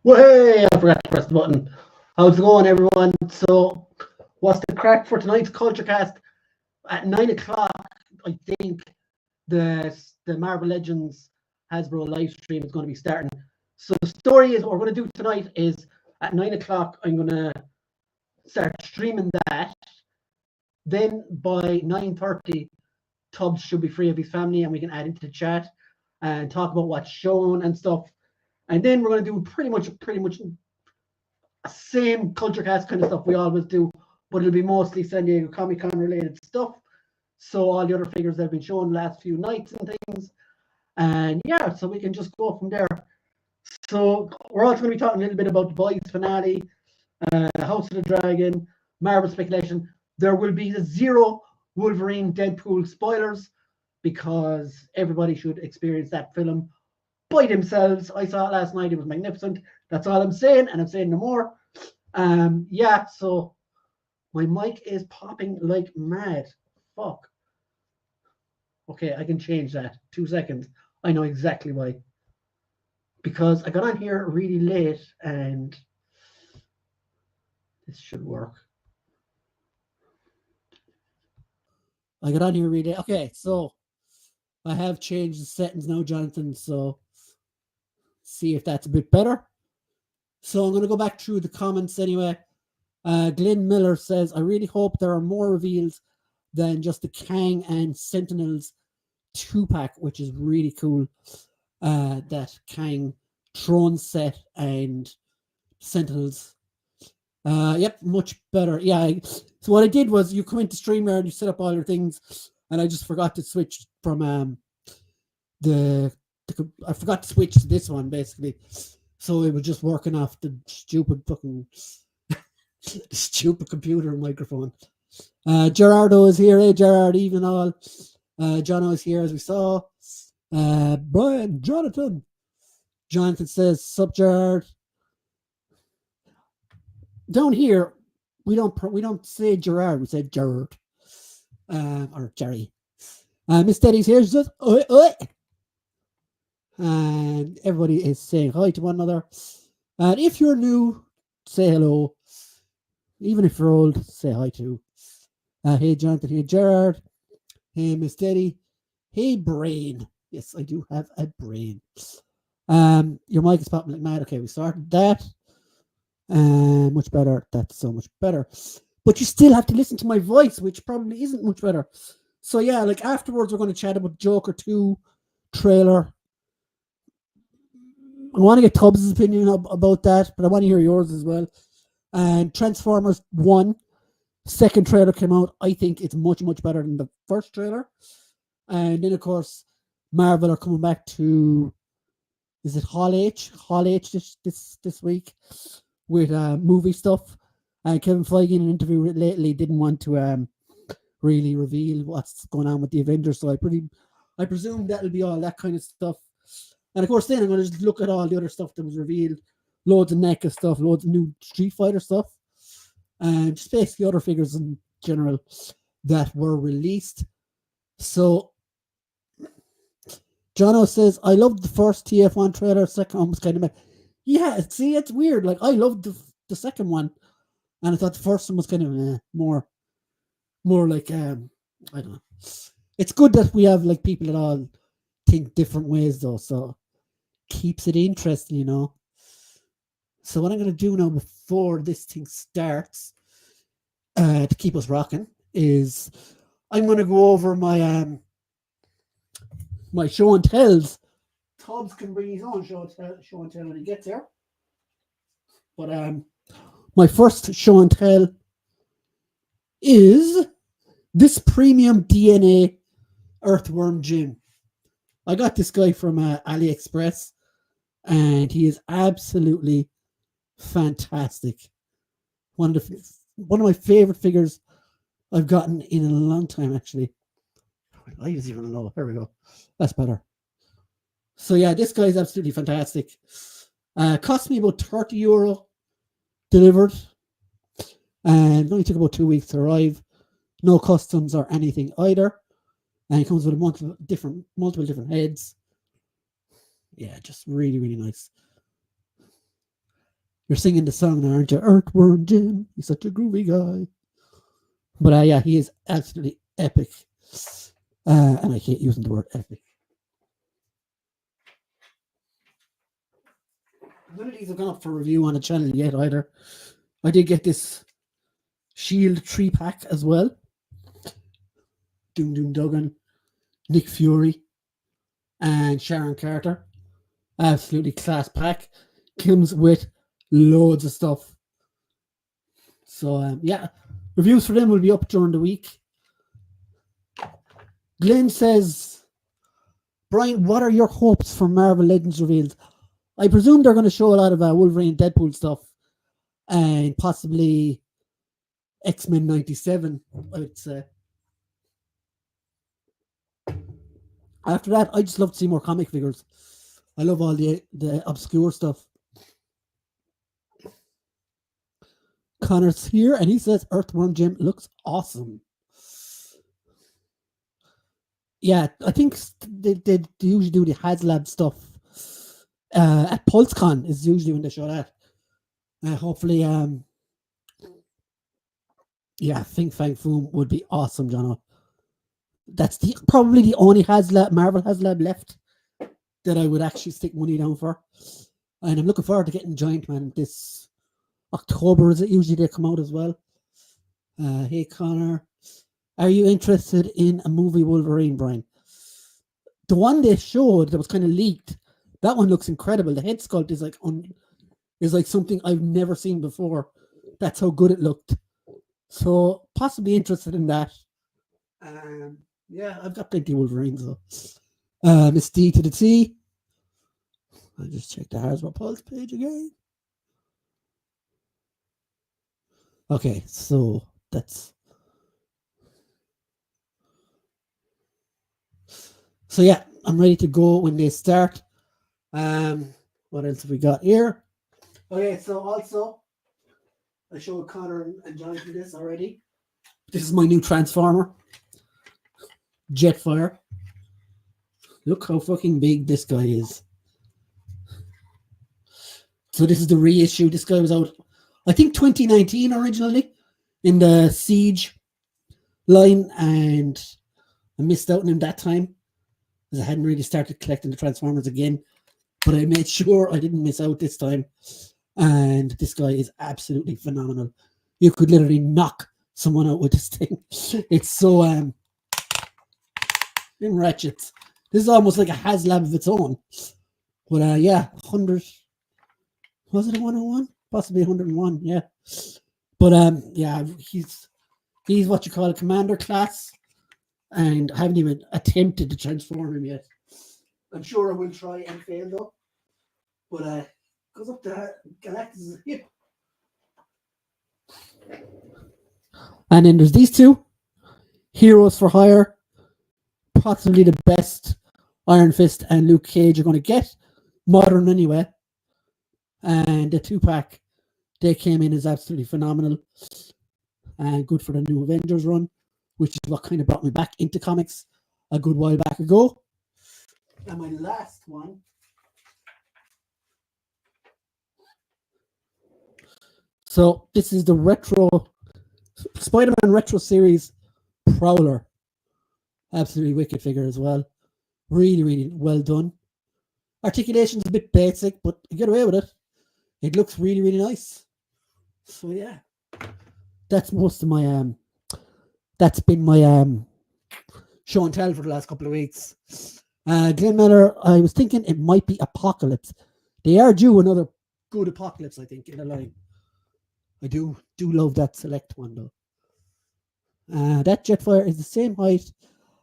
Well, hey, I forgot to press the button. How's it going, everyone? So, what's the crack for tonight's Culture Cast? At 9 o'clock, I think the Marvel Legends Hasbro live stream is going to be starting. So, the story is what we're going to do tonight is at 9 o'clock, I'm going to start streaming that. Then by 9:30, Tubbs should be free of his family and we can add into the chat and talk about what's shown and stuff. And then we're going to do pretty much same Culture Cast kind of stuff we always do, but it'll be mostly San Diego Comic Con related stuff. So all the other figures that have been shown the last few nights and things. And yeah, so we can just go from there. So we're also going to be talking a little bit about the boys finale, House of the Dragon, Marvel speculation. There will be zero Wolverine Deadpool spoilers because everybody should experience that film by themselves. I saw it last night. It was magnificent. That's all I'm saying, and I'm saying no more. Yeah, so my mic is popping like mad. Fuck. Okay, I can change that. 2 seconds. I know exactly why. Because I got on here really late, and this should work. I got on here really late. Okay, so I have changed the settings now, Jonathan, so see if that's a bit better. So I'm going to go back through the comments anyway. Glenn Miller says, I really hope there are more reveals than just the Kang and Sentinels 2-pack, which is really cool. That Kang Throne set and Sentinels. Yep, much better. Yeah, so what I did was you come into StreamYard and you set up all your things, and I just forgot to switch from I forgot to switch to this one basically. So it was just working off the stupid fucking stupid computer microphone. Gerardo is here. Hey, Gerard, even all. Jono is here, as we saw. Brian, Jonathan says, sup, Gerard. Down here, we don't say Gerard, we say Gerard. Or Jerry. Miss Teddy's here. She says, oi, oi. And everybody is saying hi to one another. And if you're new, say hello. Even if you're old, say hi too. Hey, Jonathan. Hey, Gerard. Hey, Miss Teddy. Hey, Brain. Yes, I do have a brain. Your mic is popping like mad. Okay, we started that. Much better. That's so much better. But you still have to listen to my voice, which probably isn't much better. So yeah, like afterwards, we're going to chat about Joker 2 trailer. I want to get Tubbs' opinion about that, but I want to hear yours as well. And Transformers 1, second trailer came out. I think it's much, much better than the first trailer. And then, of course, Marvel are coming back to, is it Hall H? Hall H this week with movie stuff. And Kevin Feige in an interview lately didn't want to really reveal what's going on with the Avengers. So I presume that'll be all that kind of stuff. And of course, then I'm going to just look at all the other stuff that was revealed. Loads of NECA stuff, loads of new Street Fighter stuff, and just basically other figures in general that were released. So, Jono says, I loved the first TF1 trailer, second one was kind of... Yeah, see, it's weird. Like, I loved the second one, and I thought the first one was kind of more like, I don't know. It's good that we have, like, people that all think different ways, though, so keeps it interesting, you know. So what I'm going to do now before this thing starts to keep us rocking is I'm going to go over my my show and tells. Tubbs can bring his own show and tell when he gets here. But my first show and tell is this premium DNA Earthworm Jim. I got this guy from AliExpress, and he is absolutely fantastic. One of my favorite figures I've gotten in a long time, actually. I just even know. There we go. That's better. So yeah, this guy is absolutely fantastic. Cost me about €30 delivered, and it only took about 2 weeks to arrive. No customs or anything either. And it comes with multiple different heads. Yeah, just really, really nice. You're singing the song now, aren't you? Earthworm Jim. He's such a groovy guy. But yeah, he is absolutely epic. And I hate using the word epic. None of these have gone up for review on the channel yet either. I did get this Shield 3-pack as well. Doom Duggan, Nick Fury, and Sharon Carter. Absolutely class pack. Comes with loads of stuff. So, yeah, reviews for them will be up during the week. Glenn says, Brian, what are your hopes for Marvel Legends reveals? I presume they're going to show a lot of Wolverine Deadpool stuff and possibly X-Men 97, I would say. After that, I just love to see more comic figures. I love all the obscure stuff. Connor's here, and he says Earthworm Jim looks awesome. Yeah, I think they usually do the HasLab stuff at PulseCon is usually when they show that. Hopefully, yeah, Think Fang Foom would be awesome, Jono. That's probably the only Marvel HasLab left that I would actually stick money down for. And I'm looking forward to getting Giant Man this October, is it usually they come out as well. Hey Connor, are you interested in a movie Wolverine, Brian? The one they showed that was kind of leaked, that one looks incredible. The head sculpt is like something I've never seen before. That's how good it looked. So possibly interested in that. Yeah, I've got plenty of Wolverines though. Miss D to the T. I'll just check the Hasbro Pulse page again. Okay, so that's... So yeah, I'm ready to go when they start. What else have we got here? Okay, so also, I showed Connor and Jonathan this already. This is my new Transformer. Jetfire. Look how fucking big this guy is. So this is the reissue. This guy was out, I think 2019 originally, in the Siege line, and I missed out on him that time because I hadn't really started collecting the Transformers again. But I made sure I didn't miss out this time. And this guy is absolutely phenomenal. You could literally knock someone out with this thing. It's so ratchet. This is almost like a HasLab of its own. But yeah, 100. Was it a 101? Possibly 101, yeah. But yeah, he's what you call a commander class. And I haven't even attempted to transform him yet. I'm sure I will try and fail though. But goes up to Galactus' hip. And then there's these two. Heroes for Hire. Possibly the best Iron Fist and Luke Cage are going to get. Modern anyway. And the 2-pack they came in is absolutely phenomenal. And good for the new Avengers run, which is what kind of brought me back into comics a good while back ago. And my last one. So this is the retro Spider-Man Retro Series Prowler. Absolutely wicked figure as well. Really, really well done. Articulation's a bit basic, but you get away with it. It looks really, really nice. So yeah, that's most of my that's been my show and tell for the last couple of weeks. Glenn Miller, I was thinking it might be Apocalypse. They are due another good Apocalypse, I think, in the line. I do love that select one though. That Jetfire is the same height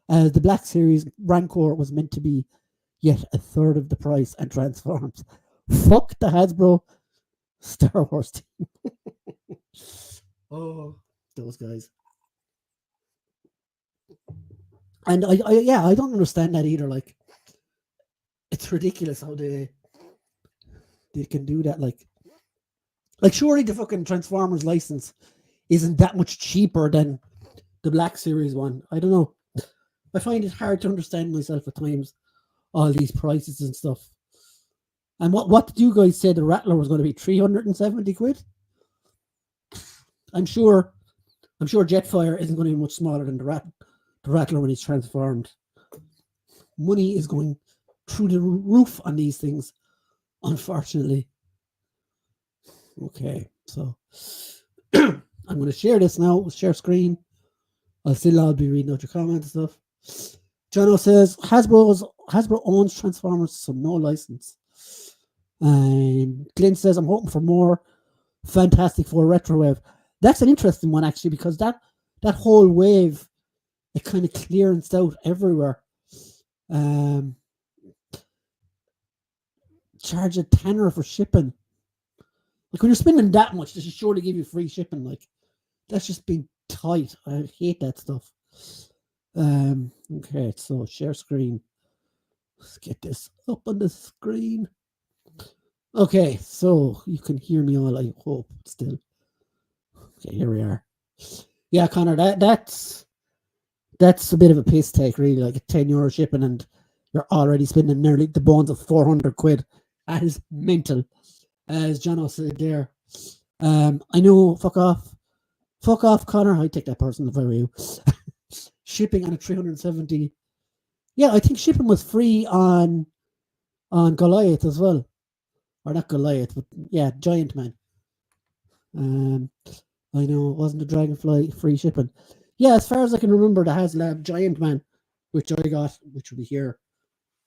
as the Black Series. Rancor was meant to be yet a third of the price and transforms. Fuck the Hasbro Star Wars team. Oh, those guys. And I don't understand that either. Like, it's ridiculous how they can do that. Like surely the fucking Transformers license isn't that much cheaper than the Black Series one. I don't know. I find it hard to understand myself at times, all these prices and stuff. And what did you guys say the Rattler was going to be? 370 quid? I'm sure Jetfire isn't going to be much smaller than the Rattler when he's transformed. Money is going through the roof on these things, unfortunately. Okay, so I'm going to share this now. Share screen. I'll be reading out your comments and stuff. Jono says Hasbro owns Transformers, so no license. And Clint says I'm hoping for more Fantastic Four retro wave. That's an interesting one actually, because that whole wave, it kind of clearanced out everywhere. Charge a tenner for shipping. Like when you're spending that much, they should surely give you free shipping. Like that's just being tight. I hate that stuff. Okay, so share screen. Let's get this up on the screen. Okay, so you can hear me all, I hope, still. Okay, here we are. Yeah, Connor, that's a bit of a piss take, really, like a €10 shipping, and you're already spending nearly the bones of 400 quid. That is mental, as Jono said there. I know, fuck off, Connor. I take that person if I were you. Shipping on a 370. Yeah, I think shipping was free on Goliath as well. Or not Goliath, but yeah, Giant Man. I know it wasn't a Dragonfly free shipping. Yeah, as far as I can remember, the HasLab Giant Man, which I got, which will be here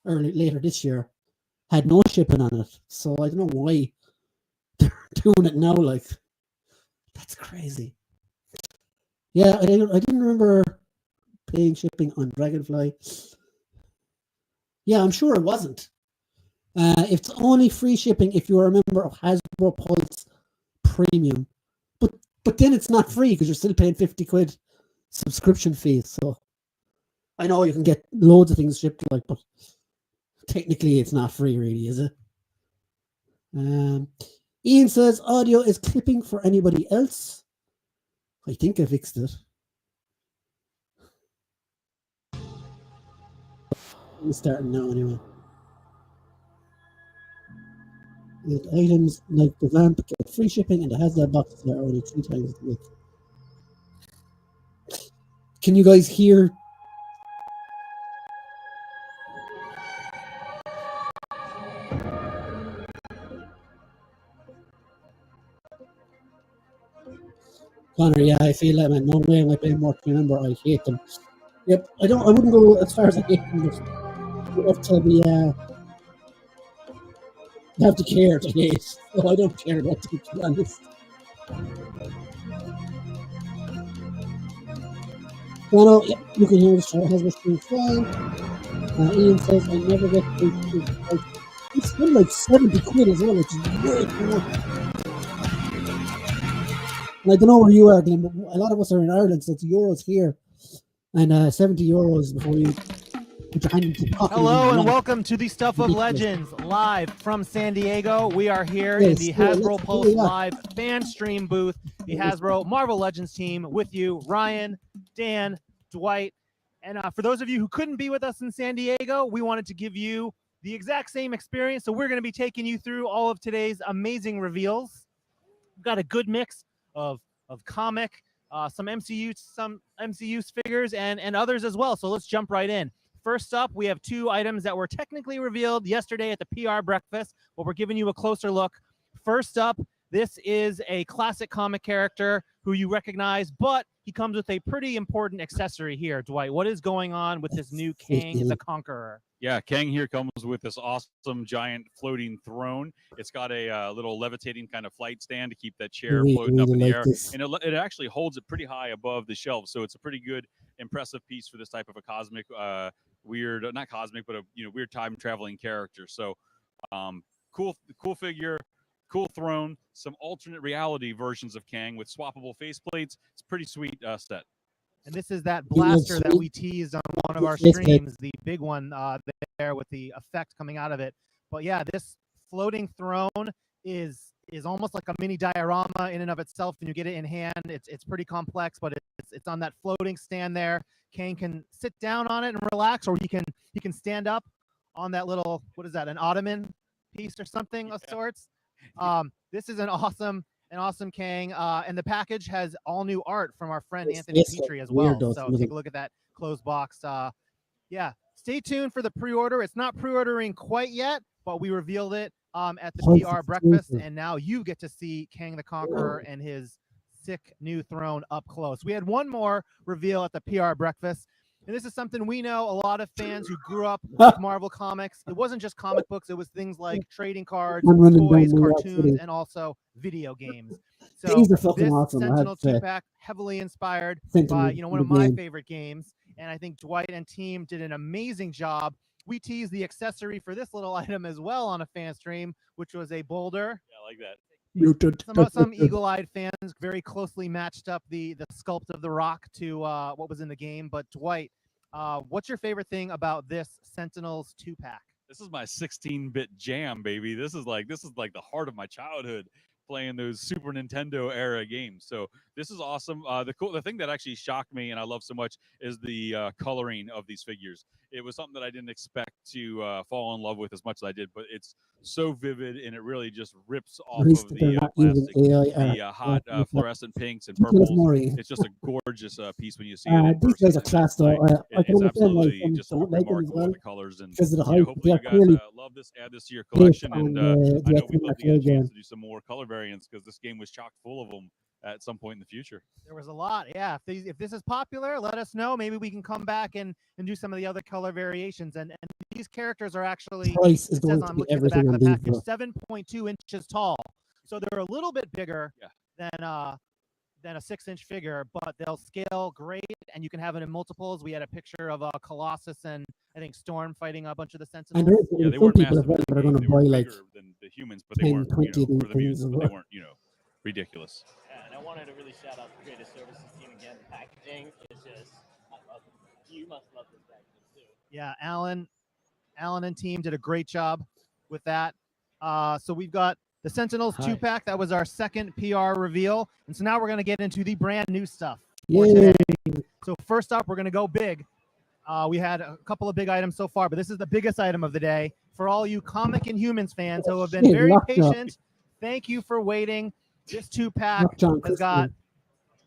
later this year, had no shipping on it. So I don't know why they're doing it now. Like, that's crazy. Yeah, I didn't remember paying shipping on Dragonfly. Yeah, I'm sure it wasn't. It's only free shipping if you're a member of Hasbro Pulse Premium. But then it's not free because you're still paying 50 quid subscription fees. So I know you can get loads of things shipped, like, but technically it's not free, really, is it? Ian says audio is clipping for anybody else. I think I fixed it. I'm starting now anyway. With items like the Vamp get free shipping, and it has that box there only 3 times a week. Can you guys hear? Connor, yeah, I feel that, man. No way am I paying more to remember. I hate them. Yep, I wouldn't go as far as I hate them, but you have to be, you have to care to hate. So I don't care about them, to be honest. Well, yeah, you can hear the show has been streamed fine. Ian says I never get to it's been like 70 quid as well, which is way too much. And I don't know where you are, Glenn, but a lot of us are in Ireland, so it's euros here. And €70 before you put your hand into the pocket. Hello and welcome to the Stuff of Legends live from San Diego. We are here in the Hasbro Pulse Live fan stream booth, the Hasbro Marvel Legends team with you, Ryan, Dan, Dwight. And for those of you who couldn't be with us in San Diego, we wanted to give you the exact same experience. So we're going to be taking you through all of today's amazing reveals. We've got a good mix of comic, some MCU figures, and others as well. So let's jump right in. First up, we have 2 items that were technically revealed yesterday at the PR breakfast, but we're giving you a closer look. First up, this is a classic comic character who you recognize, but he comes with a pretty important accessory here. Dwight, what is going on with this new Kang the Conqueror? Yeah, Kang here comes with this awesome giant floating throne. It's got a little levitating kind of flight stand to keep that chair floating up in the air. And it actually holds it pretty high above the shelf. So it's a pretty good, impressive piece for this type of a cosmic, weird, not cosmic, but a weird time traveling character. So cool figure, cool throne, some alternate reality versions of Kang with swappable faceplates. It's a pretty sweet set. And this is that blaster that we teased on one of our streams, the big one there with the effect coming out of it. But yeah, this floating throne is almost like a mini diorama in and of itself. When you get it in hand, it's pretty complex, but it's on that floating stand there. Kang can sit down on it and relax, or he can stand up on that little, what is that, an ottoman piece or something of sorts. This is an awesome Kang, and the package has all new art from our friend Anthony Petrie as well. So take a look at that closed box. Yeah, stay tuned for the pre-order. It's not pre-ordering quite yet, but we revealed it at the PR breakfast, and now you get to see Kang the Conqueror and his sick new throne up close. We had one more reveal at the PR breakfast, and this is something we know a lot of fans who grew up with Marvel Comics. It wasn't just comic books. It was things like trading cards, toys, cartoons, and also video games. So these are fucking awesome. Sentinel 2-pack, heavily inspired by, one of my favorite games. And I think Dwight and team did an amazing job. We teased the accessory for this little item as well on a fan stream, which was a boulder. Yeah, I like that. Some eagle-eyed fans very closely matched up the sculpt of the rock to what was in the game. But Dwight, what's your favorite thing about this Sentinels 2-pack? This is my 16-bit jam, baby. This is like the heart of my childhood, playing those Super Nintendo era games. So this is awesome. The thing that actually shocked me and I love so much is the coloring of these figures. It was something that I didn't expect to fall in love with as much as I did, but it's so vivid and it really just rips off of the plastic, the hot fluorescent pinks and purples. It's just a gorgeous piece when you see it. These guys are class, though. It's absolutely just remarkable with the colors, and hopefully you guys love this. Add this to your collection, and I know we'd love to get a chance to do some more color variants because this game was chock full of them at some point in the future. There was a lot. Yeah, if this is popular, let us know. Maybe we can come back and do some of the other color variations. And these characters are actually, price is going to be everything on these. 7.2 inches tall. So they're a little bit bigger than a 6-inch figure, but they'll scale great, and you can have it in multiples. We had a picture of Colossus and I think Storm fighting a bunch of the Sentinels. Yeah, they weren't massive. They were bigger than the humans, but they weren't, or the mutants, but they weren't, ridiculous. Yeah, and I wanted to really shout out the creative services team again. The packaging is just, I love it. You must love this packaging too. Yeah, Alan and team did a great job with that. So we've got the Sentinels 2-pack. That was our second PR reveal. And so now we're going to get into the brand new stuff for today. So first up, we're going to go big. We had a couple of big items so far, but this is the biggest item of the day. For all you Comic and Humans fans who have been very patient, thank you for waiting. This 2-pack has got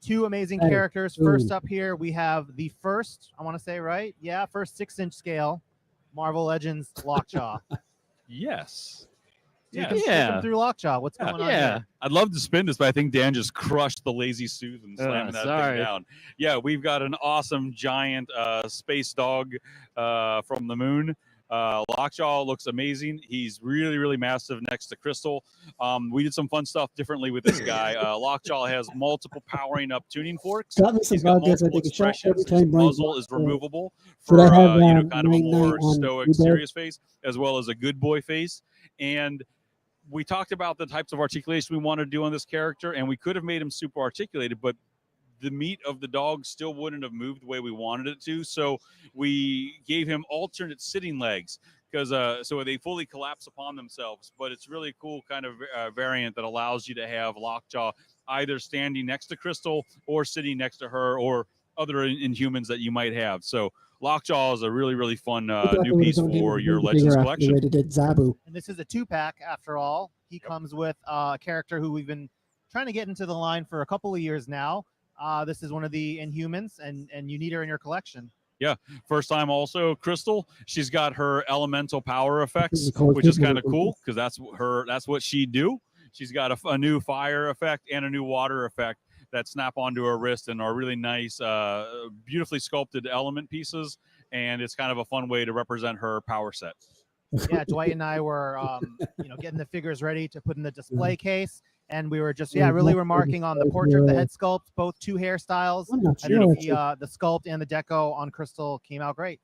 two amazing characters. First up here, we have the first, I want to say, right? Yeah, first 6-inch scale Marvel Legends Lockjaw. Yes. You can stick them through Lockjaw. What's going on here? I'd love to spin this, but I think Dan just crushed the Lazy Susan slamming that thing down. Yeah, we've got an awesome giant space dog from the moon. Lockjaw looks amazing. He's really, really massive next to Crystal. We did some fun stuff differently with this guy. Lockjaw has multiple powering up tuning forks. He's got multiple expressions. His muzzle is removable for kind of a more stoic, serious face, as well as a good boy face. And we talked about the types of articulation we wanted to do on this character, and we could have made him super articulated, but the meat of the dog still wouldn't have moved the way we wanted it to. So we gave him alternate sitting legs because so they fully collapse upon themselves. But it's really cool kind of variant that allows you to have Lockjaw either standing next to Crystal or sitting next to her or other Inhumans that you might have. So Lockjaw is a really, really fun new piece for your Legends collection. And this is a 2-pack after all. He comes with a character who we've been trying to get into the line for a couple of years now. This is one of the Inhumans, and you need her in your collection. Yeah, first time also Crystal. She's got her elemental power effects, which is kind of cool because that's what she do. She's got a new fire effect and a new water effect that snap onto her wrist and are really nice, beautifully sculpted element pieces. And it's kind of a fun way to represent her power set. Yeah, Dwight and I were, getting the figures ready to put in the display case. And we were just, really remarking on the portrait, the head sculpt, both two hairstyles. I think the sculpt and the deco on Crystal came out great.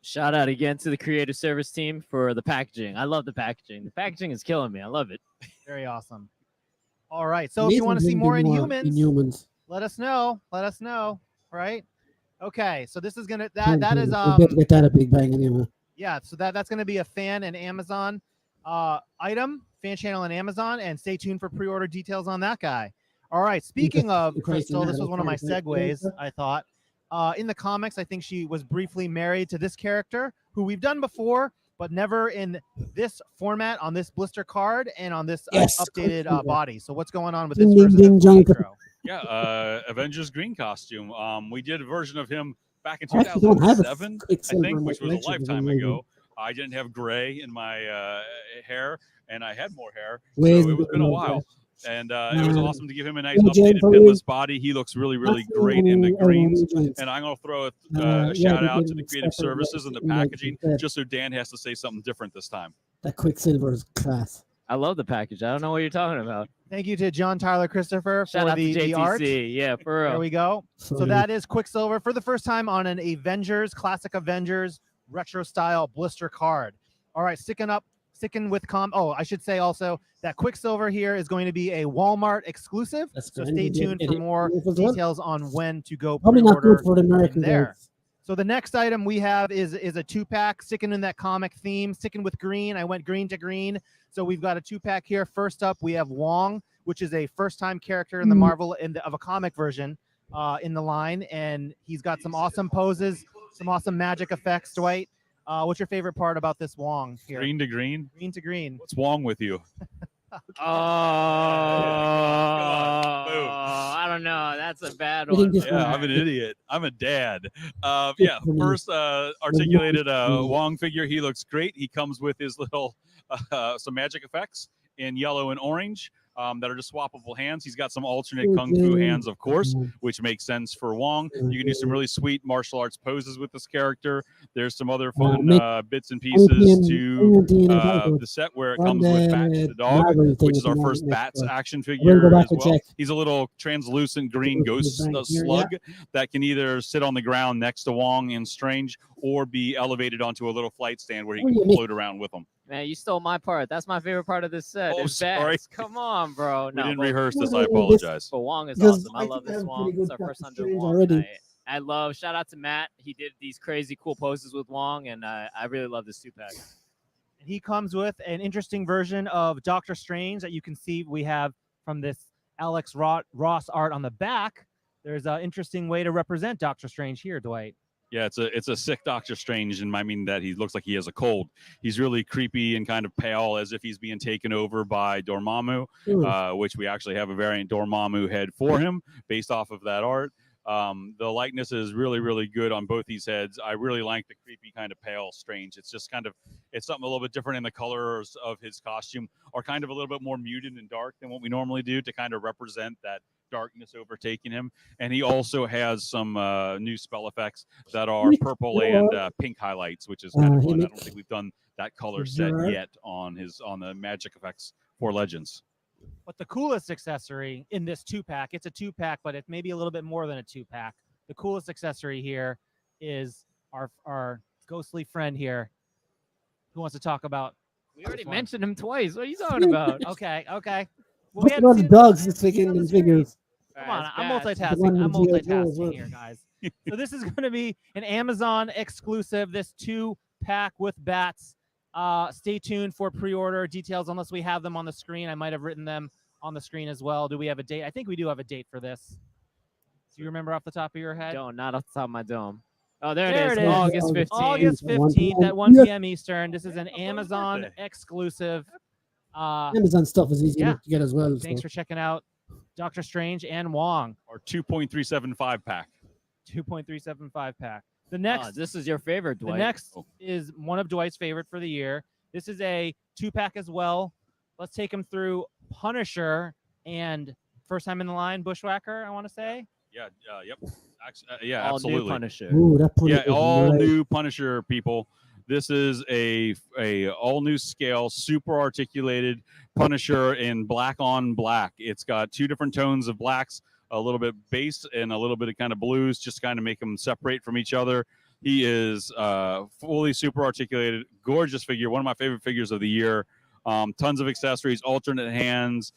Shout out again to the creative service team for the packaging. I love the packaging. The packaging is killing me. I love it. Very awesome. All right. So if you want to see more Inhumans, let us know. Let us know. Right. Okay. So this is going to, that is, get that a big bang anyway. Yeah. So that's going to be a fan and Amazon item, fan channel and Amazon, and stay tuned for pre-order details on that guy. All right. Speaking of Crystal, this was one of my segues, I thought. In the comics, I think she was briefly married to this character who we've done before, but never in this format on this blister card and on this Yes, updated quick, body. So what's going on with Ding, this ding, version ding, of Jonathan. Pietro? Yeah, Avengers green costume. We did a version of him back in I actually don't have a 2007, I Quicksilver think, in which my was a collection for lifetime some reason. ago. I didn't have gray in my hair, and I had more hair, Ways so it of was been a doing while. that. And it was awesome to give him a nice Imogen updated for pinless real. body. He looks really, That's really great in the the greens. joints. And I'm going to throw a Yeah, shout they out did to the it creative separate ways, services and the like you packaging, said. just so Dan has to say something different this time. That Quicksilver is class. I love the package. I don't know what you're talking about. Thank you to John Tyler Christopher Shout for out to the art. JTC. Yeah, for There real. we go. So, So that is Quicksilver for the first time on an Avengers, classic Avengers retro style blister card. All right, sticking with I should say also that Quicksilver here is going to be a Walmart exclusive. That's So fine. stay We'll tuned get for it. more As well. details on when to go Probably not pre-order good for the American there. guys. So the next item we have is a 2-pack, sticking in that comic theme, sticking with green. I went green to green. So we've got a 2-pack here. First up, we have Wong, which is a first-time character in the Marvel of a comic version in the line, and he's got some awesome poses, some awesome magic effects. Dwight, what's your favorite part about this Wong here? Green to green. Green to green. What's wrong with you? I don't know. That's a bad I think one. this Yeah, one- I'm an idiot. I'm a dad. Yeah, first articulated Wong figure. He looks great. He comes with his little some magic effects in yellow and orange that are just swappable hands. He's got some alternate kung fu hands, of course, which makes sense for Wong. You can do some really sweet martial arts poses with this character. There's some other fun bits and pieces to the set where it comes with Bats the dog, which is our first Bats action figure as well. He's a little translucent green ghost slug that can either sit on the ground next to Wong and Strange or be elevated onto a little flight stand where he can float around with them. Man, you stole my part. That's my favorite part of this set. Oh, is sorry. Bats. Come on, bro. We didn't rehearse this. I Well, apologize. But Wong is Because awesome. I love this Wong. pretty It's good our first time Doctor doing Strange Wong. already. I love. Shout out to Matt. He did these crazy cool poses with Wong, and I really love this 2-pack. He comes with an interesting version of Doctor Strange that you can see we have from this Alex Ross art on the back. There's an interesting way to represent Doctor Strange here, Dwight. Yeah, it's a sick Doctor Strange, and I mean that he looks like he has a cold. He's really creepy and kind of pale, as if he's being taken over by Dormammu, which we actually have a variant Dormammu head for him based off of that art. The likeness is really, really good on both these heads. I really like the creepy kind of pale Strange. It's just it's something a little bit different in the colors of his costume, or kind of a little bit more muted and dark than what we normally do to kind of represent that darkness overtaking him. And he also has some new spell effects that are purple and pink highlights, which is kind of fun. I don't think we've done that color set yet on the magic effects for Legends. But the coolest accessory in this 2-pack, it's a 2-pack, but it's maybe a little bit more than a 2-pack. The coolest accessory here is our ghostly friend here who wants to talk about. We already mentioned him twice. What are you talking about? Okay. Well, What's about the dogs this weekend in figures? Come on, I'm Bats. multitasking. I'm The one with G.I. Joe as multitasking well. here, guys. So this is going to be an Amazon exclusive, this 2-pack with Bats. Stay tuned for pre-order details unless we have them on the screen. I might have written them on the screen as well. Do we have a date? I think we do have a date for this. Do you remember off the top of your head? Not off the top of my dome. Oh, there There it it is. is. August 15th. August 1 15th at 1 p.m. Eastern. This is an Amazon exclusive. Amazon stuff is easy enough to get as well. Thanks for checking out Doctor Strange and Wong. Our 2.375 pack. 2.375 pack. The next, this is your favorite, Dwight. the next is one of Dwight's favorite for the year. This is a 2-pack as well. Let's take him through Punisher and first time in the line, Bushwhacker, I want to say. Yeah, yep. Yeah, All absolutely. new Punisher. Ooh, that Yeah, is all nice. new Punisher people. This is a all new scale, super articulated Punisher in black on black. It's got 2 different tones of blacks, a little bit base and a little bit of kind of blues, just kind of make them separate from each other. He is fully super articulated, gorgeous figure, one of my favorite figures of the year. Tons of accessories, alternate hands,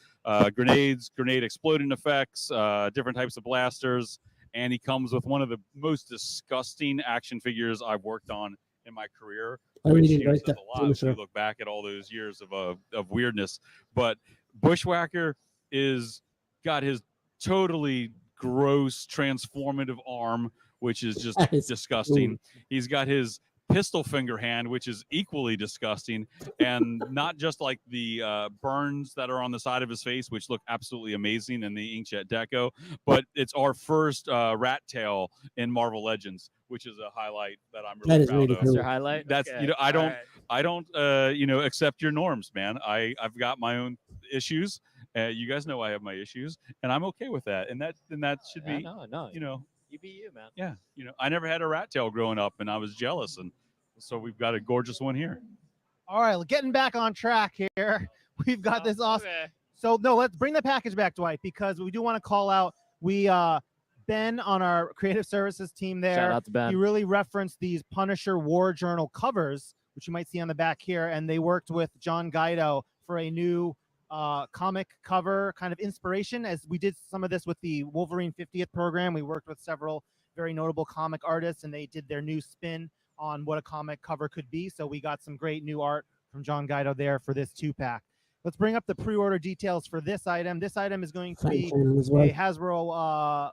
grenades, grenade exploding effects, different types of blasters, and he comes with one of the most disgusting action figures I've worked on in my career. I Which, really you know, like says that. a lot if you look back at all those years of weirdness. But Bushwhacker is got his totally gross transformative arm, which is just That is disgusting. cool. He's got his pistol finger hand, which is equally disgusting, and not just like the burns that are on the side of his face, which look absolutely amazing in the inkjet deco, but it's our first rat tail in Marvel Legends, which is a highlight that I'm really That is proud really of. cool. Your highlight. That's Okay. you know All right. I don't accept your norms, man. I've got my own issues. You guys know I have my issues, and I'm okay with that. And that should be No. you know You be you, man. yeah, I never had a rat tail growing up, and I was jealous, and so we've got a gorgeous one here. All right, getting back on track here. We've got this awesome. Okay. So no, let's bring the package back, Dwight, because we do want to call out Ben on our creative services team there. Shout out to Ben. He really referenced these Punisher War Journal covers, which you might see on the back here, and they worked with John Guido for a new comic cover kind of inspiration, as we did some of this with the Wolverine 50th program. We worked with several very notable comic artists, and they did their new spin on what a comic cover could be. So we got some great new art from John Guido there for this 2-pack. Let's bring up the pre-order details for this item. This item is going to be a Hasbro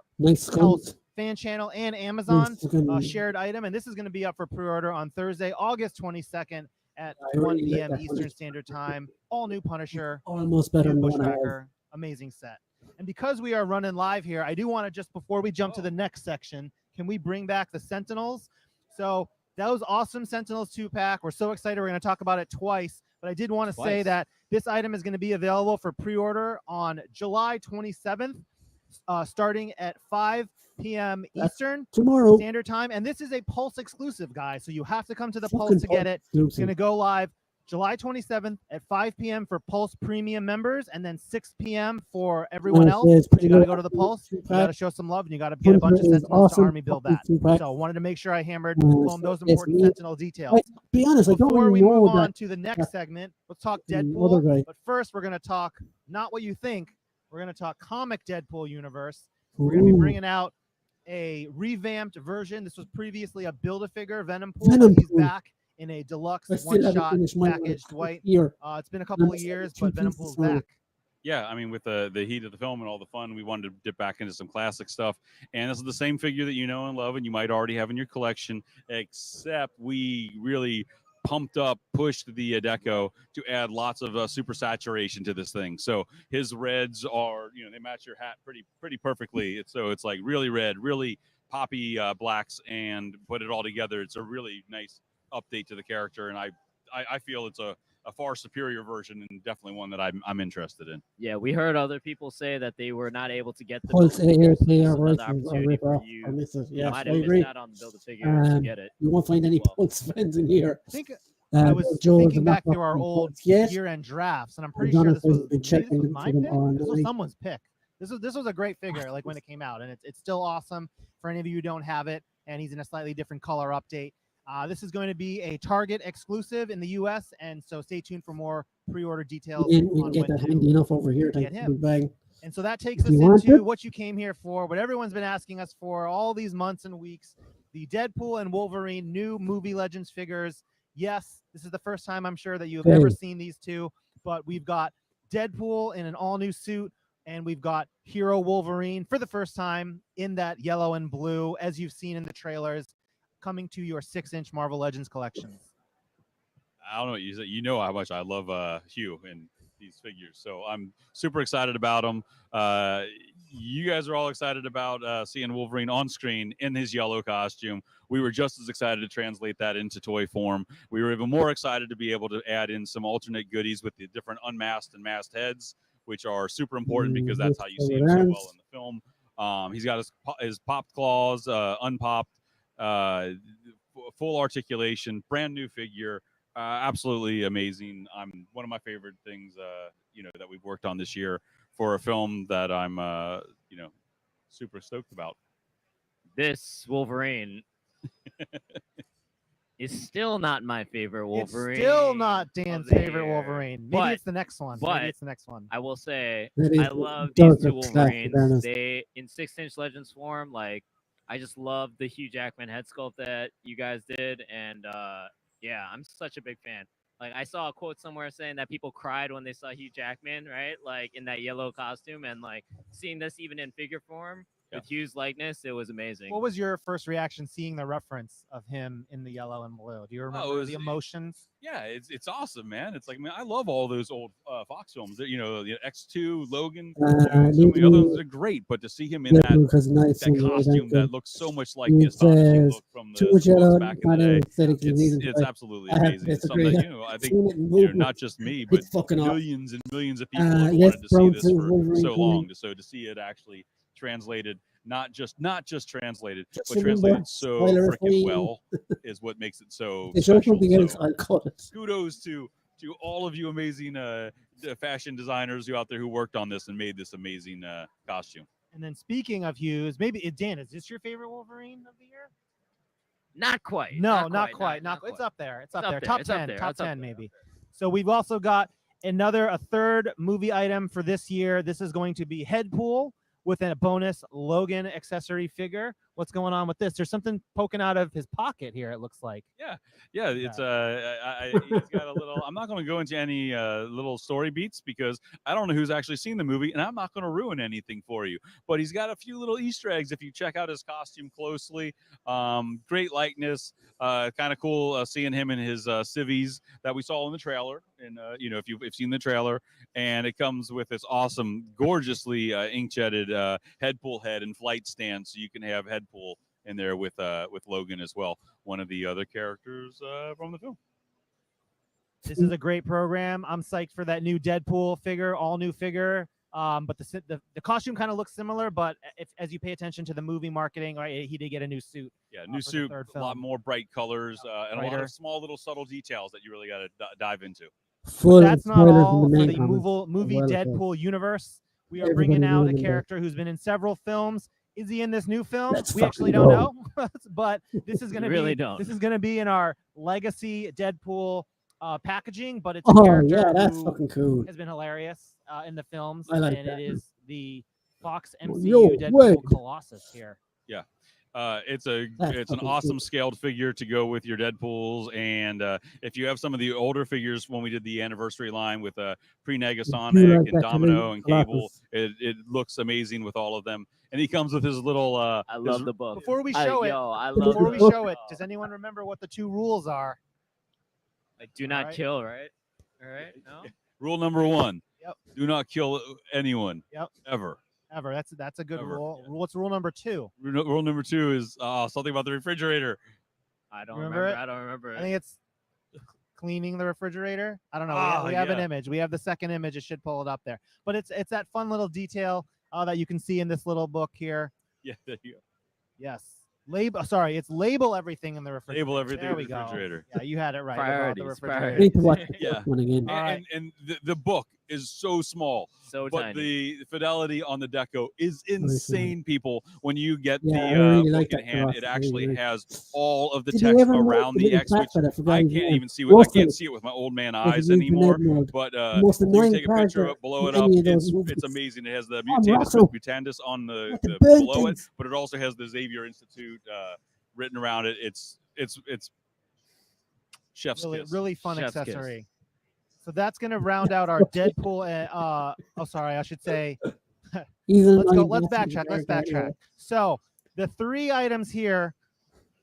fan channel and Amazon shared item, and this is going to be up for pre-order on Thursday, August 22nd at 1 p.m. Eastern Standard Time. All new Punisher, almost better than Bushwhacker, amazing set. And because we are running live here, I do want to, just before we jump to the next section, can we bring back the Sentinels? So that was awesome Sentinels 2-pack. We're so excited. We're going to talk about it twice. But I did want to say that this item is going to be available for pre-order on July 27th, starting at 5 p.m. Eastern tomorrow Standard Time. And this is a Pulse exclusive, guys. So you have to come to the Pulse to get it. It's going to go live July 27th at 5 p.m. for Pulse Premium members, and then 6 p.m. for everyone else. You got to go to the Pulse. You got to show some love, and you got to get a bunch of Sentinels to army build that. So I wanted to make sure I hammered home those important Sentinel details. Be honest, before we move on to the next segment, let's talk Deadpool. But first, we're going to talk not what you think. We're going to talk comic Deadpool universe. We're going to be bringing out a revamped version. This was previously a Build-A-Figure Venom Pool. He's back in a deluxe one-shot package, Dwight. It's been a couple of years, but Venom Pool's back. Yeah, I mean, with the heat of the film and all the fun, we wanted to dip back into some classic stuff. And this is the same figure that you know and love and you might already have in your collection, except we really pushed the deco to add lots of super saturation to this thing. So his reds are, they match your hat pretty perfectly. It's like really red, really poppy blacks, and put it all together. It's a really nice update to the character, and I feel it's a far superior version, and definitely one that I'm interested in. Yeah, we heard other people say that they were not able to get the Pulse opportunity for you. Yeah, might I have agree. missed out on the Build-A-Figure to get it. You won't find any Pulse fans in here. I think I was thinking back through our old year-end drafts, and I'm pretty sure this was my pick. This was someone's pick. This was a great figure, like when it came out, and it's still awesome for any of you who don't have it. And he's in a slightly different color update. This is going to be a Target exclusive in the U.S., and so stay tuned for more pre-order details. We can get that handy enough over here. Get him. And so that takes us into what you came here for, what everyone's been asking us for all these months and weeks, the Deadpool and Wolverine new movie Legends figures. Yes, this is the first time I'm sure that you have ever seen these two, but we've got Deadpool in an all-new suit, and we've got Hero Wolverine for the first time in that yellow and blue, as you've seen in the trailers, coming to your 6-inch Marvel Legends collections. I don't know what you said. You know how much I love Hugh and these figures, so I'm super excited about them. You guys are all excited about seeing Wolverine on screen in his yellow costume. We were just as excited to translate that into toy form. We were even more excited to be able to add in some alternate goodies with the different unmasked and masked heads, which are super important because that's how you see him so well in the film. He's got his popped claws, unpopped, full articulation, brand new figure, absolutely amazing. One of my favorite things, that we've worked on this year for a film that I'm, super stoked about. This Wolverine is still not my favorite Wolverine. It's still not Dan's favorite Wolverine. Maybe it's the next one. Maybe it's the next one. I will say I love these two Wolverines. They in 6-inch Legends form, like I just love the Hugh Jackman head sculpt that you guys did, and yeah, I'm such a big fan. Like I saw a quote somewhere saying that people cried when they saw Hugh Jackman, right? Like in that yellow costume, and like seeing this even in figure form, with Hugh's likeness. It was amazing. What was your first reaction seeing the reference of him in the yellow and blue? Do you remember the emotions? Yeah, it's awesome, man. It's like, man, I love all those old Fox films. You know, X2, Logan, so many other ones are great. But to see him in that costume that looks so much like the astonishing look from the books back in the day, it's absolutely amazing. It's something that, I think not just me, but millions and millions of people have wanted to see this for so long. So to see it actually translated, not just translated, but translated so freaking well is what makes it so special. So, kudos to all of you amazing fashion designers who out there who worked on this and made this amazing costume. And then speaking of Hughes, maybe Dan, is this your favorite Wolverine of the year? Not quite. No, not quite. It's up there. It's up there. Top 10 maybe. So we've also got a third movie item for this year. This is going to be Headpool with a bonus Logan accessory figure. What's going on with this? There's something poking out of his pocket here, it looks like. Yeah. It's he's got a little. I'm not going to go into any little story beats because I don't know who's actually seen the movie, and I'm not going to ruin anything for you. But he's got a few little Easter eggs if you check out his costume closely. Great likeness. Kind of cool seeing him in his civvies that we saw in the trailer. And if you've seen the trailer, and it comes with this awesome, gorgeously inkjetted Headpool head and flight stand, so you can have Headpool in there with Logan as well, one of the other characters from the film. This is a great program. I'm psyched for that new Deadpool figure, all new figure. But the costume kind of looks similar, but as you pay attention to the movie marketing, right, he did get a new suit. Yeah, new suit, a lot more bright colors, and a lot of small little subtle details that you really got to dive into. That's not all for the movie Deadpool universe. We are bringing out a character who's been in several films. Is he in this new film? We actually don't know, but this is going to This is going to be in our Legacy Deadpool packaging, but it's a character that's fucking cool. Has been hilarious in the films, and it is the Fox MCU Deadpool Colossus here. Yeah. It's an awesome scaled figure to go with your Deadpools, and if you have some of the older figures when we did the anniversary line with Pre-Negasonic and Domino and Cable, it looks amazing with all of them. And he comes with his little. I love the book. Before we show before we show it, does anyone remember what the 2 rules are? Like, do not kill, right? All right. No. Rule number 1. Yep. Do not kill anyone. Yep. Ever. That's a good Ever. Rule. What's rule number 2? Rule number 2 is something about the refrigerator. I don't remember it. I don't remember it. I think it's cleaning the refrigerator. I don't know. We have an image. We have the second image. It should pull it up there. But it's that fun little detail that you can see in this little book here. Yeah, there you go. Yes. It's label everything in the refrigerator. Label everything in the refrigerator. Yeah, you had it right. Priorities. Yeah. And the book is so small. So but tiny. The fidelity on the deco is insane, people. When you get the book in hand, it actually has all of the text around the X, which I can't even see. I can't see it with my old man eyes anymore. But you can take a picture of it, blow it up. It's amazing. It has the mutandis on the below it, but it also has the Xavier Institute written around it. It's chef's kiss. Really fun Chef's accessory. kiss. So that's going to round out our Deadpool. I should say. Let's backtrack. So the 3 items here,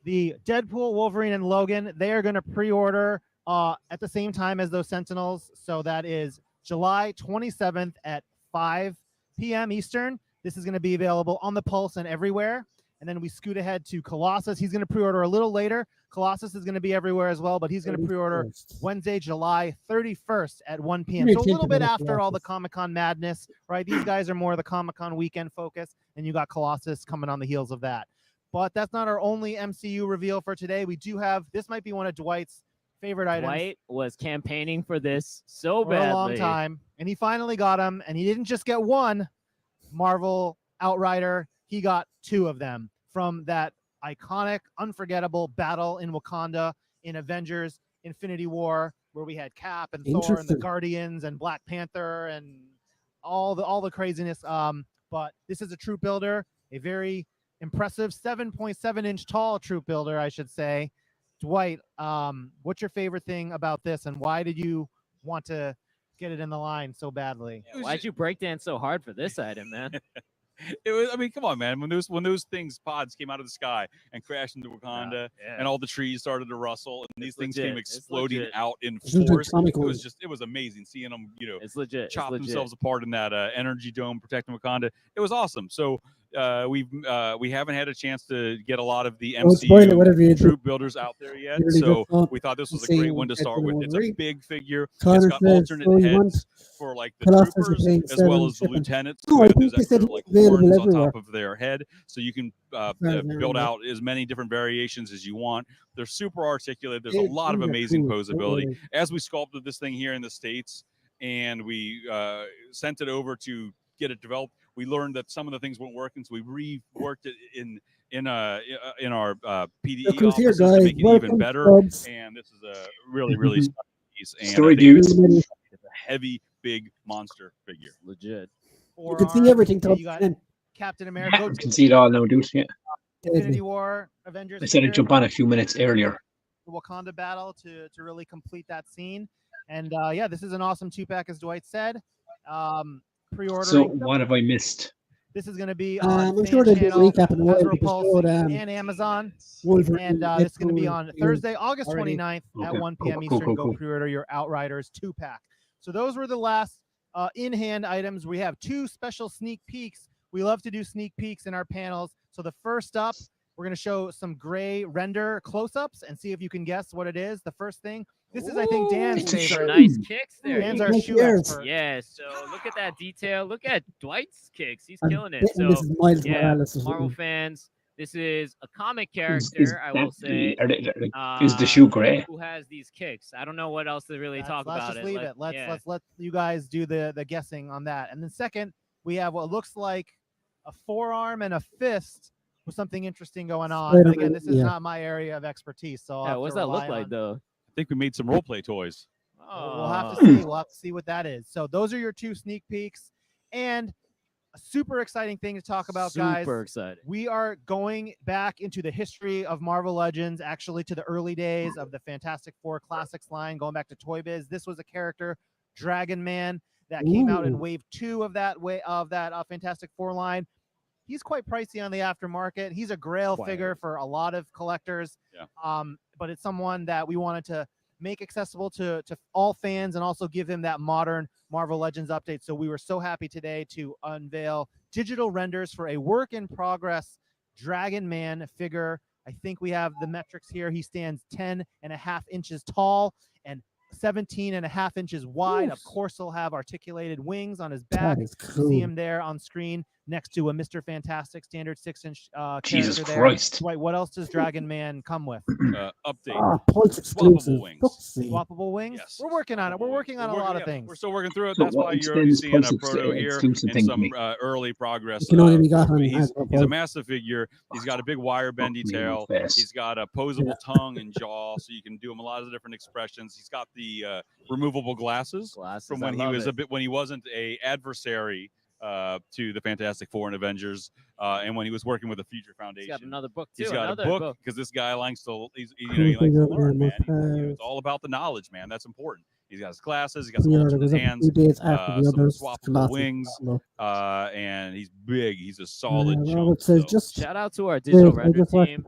the Deadpool, Wolverine, and Logan, they are going to pre-order at the same time as those Sentinels. So that is July 27th at 5 p.m. Eastern. This is going to be available on the Pulse and everywhere. And then we scoot ahead to Colossus. He's going to pre-order a little later. Colossus is going to be everywhere as well, but he's going to pre-order Wednesday, July 31st at 1 p.m. So a little bit after all the Comic-Con madness, right? These guys are more the Comic-Con weekend focus, and you got Colossus coming on the heels of that. But that's not our only MCU reveal for today. We do have, this might be one of Dwight's favorite items. Dwight was campaigning for this so badly. For a long time, and he finally got him, and he didn't just get one Marvel Outrider. He got 2 of them from that iconic, unforgettable battle in Wakanda in Avengers Infinity War, where we had Cap and Thor and the Guardians and Black Panther and all the craziness. But this is a troop builder, a very impressive 7.7-inch tall troop builder, I should say. Dwight, what's your favorite thing about this, and why did you want to get it in the line so badly? Why'd you break dance so hard for this item, man? It was. I mean, come on, man. When those pods came out of the sky and crashed into Wakanda, and all the trees started to rustle, and these things came exploding out in force. It was amazing seeing them, it's legit. chop themselves apart in that energy dome protecting Wakanda. It was awesome. So we haven't had a chance to get a lot of the MCU troop builders out there yet. So we thought this was a great one to start with. It's a big figure. It's got alternate heads for like the troopers as well as the lieutenants. There's extra like horns on top of their head, so you can build out as many different variations as you want. They're super articulate. There's a lot of amazing posability. As we sculpted this thing here in the States and we sent it over to get it developed, we learned that some of the things weren't working, so we reworked it in our PDE offices to make it even better. And this is a really special piece. And Story dudes. It's a heavy, big monster figure. Legit. You can see everything. You got Captain America. Yeah, you can see it all now, dude. Yeah. Infinity War, Avengers. I said I'd jump on a few minutes earlier. The Wakanda battle to really complete that scene. And yeah, this is an awesome 2-pack, as Dwight said. Pre-order. So what have I missed? This is going to be on I'm sure they'll do a recap in a while and Amazon. And this is going to be on Thursday, August 29th at 1 p.m. Eastern. Go pre-order your Outriders 2-pack. So those were the last in-hand items. We have 2 special sneak peeks. We love to do sneak peeks in our panels. So the first up, we're going to show some gray render close-ups and see if you can guess what it is. The first thing, this is, I think, Dan's favorite. Nice kicks there. Dan's our shoe expert. Yeah, so look at that detail. Look at Dwight's kicks. He's killing it. So, this is Miles yeah, Morales. Marvel fans, this is a comic character, I will say. Is the shoe gray? Who has these kicks? I don't know what else to really talk Let's about just leave it. Let's let you guys do the guessing on that. And then second, we have what looks like a forearm and a fist with something interesting going on. But again, this is not my area of expertise. So what's that look like, though? I think we made some role play toys. We'll have to see. We'll have to see what that is. So those are your 2 sneak peeks, and a super exciting thing to talk about, guys. Super exciting. We are going back into the history of Marvel Legends, actually to the early days of the Fantastic Four Classics line, going back to Toy Biz. This was a character, Dragon Man, that came out in Wave 2 of that Fantastic Four line. He's quite pricey on the aftermarket. He's a grail figure for a lot of collectors. Yeah. But it's someone that we wanted to make accessible to all fans and also give him that modern Marvel Legends update. So we were so happy today to unveil digital renders for a work in progress Dragon Man figure. I think we have the metrics here. He stands 10.5 inches tall and 17.5 inches wide. Of course, he'll have articulated wings on his back. Cool. See him there on screen next to a Mr. Fantastic standard 6-inch Jesus character Christ. there. Dwight, what else does Dragon Man come with? Update. Swappable wings. Swappable wings? Yes. We're working on it. We're working on a lot of things. We're still working through it. That's why you're already seeing a proto here and some early progress. You can only be got on he's a massive figure. He's got a big wire bendy tail. He's got a posable tongue and jaw, so you can do him a lot of different expressions. He's got the removable glasses from when he wasn't a adversary to the Fantastic Four and Avengers, and when he was working with the Future Foundation. He's got another book too. He's got a book because this guy likes to, he likes to learn, man. It's all about the knowledge, man. That's important. He's got his glasses. He got some alternate hands, some swappable wings, and he's big. He's a solid chunk. So just shout out to our digital render team.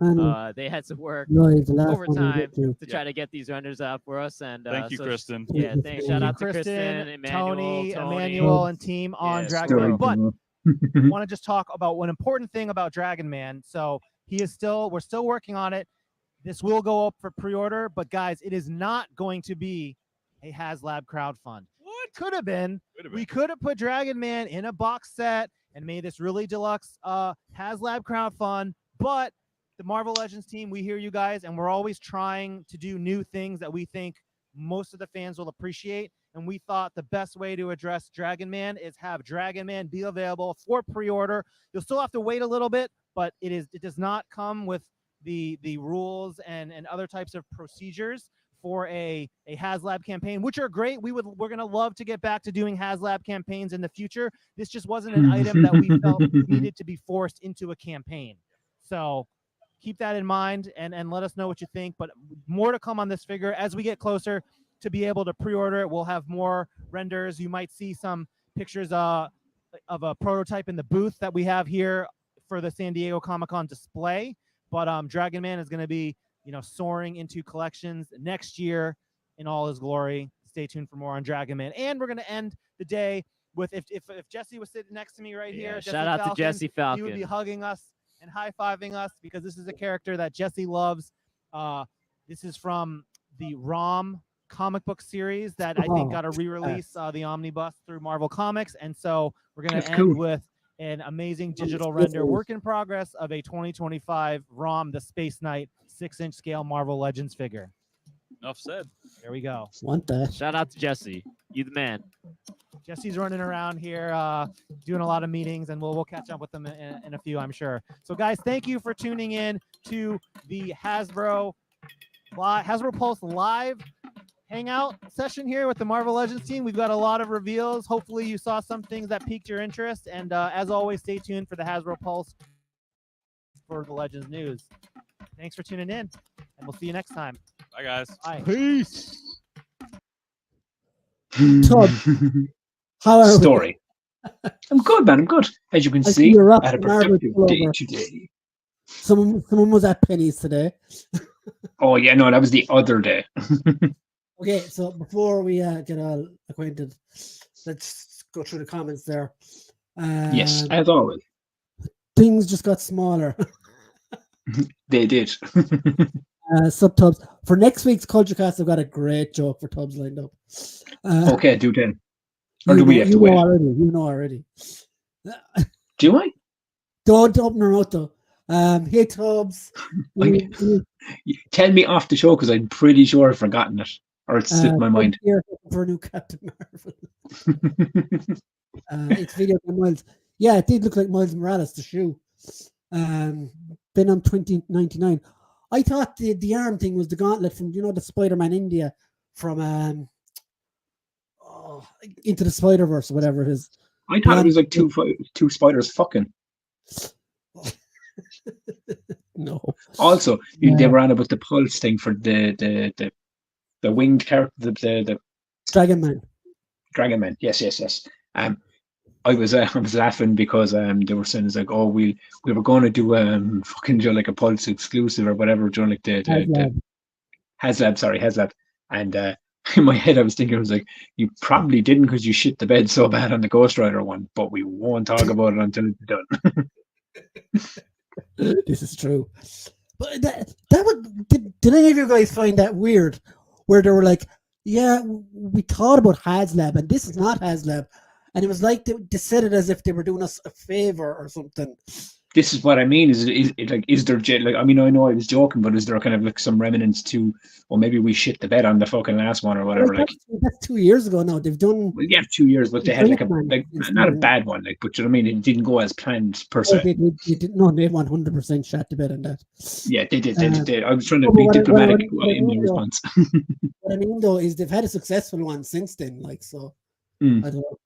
They had to work overtime to try to get these renders out for us. And thank you, Kristen. Yeah, thanks. Shout out to Kristen, Emmanuel, Emmanuel, and team on Dragon Man. But I want to just talk about one important thing about Dragon Man. So we're still working on it. This will go up for pre-order, but guys, it is not going to be a HasLab crowdfund. What could have been? We could have put Dragon Man in a box set and made this really deluxe HasLab crowdfund, but the Marvel Legends team, we hear you guys, and we're always trying to do new things that we think most of the fans will appreciate. And we thought the best way to address Dragon Man is have Dragon Man be available for pre-order. You'll still have to wait a little bit, but it does not come with the rules and other types of procedures for a HasLab campaign, which are great. We're going to love to get back to doing HasLab campaigns in the future. This just wasn't an item that we felt needed to be forced into a campaign. So keep that in mind and let us know what you think. But more to come on this figure as we get closer to be able to pre-order it. We'll have more renders. You might see some pictures of a prototype in the booth that we have here for the San Diego Comic-Con display. But Dragon Man is going to be, soaring into collections next year in all his glory. Stay tuned for more on Dragon Man. And we're going to end the day with, if Jesse was sitting next to me right here, shout out to Jesse Falcon. He would be hugging us and high-fiving us because this is a character that Jesse loves. This is from the ROM comic book series that I think got a re-release, the Omnibus through Marvel Comics. And so we're going to end with an amazing digital render work in progress of a 2025 ROM, the Space Knight 6-inch scale Marvel Legends figure. Enough said. There we go. Want that? Shout out to Jesse. You the man. Jesse's running around here doing a lot of meetings, and we'll catch up with him in a few, I'm sure. So, guys, thank you for tuning in to the Hasbro Pulse Live hangout session here with the Marvel Legends team. We've got a lot of reveals. Hopefully you saw some things that piqued your interest. And as always, stay tuned for the Hasbro Pulse for the Legends news. Thanks for tuning in, and we'll see you next time. Bye, guys. Bye. Peace. Todd, how are Story. I'm good, man. I'm good. As you can see, you're up I had a to Marvel productive day Clover. today. Someone was at Penny's today. Oh, yeah, no, that was the other day. Okay, so before we get all acquainted, let's go through the comments there. Yes, as always. Things just got smaller. They did. Subtubs. For next week's Culture Cast, I've got a great joke for Tubbs lined up. Okay, do then. Or do we have to wait? You know already. Do I? Don't open her out though. Hey Tubbs. Tell me off the show because I'm pretty sure I've forgotten it. Or it's slipped my mind. Here for a new Captain Marvel. It's video by Miles. Yeah, it did look like Miles Morales, the shoe. Been on 2099. I thought the arm thing was the gauntlet from, the Spider-Man India from Into the Spider-Verse or whatever it is. I thought it was like two spiders fucking. No. Also, they were on about the pulse thing for the winged character, the Dragon Man. Dragon Man. Yes. I was laughing because they were saying it's like, oh, we were going to do fucking like a Pulse exclusive or whatever during like the HasLab, and in my head I was thinking, I was like, you probably didn't because you shit the bed so bad on the Ghost Rider one, but we won't talk about it until it's done. This is true. But that did any of you guys find that weird? Where they were like, yeah, we thought about HasLab, and this is not HasLab. And it was like they said it as if they were doing us a favor or something. This is what I mean. Is there like, I mean, I know I was joking, but is there kind of like some remnants to, well, maybe we shit the bed on the fucking last one or whatever? Well, that's 2 years ago now. They've done. Well, yeah, 2 years, but they had like not a bad one, like, but you know what I mean? It didn't go as planned per se. They did 100% shot the bed on that. Yeah, they did. I was trying to be diplomatic in my response. What I mean though is they've had a successful one since then, like so. I don't know.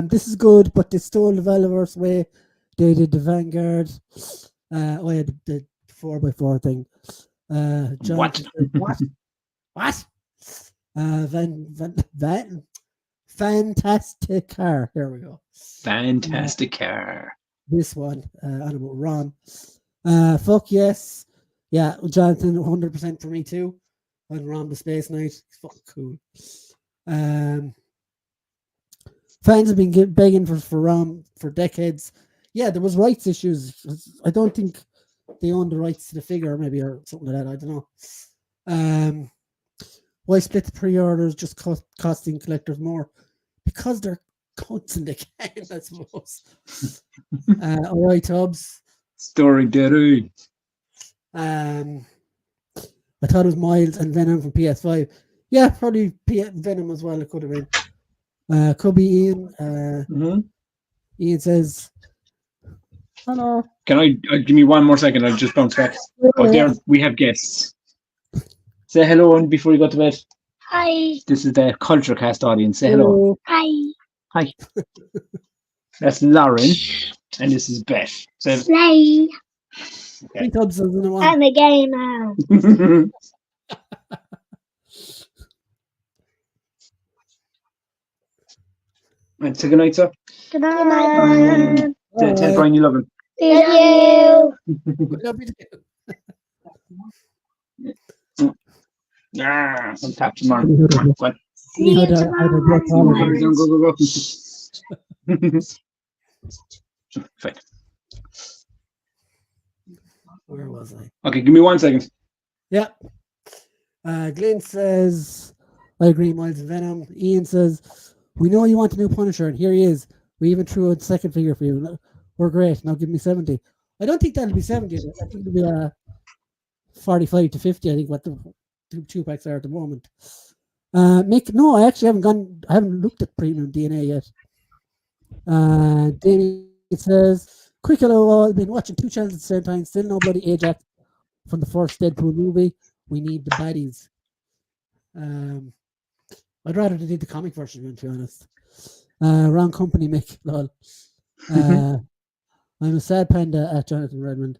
This is good, but they stole the Valiverse way. They did the Vanguard. The 4x4 thing. What? What? Fantastic Car. Here we go. Fantastic Car. This one, Animal Ron. Fuck yes. Yeah, Jonathan, 100% for me too. On Ron the Space Knight. It's fucking cool. Fans have been begging for Ron for decades. Yeah, there was rights issues. I don't think they own the rights to the figure, maybe, or something like that. I don't know. Why split the pre-orders, just costing collectors more? Because they're cunts in the can, I suppose. All right, Tubbs. Story Derry. I thought it was Miles and Venom from PS5. Yeah, probably Venom as well. It could have been. Could be Ian. Ian says, hello. Can I give me 1 more second? I'll just bounce back. Oh, there we have guests. Say hello and before you go to bed. Hi. This is the Culture Cast audience. Say hello. Hi. That's Lauren, and this is Beth. Say Slay. Okay. I'm a gamer. And say good night, sir. Good night, Brian. Tell Brian you love him. Love Love you too. Yeah, I'll tap tomorrow. Anyhow, Go on. See you Anyhow, tomorrow. Go. Fine. Where was I? Okay, give me 1 second. Yeah. Glenn says, I agree, Miles and Venom. Ian says, we know you want a new Punisher, and here he is. We even threw a second figure for you. We're great. Now give me 70. I don't think that'll be 70. I think it'll be 45 to 50. I think what the two packs are at the moment. Mick, no, I actually haven't looked at premium DNA yet. Damien says, quick hello all, been watching 2 channels at the same time, still no bloody Ajax from the first Deadpool movie. We need the baddies. I'd rather they did the comic version, to be honest. Wrong company, Mick. Lol. I'm a sad panda at Jonathan Redmond.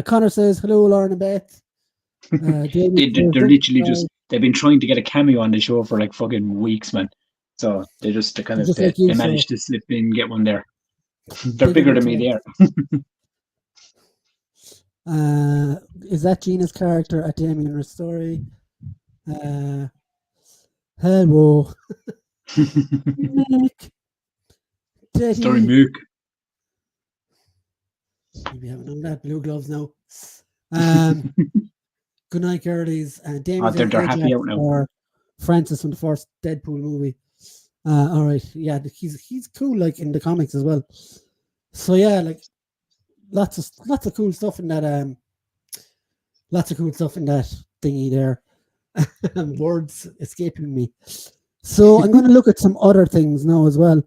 Connor says, hello, Lauren and Beth. They're literally just, they've been trying to get a cameo on the show for like fucking weeks, man. So they managed to slip in and get one there. They're bigger than me, they are. Is that Gina's character at Damien Ristori? Hello. Mick. Story Mook. We haven't done that. Blue gloves now. Good night, girlies. Damien, they're happy out now. Or Francis from the first Deadpool movie. All right, yeah, he's cool, like in the comics as well. So yeah, like lots of cool stuff in that. Lots of cool stuff in that thingy there. Words escaping me. So I'm going to look at some other things now as well,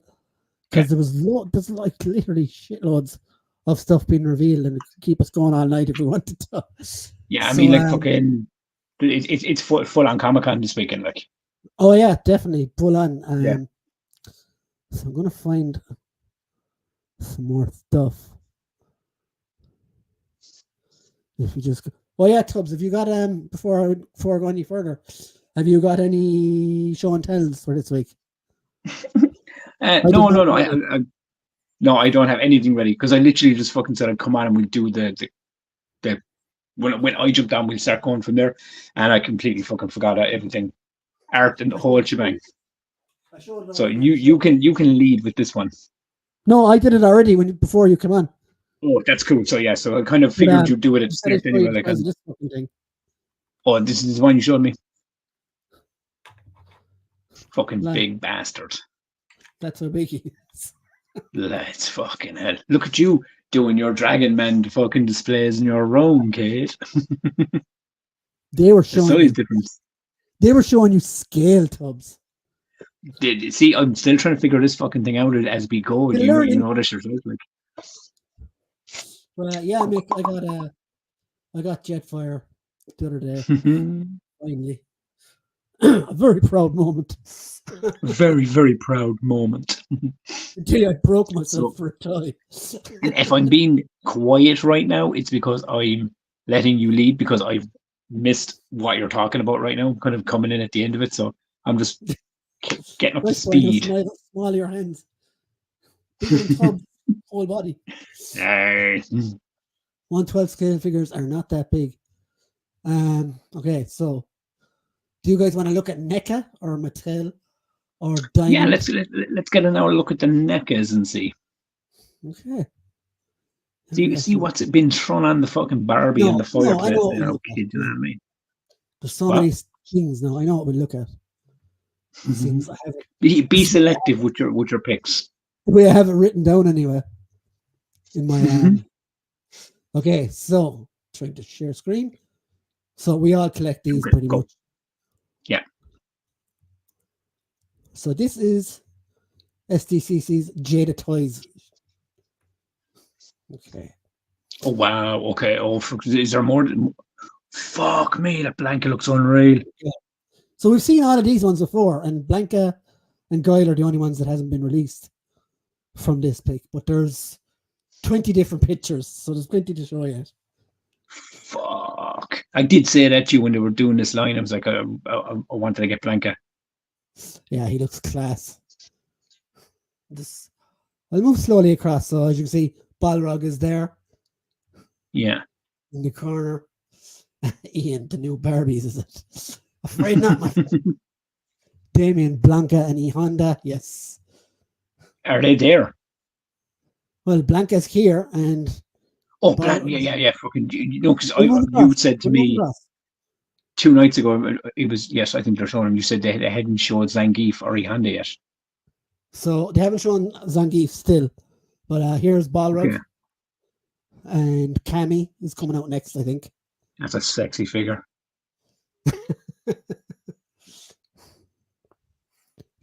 because there's like literally shitloads of stuff being revealed, and it could keep us going all night if we wanted to. Yeah, I mean, like fucking, it's full on Comic-Con this weekend, like. Oh yeah, definitely full on. So I'm gonna find some more stuff. If you just, oh yeah, Tubbs, have you got before I go any further, have you got any show and tells for this week? No, I don't have anything ready, because I literally just fucking said I'd come on and we'll do the when I jumped on, we'll start going from there, and I completely fucking forgot everything, art and the whole shebang. So you can lead with this one. No, I did it already before you come on. Oh, that's cool. So yeah, so I kind of figured you'd do it at the start anyway. Like, oh, this is the one you showed me. Fucking big bastard. That's a biggie. Let's fucking hell. Look at you doing your Dragon Man fucking displays in your room, Kate. They were showing the size difference. They were showing you scale, Tubbs. See, I'm still trying to figure this fucking thing out as we go. You know this yourself, like. Well, yeah, Mick, I got Jetfire the other day. Finally. A very proud moment. Very, very proud moment. Until I broke myself for a time. If I'm being quiet right now, it's because I'm letting you lead, because I've missed what you're talking about right now. I'm kind of coming in at the end of it, so I'm just getting up to speed. Small your hands. Big Tubbs, whole body. 112 scale figures are not that big. Okay, so do you guys want to look at NECA or Mattel or Diamond? Yeah, let's get an hour look at the NECAs and see. Okay. See what's been thrown on the fucking Barbie and the fireplace. You know what I mean? There's so many things now. I know what we look at. Things I haven't. Be selective with your picks. We have it written down anyway. In my okay, so trying to share screen. So we all collect these pretty much. Yeah. So this is SDCC's Jada Toys. Okay. Oh wow. Okay. Oh, is there more? Fuck me, that Blanca looks unreal. Yeah. So we've seen all of these ones before, and Blanca and Guile are the only ones that hasn't been released from this pick. But there's 20 different pictures, so there's plenty to show yet. Fuck. I did say that to you when they were doing this line. I was like, I wanted to get Blanca. Yeah, he looks class. I'll move slowly across. So as you can see, Balrog is there Yeah. in the corner. Ian, the new Barbies, is it? Afraid not, my friend. Damien, Blanca, and E Honda. Yes. Are they there? Well, Blanca's here, and Oh, Balrog- yeah. Fucking, because We'll move you across. said to We'll move me across. 2 nights ago, it was, yes, I think they're showing him. You said they hadn't showed Zangief or Ihanda yet. So they haven't shown Zangief still, but here's Balrog, Okay. and Cammy is coming out next, I think. That's a sexy figure.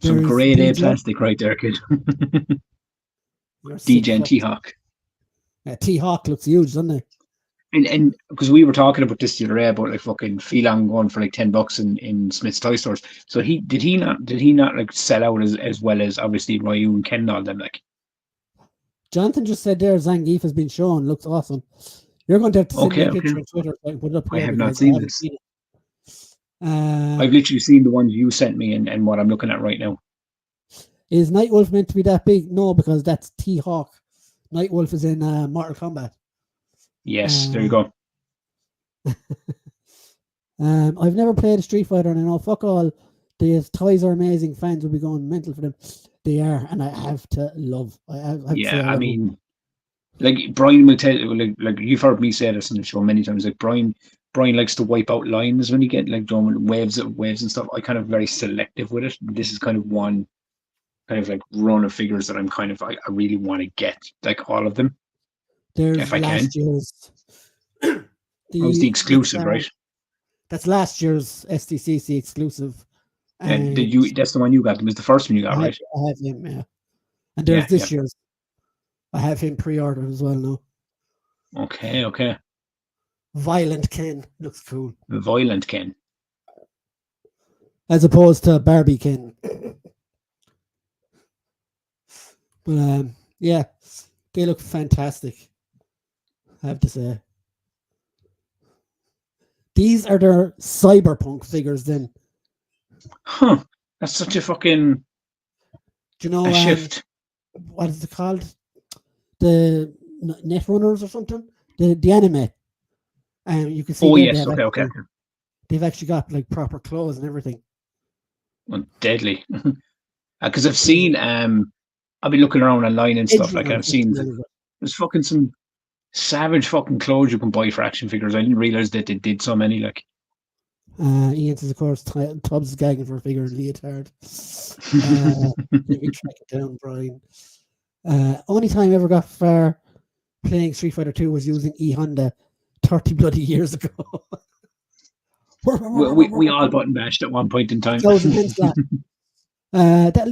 Some There's grade A DJ. plastic right there, kid. You're sick DJ and fuck. T-Hawk. T-Hawk looks huge, doesn't it? And because we were talking about this the other day about like fucking Phelan going for like $10 in Smith's toy stores. So did he not like sell out as well as obviously Ryu and Ken and all them, like? Jonathan just said there Zangief has been shown. Looks awesome. You're going to have to send me a Okay. picture on Twitter so I can put it up I here have not because seen haven't this. seen it. I've literally seen the ones you sent me and what I'm looking at right now. Is Nightwolf meant to be that big? No, because that's T-Hawk. Nightwolf is in Mortal Kombat. Yes, there you go. I've never played a Street Fighter, and I know fuck all. The toys are amazing. Fans will be going mental for them. They are, and I have to love. I have to say Yeah, I love mean, them. like Brian will tell you, like you've heard me say this on the show many times. Like Brian likes to wipe out lines when he get like drawing waves and stuff. I kind of very selective with it. This is kind of one kind of like run of figures that I really want to get, like all of them. There's if I last year's. That was the exclusive, right? That's last year's SDCC exclusive. And that's the one you got. It was the first one you got, right? I have him, yeah. And there's this year's. I have him pre-ordered as well now. Okay. Violent Ken looks cool. The Violent Ken. As opposed to Barbie Ken. But yeah, they look fantastic, I have to say. These are their cyberpunk figures then. Huh. That's such a fucking Do you know shift. What is it called? The Netrunners or something? The anime. You can see yes, okay. They've actually got like proper clothes and everything. Well, deadly. Because I've seen I've been looking around online and stuff, like I've seen there's fucking some savage fucking clothes you can buy for action figures. I didn't realize that they did so many, like. Ian says, of course, Tubbs is gagging for a figure in leotard. Let me track it down, Brian. Only time I ever got far playing Street Fighter 2 was using E Honda 30 bloody years ago. we all button bashed at one point in time.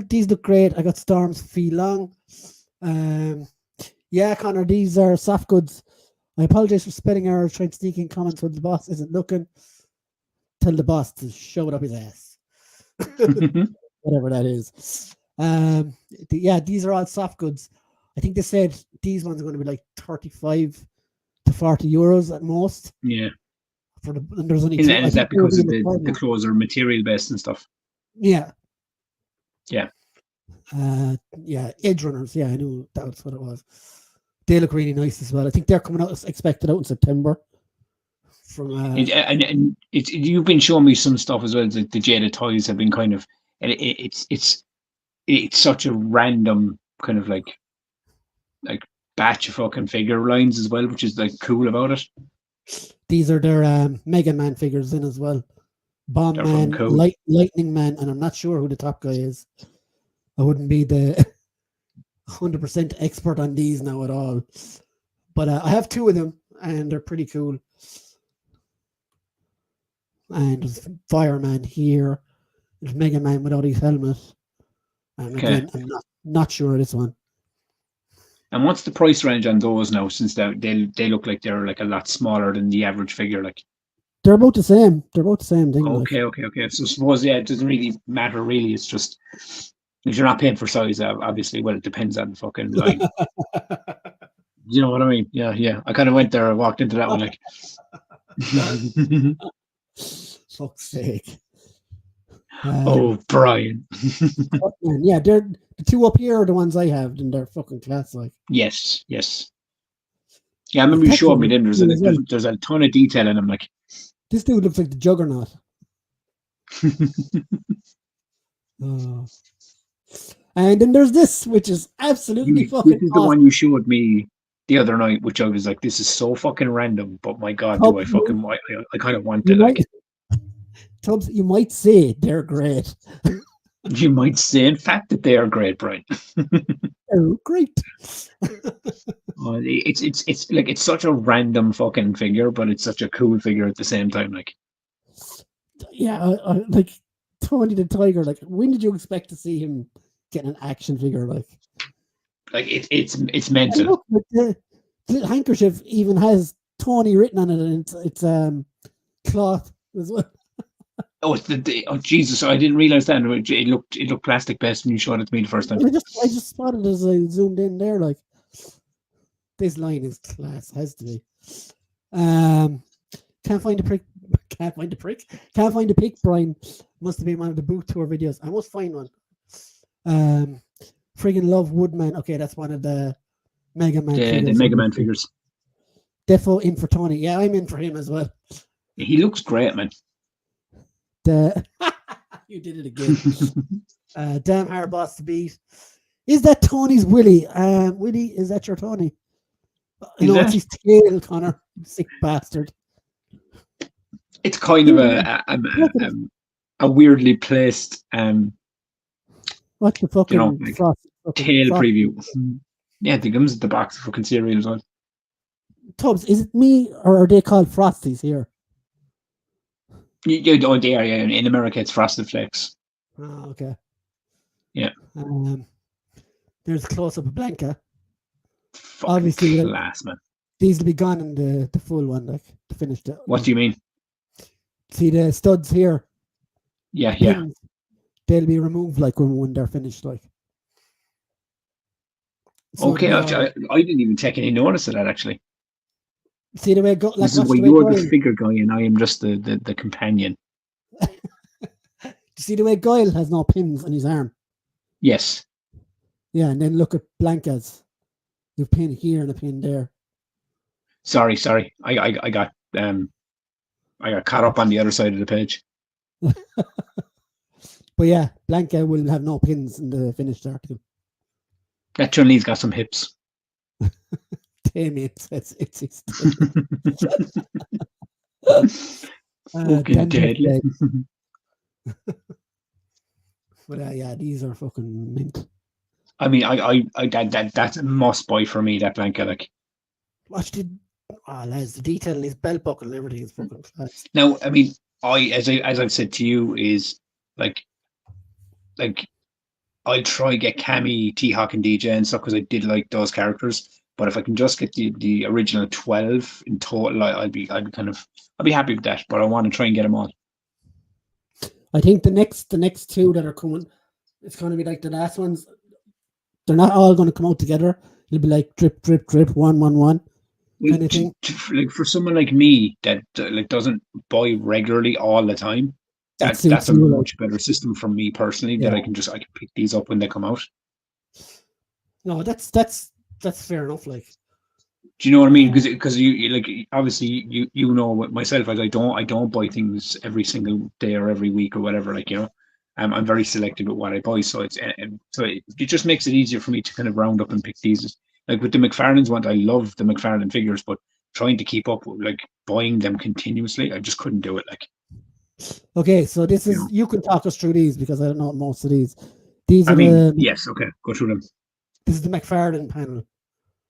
These look great. I got Storm's Fee Long. Yeah, Connor, these are soft goods. I apologize for spelling errors, trying to sneak in comments when the boss isn't looking. Tell the boss to shove it up his ass. Whatever that is. Yeah, these are all soft goods. I think they said these ones are going to be like 35 to 40 euros at most. Yeah. And there's only is that because of the clothes are material based and stuff? Yeah. Yeah. Edge Runners. Yeah, I knew that's what it was. They look really nice as well. I think they're coming out, expected out in September. From and you've been showing me some stuff as well. The Jada toys have been kind of, and it's such a random kind of like batch of fucking figure lines as well, which is like cool about it. These are their Mega Man figures in as well. Bomb Man, cool. Lightning Man, and I'm not sure who the top guy is. I wouldn't be the 100% expert on these now at all. But I have two of them, and they're pretty cool. And there's Fireman here. There's Mega Man without his helmet. And again, I'm not sure of this one. And what's the price range on those now? Since they look like they're like a lot smaller than the average figure, like. They're about the same. They're about the same thing. Okay. So suppose it doesn't really matter. Really, it's just if you're not paying for size, obviously. Well, it depends on the fucking line. You know what I mean? Yeah. I kind of went there. I walked into that one like. Fuck's sake. Oh, Brian. Yeah, they're the two up here are the ones I have, and they're fucking class. Like, Yes. Yeah, I remember you showed me. Then there's a ton of detail in them. Like, this dude looks like the Juggernaut. And then there's this, which is absolutely fucking This is awesome. the one you showed me the other night, which I was like, this is so fucking random, but my God, do I fucking, I kind of want it. Like, Tubbs, you might say they're great. You might say, in fact, that they are great, Brian. They're great. It's like, it's such a random fucking figure, but it's such a cool figure at the same time. Like, yeah, like Tony the Tiger. Like, when did you expect to see him get an action figure? Like it's mental. Look, the handkerchief even has Tony written on it, and it's cloth as well. Oh, oh Jesus! I didn't realize that. It looked plastic based when you showed it to me the first time. I just spotted as I zoomed in there. Like, this line is class. Has to be. Can't find the prick. Can't find the pic. Brian must have been one of the booth tour videos. I must find one. Friggin' love Woodman. Okay, that's one of the Mega Man. The Mega Man figures. Defo in for Tony. Yeah, I'm in for him as well. He looks great, man. You did it again. Damn hard boss to beat. Is that Tony's Willie? Willie, is that your Tony? No, it's his tail, Connor. You sick bastard. It's kind of a weirdly placed what the fucking tail preview. Yeah, it comes at the box of fucking cereal as well. Tubbs, is it me or are they called Frosties here? Yeah, oh, they are. Yeah, in America it's Frosted Flakes. Oh, okay. Yeah. There's a close up of Blanca. Fucking obviously class, man. These will be gone in the full one, like to finish it. What do you mean? See the studs here? Yeah. Pins, they'll be removed like when they're finished, like. So okay, I didn't even take any notice of that actually. See the way this is where you're the figure guy and I am just the companion. See the way Guile has no pins on his arm? Yes. Yeah, and then look at Blanca's. You pin here and a pin there. Sorry. I got caught up on the other side of the page. But yeah, Blanca will have no pins in the finished article. That Chun-Li's got some hips. Damien says it's his fucking deadly. But yeah, these are fucking mint. I mean, that's a must buy for me. That Blanca, like. Watch lads, the detail in his belt buckle and everything is fucking class. Now, I mean, as I've said to you, is like I'll try get Cammy, T-Hawk, and DJ and stuff because I did like those characters. But if I can just get the original 12 in total, I'll be happy with that. But I want to try and get them all. I think the next two that are coming, it's going to be like the last ones. They're not all going to come out together. It'll be like drip, 1, 1, 1. Kind of thing. Like for someone like me that like doesn't buy regularly all the time, that's a much better system for me personally. Yeah. That I can pick these up when they come out. No, that's fair enough. Like, do you know what I mean? Because you like obviously you know myself as I don't buy things every single day or every week or whatever. Like, you know, I'm very selective with what I buy, so it just makes it easier for me to kind of round up and pick these. Like with the McFarlane's one, I love the McFarlane figures, but trying to keep up with like buying them continuously, I just couldn't do it. Like, okay, so this is you can talk us through these because I don't know most of these. Yes, okay, go through them. This is the McFarlane panel.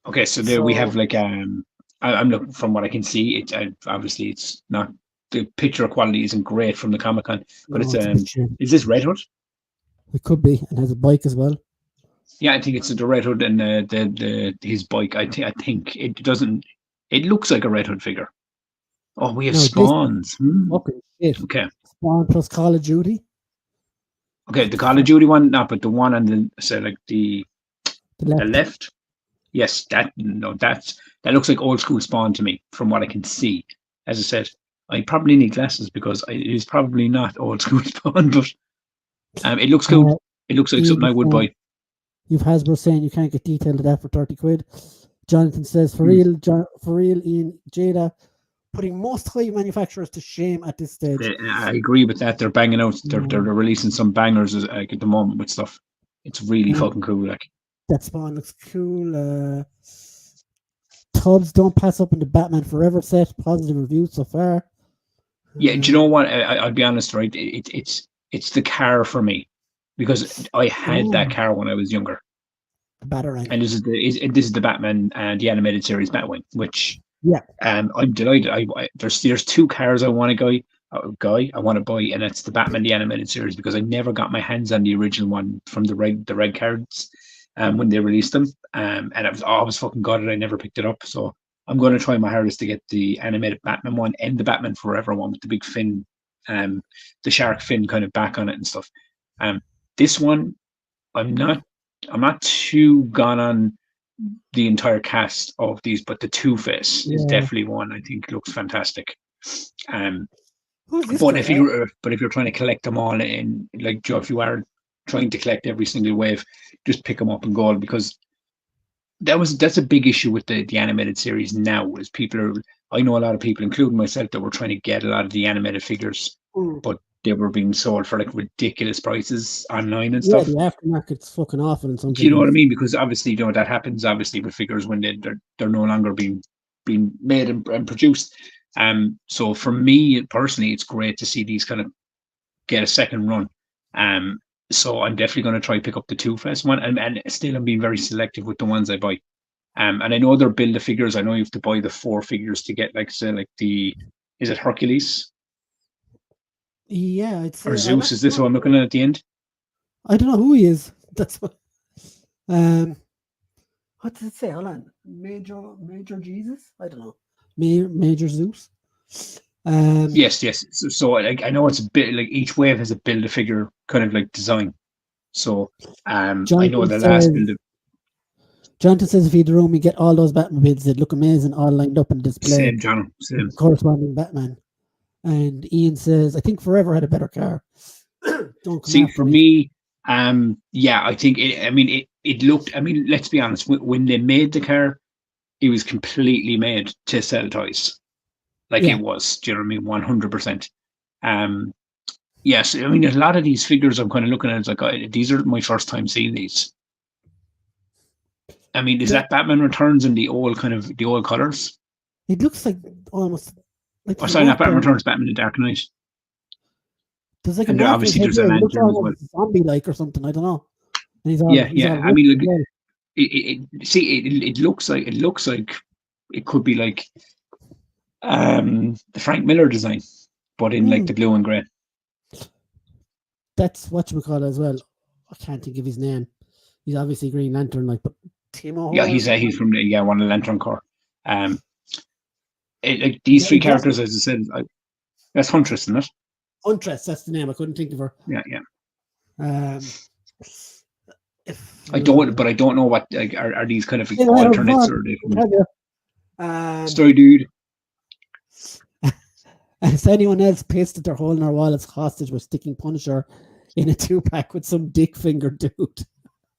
Okay, so there we have like I'm looking from what I can see. Obviously it's not the picture quality isn't great from the Comic-Con, but it's is this Red Hood? It could be, and has a bike as well. Yeah, I think it's the Red Hood and his bike. I think it doesn't. It looks like a Red Hood figure. Oh, we have Spawns. Okay, shit. Okay. Spawn plus Call of Duty. Okay, the Call of Duty one, no, but the one on the left. Yes, that looks like old school Spawn to me, from what I can see. As I said, I probably need glasses because it is probably not old school Spawn, but It looks cool. It looks like something I would buy. You've Hasbro saying you can't get detailed of that for 30 quid. Jonathan says, for real, Ian, Jada, putting most toy manufacturers to shame at this stage. I agree with that. They're banging out. They're releasing some bangers like, at the moment with stuff. It's really fucking cool. Like that Spawn looks cool. Tubbs don't pass up in the Batman Forever set. Positive reviews so far. Yeah, do you know what? I'll be honest, right? It's the car for me because I had that car when I was younger. Batarang. And this is the Batman and the animated series Batwing, which I'm delighted. There's two cars I want to I want to buy, and that's the Batman the animated series because I never got my hands on the original one from the red cards when they released them. And I was fucking gutted I never picked it up. So I'm going to try my hardest to get the animated Batman one and the Batman Forever one with the big fin, the shark fin kind of back on it and stuff. This one, I'm not too gone on the entire cast of these, but the Two-Face is definitely one I think looks fantastic. But if you're trying to collect them all in, like Joe, if you are trying to collect every single wave, just pick them up and go, because that's a big issue with the animated series now. Is I know a lot of people, including myself, that were trying to get a lot of the animated figures, but they were being sold for like ridiculous prices online and stuff. Yeah, the aftermarket's fucking awful in some. Do you know what I mean? Because obviously, that happens obviously with figures when they're no longer being made and produced. So for me personally, it's great to see these kind of get a second run. So I'm definitely going to try pick up the Two-Face one, and still I'm being very selective with the ones I buy. And I know they're Build-A-Figures. I know you have to buy the 4 figures to get, like, say, like is it Hercules? Yeah, or Zeus. Is this what I'm looking at the end? I don't know who he is. That's what. What does it say? Hold on. Major Jesus? I don't know. Major Zeus. Yes. So I know it's a bit like each wave has a Build-A-Figure kind of like design. So I know the last build. Jonathan says if he had the room, you get all those Batmobiles. They'd look amazing all lined up in the display. Same, John. Same. Corresponding Batman. And Ian says, I think Forever had a better car. Don't see for me. I think it looked. I mean, let's be honest. When they made the car, it was completely made to sell toys. It was. Do you know what I mean? 100%. Yes, I mean a lot of these figures I'm kind of looking at. It's like these are my first time seeing these. I mean, is that Batman Returns in the old colors? It looks like almost. Like sorry, not Batman Returns, Batman the Dark Knight. There's like obviously there's a lantern as well. Zombie-like or something. I don't know. And I mean, like, it looks like it could be like the Frank Miller design, but in like the blue and grey. That's what you call it as well. I can't think of his name. He's obviously Green Lantern, like, but Timo. Yeah, he's from one of the Lantern Corps. These 3 characters, as I said, that's Huntress, isn't it? Huntress, that's the name. I couldn't think of her. Yeah. I don't know what are these kind of alternates or different. Story dude. Has anyone else pasted their hole in our wallets hostage with sticking Punisher in a 2-pack with some dick finger dude?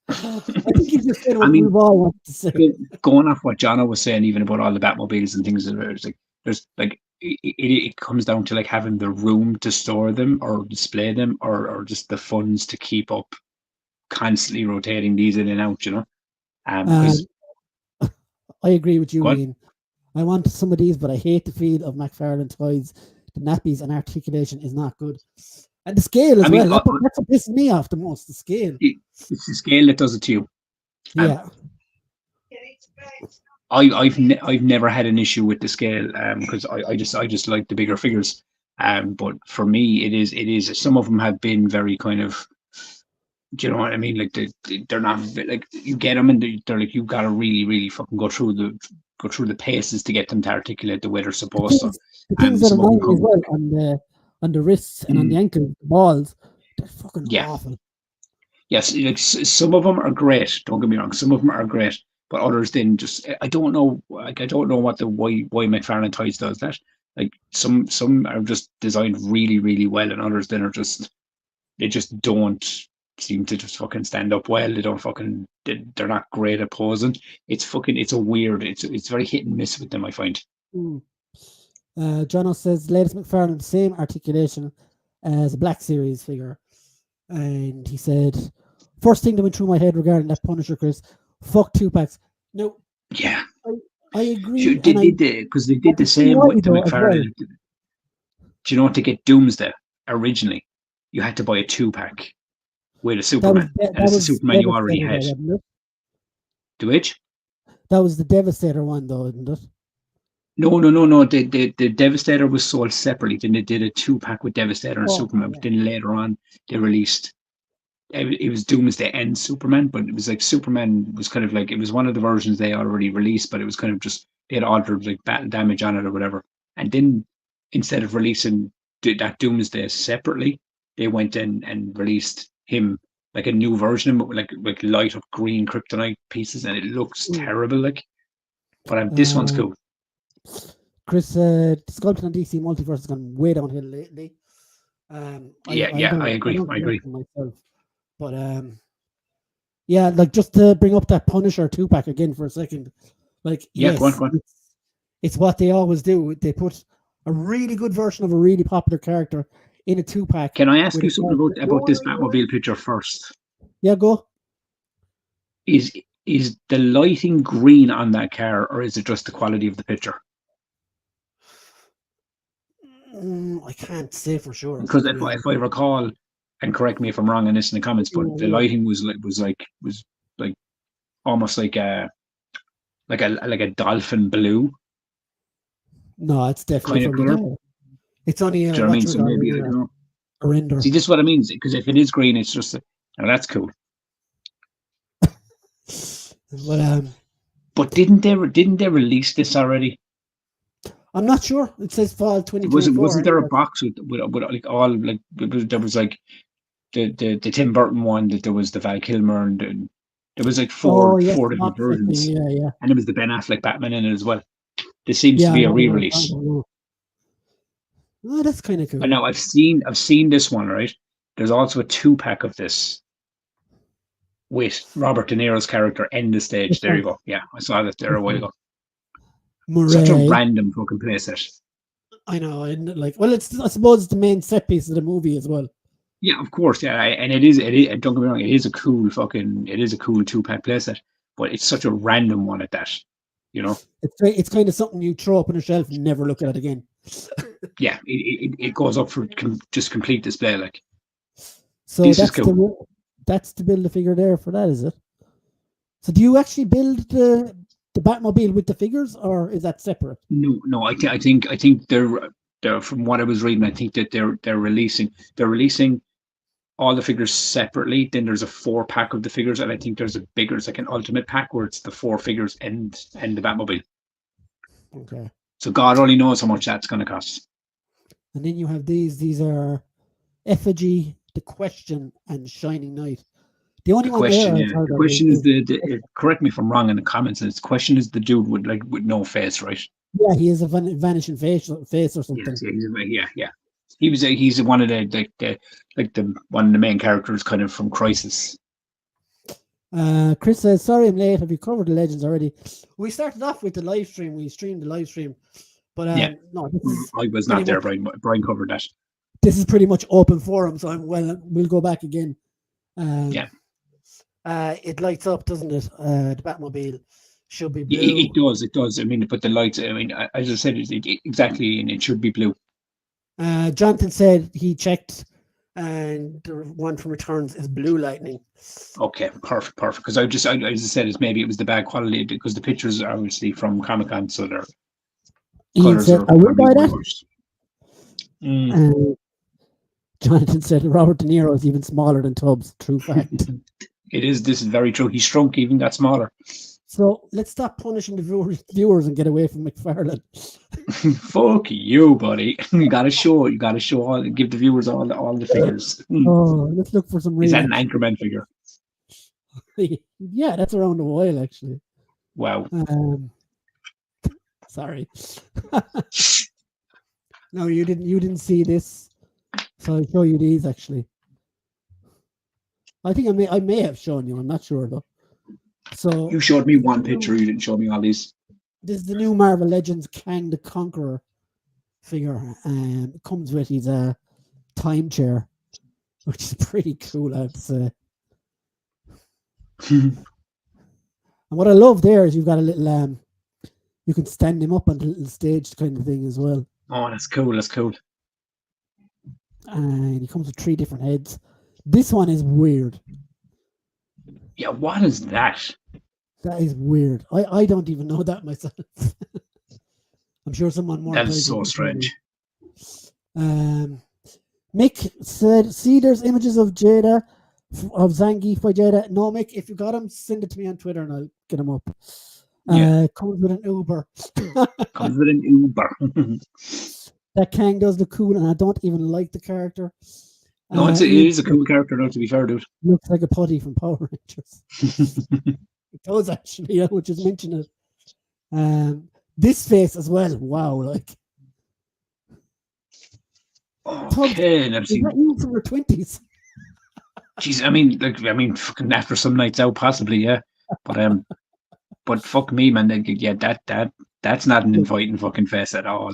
I think you just said what we've all wanted to say. Going off what Jono was saying, even about all the Batmobiles and things, it comes down to like having the room to store them or display them, or just the funds to keep up constantly rotating these in and out. You know, I agree with you, Ian. I want some of these, but I hate the feel of McFarlane toys. The nappies and articulation is not good. And the scale as well. That's what pisses me off the most. The scale. It's the scale that does it to you. Yeah. I've never had an issue with the scale because I just like the bigger figures. But for me, it is. Some of them have been very kind of. Do you know what I mean? Like they're not like you get them and they're like you gotta really really fucking go through the paces to get them to articulate the way they're supposed to. The things that annoy me as well on the wrists and on the ankles, the balls, they're fucking awful. Yes, like some of them are great. Don't get me wrong. Some of them are great, but others then just I don't know. Like I don't know what why McFarlane Toys does that. Like some are just designed really really well, and others then are just they just don't seem to just fucking stand up well. They don't fucking. They're not great at posing. It's a weird. It's very hit and miss with them, I find. Jono says latest McFarlane, same articulation as a Black Series figure, and he said first thing that went through my head regarding that Punisher, Chris, fuck 2-packs. No, Yeah, I agree. Sure, they did the same with the McFarlane. Do you know, to get Doomsday originally, you had to buy a 2-pack with a Superman, and it's the Superman you already had. The which? That was the Devastator one, though, isn't it? No. The Devastator was sold separately. Then they did a 2-pack with Devastator and Superman. But then later on, they released. It was Doomsday and Superman, but it was like Superman was kind of like, it was one of the versions they already released, but it was kind of just, they had altered like battle damage on it or whatever. And then instead of releasing that Doomsday separately, they went in and released him like a new version of it, like light up green kryptonite pieces, and it looks terrible. Like, but this one's cool. Chris, sculpting on DC Multiverse has gone way downhill lately. I agree. Myself. But yeah, like just to bring up that Punisher 2-pack again for a second, like yes, go on. It's what they always do. They put a really good version of a really popular character in a 2-pack. Can I ask you something about this Batmobile picture first? Yeah, go. Is the lighting green on that car, or is it just the quality of the picture? I can't say for sure. Because if I recall, and correct me if I'm wrong on this in the comments, but the lighting was like almost like a dolphin blue. No, it's definitely kind of color. It's only Do you know what I mean? So maybe I don't know. A render. See, this is what I mean. Because if it is green, it's just that's cool. But didn't they release this already? I'm not sure. It says fall 2024. Wasn't there a box with like all like there was like the Tim Burton one, that there was the Val Kilmer, and there was like four different versions. Yeah. And there was the Ben Affleck Batman in it as well. This seems to be a re-release. Oh, that's kind of cool. And now I've seen this one, right? There's also a 2-pack of this with Robert De Niro's character end the stage. There you go. Yeah, I saw that there a while ago. Such a random fucking playset. I know, and like, well, I suppose it's the main set piece of the movie as well. Yeah, of course, yeah, and it is. Don't get me wrong, it is a cool 2-pack playset, but it's such a random one at that. You know, it's kind of something you throw up on a shelf and never look at it again. Yeah, it goes up for just complete display, like. So this is cool. That's to build a figure there for that, is it? So do you actually build the Batmobile with the figures, or is that separate? No. I think they're from what I was reading. I think that they're releasing all the figures separately. Then there's a 4-pack of the figures, and I think there's a bigger, it's like an ultimate pack where it's the 4 figures and the Batmobile. Okay. So God only knows how much that's going to cost. And then you have these. These are Effigy, The Question, and Shining Knight. The only one question, there, the question is the correct me if I'm wrong in the comments. And the question is the dude with no face, right? Yeah, he has a vanishing face or something. Yeah. He's one of the one of the main characters, kind of from Crisis. Chris says, "Sorry, I'm late. Have you covered the Legends already?" We started off with the live stream. We streamed the live stream, but no, I was not there. Brian covered that. This is pretty much open forum, so we'll go back again. It lights up, doesn't it? The Batmobile should be blue. It does. I mean, but the lights. I mean, as I said, exactly, and it should be blue. Jonathan said he checked, and the one from Returns is blue lightning. Okay, perfect. Because I just said it was the bad quality, because the pictures are obviously from Comic-Con, so they're colors said, are I will buy that. Jonathan said Robert De Niro is even smaller than Tubbs. True fact. This is very true. He shrunk, even got smaller. So let's stop punishing the viewers and get away from McFarlane. Fuck you, buddy. You gotta show give the viewers all the figures. Oh, let's look for some. Is that an Anchorman figure? Yeah, that's around a while actually. Wow. Sorry. No, you didn't see this. So I'll show you these actually. I think I may have shown you. I'm not sure though. So You showed me one picture. You didn't show me all these. this is the new Marvel Legends Kang the Conqueror figure, and it comes with his time chair, which is pretty cool, I have to say. And what I love there is you've got a little you can stand him up on a little stage kind of thing as well. Oh, that's cool. That's cool. And he comes with 3 different heads. This one is weird. Yeah, what is that? That is weird. I don't even know that myself. I'm sure someone more. That is so strange. Mick said, see, there's images of Jada, of Zangief by Jada. No, Mick, if you got them, send it to me on Twitter and I'll get them up. Comes with an Uber. Comes with an Uber. That Kang does look cool, and I don't even like the character. No, it is a cool character, though, to be fair, dude. Looks like a putty from Power Rangers. It does actually, which is mentioned it. This face as well, wow, like. Okay, is that you from your 20s? Jeez, I mean, fucking after some nights out, possibly, yeah. But fuck me, man. Yeah, that's not an inviting fucking face at all.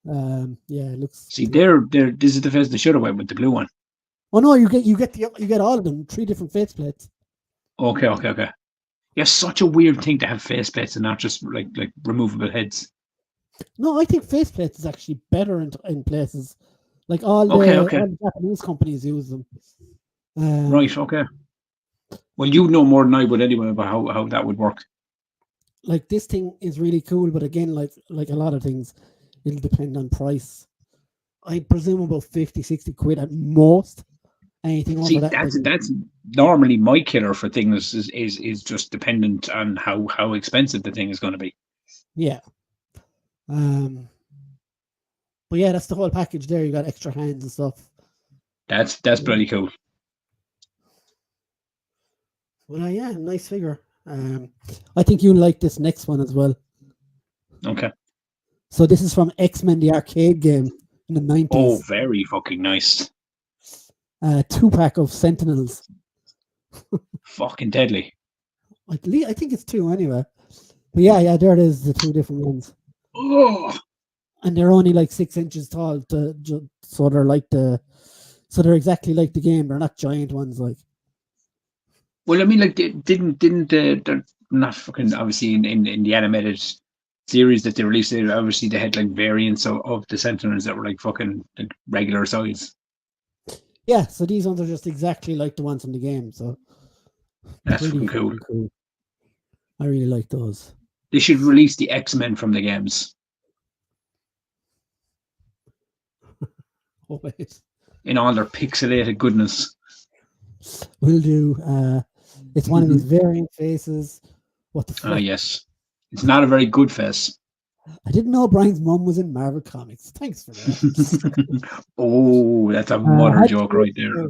Yeah, it looks. See, this is the face they should have went with, the blue one. Oh no, you get all of them, 3 different face plates. Okay. Yeah, such a weird thing to have face plates and not just like removable heads. No, I think face plates is actually better in places. Like all the Japanese companies use them. Right. Okay. Well, you know more than I would anyway about how that would work. Like this thing is really cool, but again, like a lot of things, it'll depend on price. I presume about 50, 60 quid at most. Anything over that. That's normally my killer for things is just dependent on how expensive the thing is going to be. Yeah. But yeah, that's the whole package there. You got extra hands and stuff. That's pretty cool. Well, yeah, nice figure. I think you'll like this next one as well. Okay. So this is from X-Men, the arcade game in the 90s. Oh, very fucking nice. 2-pack of Sentinels. Fucking deadly. I think it's 2 anyway. But yeah, there it is, the 2 different ones. Oh. And they're only like 6 inches tall, so they're exactly like the game. They're not giant ones, like. Well, I mean, like, they're not fucking obviously in the animated series that they released. Obviously, they had like variants of the Sentinels that were like fucking like regular size. Yeah, so these ones are just exactly like the ones in the game. So that's fucking cool. I really like those. They should release the X-Men from the games. Oh, wait. In all their pixelated goodness. Will do. It's one of these variant faces. What the fuck? Yes. It's not a very good face. I didn't know Brian's mum was in Marvel Comics. Thanks for that. Oh, that's a mother joke right there.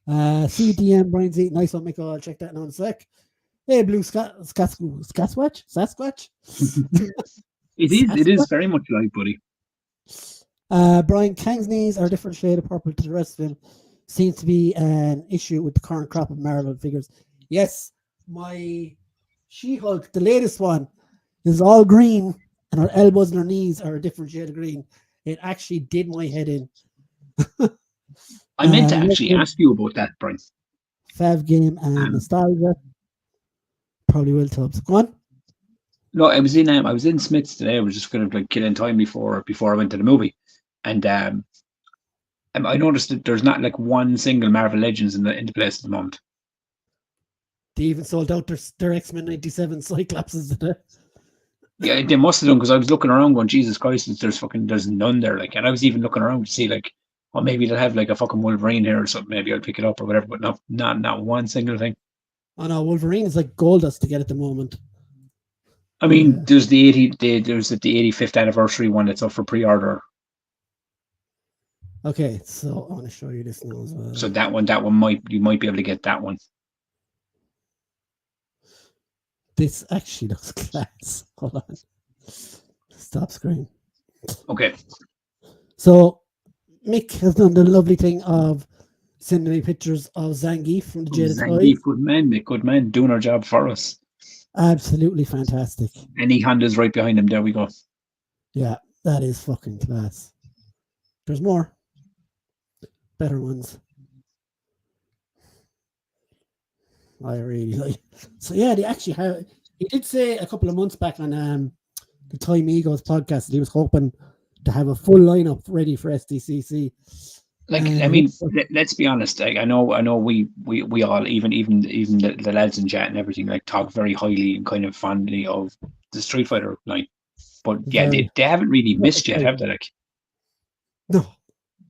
CDM, Brian's eating. Nice one, Michael. I'll check that now in a sec. Hey, Blue Sasquatch? It is very much like, buddy. Brian, Kang's knees are a different shade of purple to the rest of him. Seems to be an issue with the current crop of Marvel figures. Yes, my She-Hulk, the latest one, is all green, and her elbows and her knees are a different shade of green. It actually did my head in. I meant to actually ask you about that, Brian. Fav Game and Nostalgia. Probably will, Tubbs. Go on. No, I was in Smith's today. I was just going to like kill in time before I went to the movie, and I noticed that there's not like one single Marvel Legends in the place at the moment. They even sold out their X-Men 97 Cyclopses today. Yeah, they must have done, because I was looking around going, Jesus Christ, there's none there. Like, and I was even looking around to see like, well, maybe they'll have like a fucking Wolverine here or something. Maybe I'll pick it up or whatever. But not one single thing. Oh no, Wolverine is like gold dust to get at the moment. I mean, there's the 85th anniversary one that's up for pre-order. Okay, so I want to show you this now as well. So that one you might be able to get that one. This actually looks class. Hold on. Stop screen. Okay. So Mick has done the lovely thing of sending me pictures of Zangief from the Jaded Zangief, Toys. good man, doing our job for us. Absolutely fantastic. And Honda's right behind him. There we go. Yeah, that is fucking class. There's more. Better ones. I really like. So yeah, they actually have. He did say a couple of months back on the Time Egos podcast that he was hoping to have a full lineup ready for SDCC. Like, I mean, let's be honest. Like, I know, we all, even the lads in chat and everything, like, talk very highly and kind of fondly of the Street Fighter line. But yeah, they haven't really missed yet, have they? Like, no,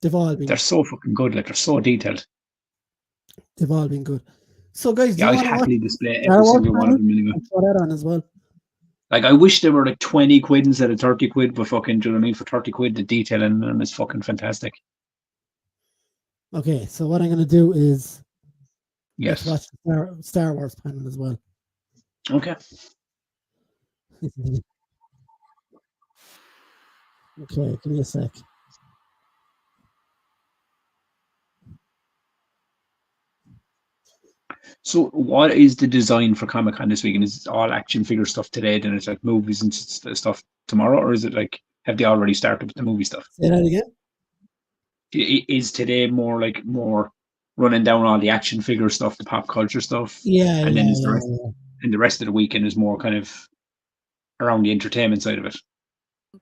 they've all been. They're so fucking good. Like, they're so detailed. They've all been good. So, guys, yeah, I'd happily display every single one of them anyway. Throw that on as well. Like, I wish they were like 20 quid instead of 30 quid, but fucking, do you know what I mean? For 30 quid, the detail in them is fucking fantastic. Okay, so what I'm going to do is let's watch the Star Wars panel as well. Okay. Okay, give me a sec. So what is the design for Comic-Con this weekend? Is it all action figure stuff today, then it's like movies and stuff tomorrow? Or is it like, have they already started with the movie stuff? Say that again? Is today more running down all the action figure stuff, the pop culture stuff? Yeah, and then and the rest of the weekend is more kind of around the entertainment side of it.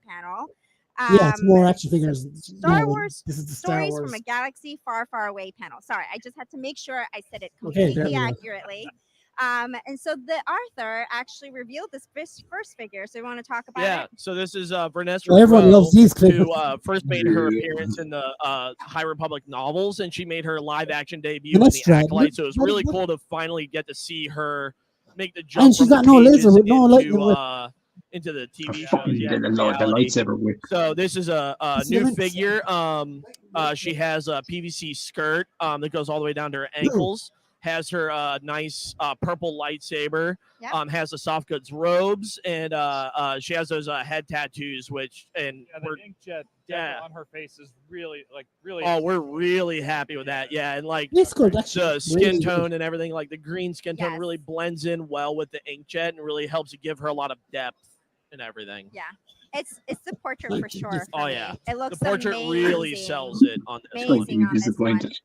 Panel. Yeah, it's more action figures. Star Wars this is the Star Stories Wars from a Galaxy Far, Far Away panel. Sorry, I just had to make sure I said it Okay, completely there we go. accurately. And so the Arthur actually revealed this first figure. So we want to talk about Yeah, it. so this is Vanessa Well, everyone Rowe, loves these clips. who first made her appearance in the High Republic novels, and she made her live action debut in Vanessa, the Acolyte. So it was what- really what- cool to finally get to see her make the jump And she's from got the no laser pages with no lightning with. into the TV shows. Fucking Yeah, did the reality. lightsaber with. So this is a This is new an figure. She has a PVC skirt that goes all the way down to her ankles. Has her nice purple lightsaber. Yeah. Has the soft goods robes, and she has those head tattoos, which and Yeah, the inkjet on her face is really oh, we're really happy with that. Yeah, and like This good, actually. the skin Really good. tone and everything, like the green skin tone Yes. really blends in well with the inkjet and really helps to give her a lot of depth and everything. Yeah. It's the portrait for Thank you. sure. Oh for me. yeah, It looks the portrait amazing. really sells it on this one. Amazing on this one. Disappointed.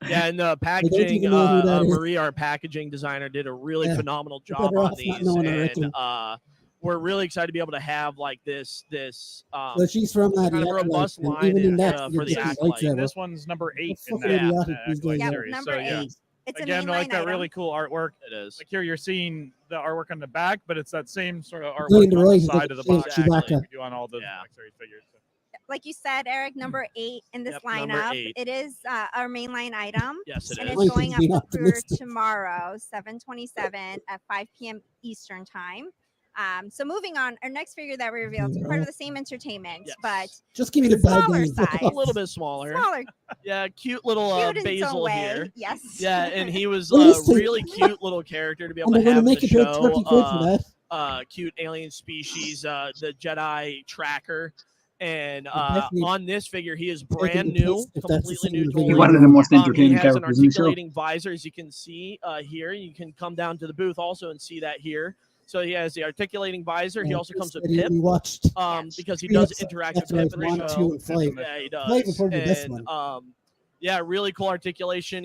Yeah, and the don't packaging, even know who that is. Marie, our packaging designer, did a really Yeah. phenomenal job better on off not these, knowing, I and reckon. we're really excited to be able to have like this Well, she's from kind the of Acolyte, robust and line even in that, for you the get Acolyte. lightsaber. this one's number 8 in fucking that idiotic these Acolyte days. Yep, series. number So yeah, 8. It's again, a like that mainline really item. cool artwork. It is. Like here, you're seeing the artwork on the back, but it's that same sort of Going artwork to on right, the side of the box Exactly. like we do on all the Yeah. Black Series figures. So. Like you said, Eric, number 8 in this Yep, number lineup. 8. It is our mainline item. Yes, it And is. it's going up Being for optimistic. tomorrow, 7/27 at 5 p.m. Eastern time. So moving on, our next figure that we revealed, part of the same entertainment, Yes. but Just give me the bad smaller names. size. A little bit smaller. smaller, Yeah, cute little cute in its own Basil way. here. Yes. Yeah, and he was Well, a this thing- really cute little character to be able And to they're going have to in make the it pay 30 show. quid for that. Cute alien species, the Jedi tracker. And Definitely on this figure, he is taking brand the new, piss if that's the completely same new figure. toy. He's one of the most He entertaining has an characters in the show. articulating visor, as you can see here. You can come down to the booth also and see that here. So he has the articulating visor. He also comes with Pip, We watched because he three does episodes, interact with Episodes Pip in the 1, show. 2, and 5. Yeah, he does. Five is probably the best And, one. yeah, really cool articulation.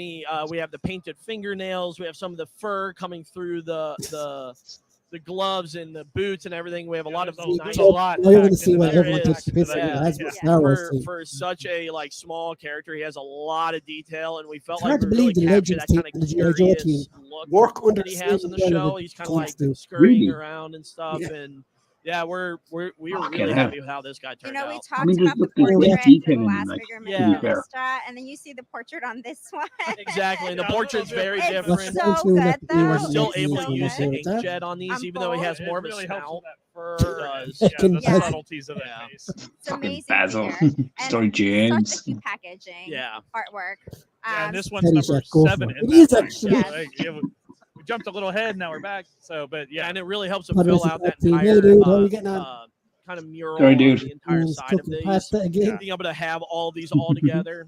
We have the painted fingernails. We have some of the fur coming through the gloves and the boots and everything. We have a lot of there's nice. a lot. Now you're going to packed see into why that. everyone There takes the is. piss. Yeah. That's Yeah. what Star Wars For, thing. for such a small character, he has a lot of detail, and we felt It's like hard we to really believe the captured Legends that team kind and of the G.I. Joe team curious look work under that the he same has in the umbrella show. that He's kind of like Cons do. scurrying Really? around and stuff, Yeah. and yeah, we are Fucking really hell. happy with how this guy You turned know, we out. talked I mean, about the there's no portrait detail for the in last like, figure, Yeah. Mr. fair. Vistra, and then you see the portrait on this one. Exactly, and the Yeah, portrait's very It's different. so Essentially, good, that though. We're was still It's able so to use the good. inkjet on these, I'm even though he full. has more of a really helps snout. with that fur. It and, does. yeah, the Yeah. subtleties of that Yeah. face. It's Fucking amazing Basil. figure. And Story such James. a cute packaging. Yeah. Artwork. Yeah, and this Um, one's Teddy number Shack, go for 7 it. in It that is line. actually. Yes. Like, yeah, we jumped a little ahead, now we're back. So, but yeah, And it really helps to What fill is it, out that team? Hey, entire dude, how are you getting on? kind of mural Sorry, on dude. the entire Everyone's side of cooking these. pasta again. Being able to have all these all together.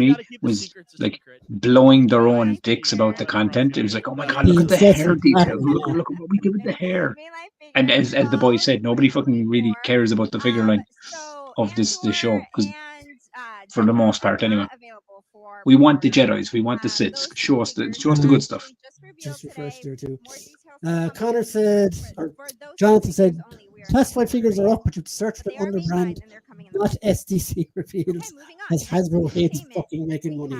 me was like blowing their own dicks about the content. It was like, oh my god, look at the hair detail. Look at what we did with the hair. And as the boy said, nobody fucking really cares about the figure line of this show, because for the most part, anyway. Available for We want the Jedis. We want the Siths. Show us the good stuff. Just refresh there too. Connor said, or Jonathan said, classified figures are up, but you'd search for the underbrand, not SDC reveals, as Hasbro hates fucking making money.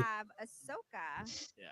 Yeah.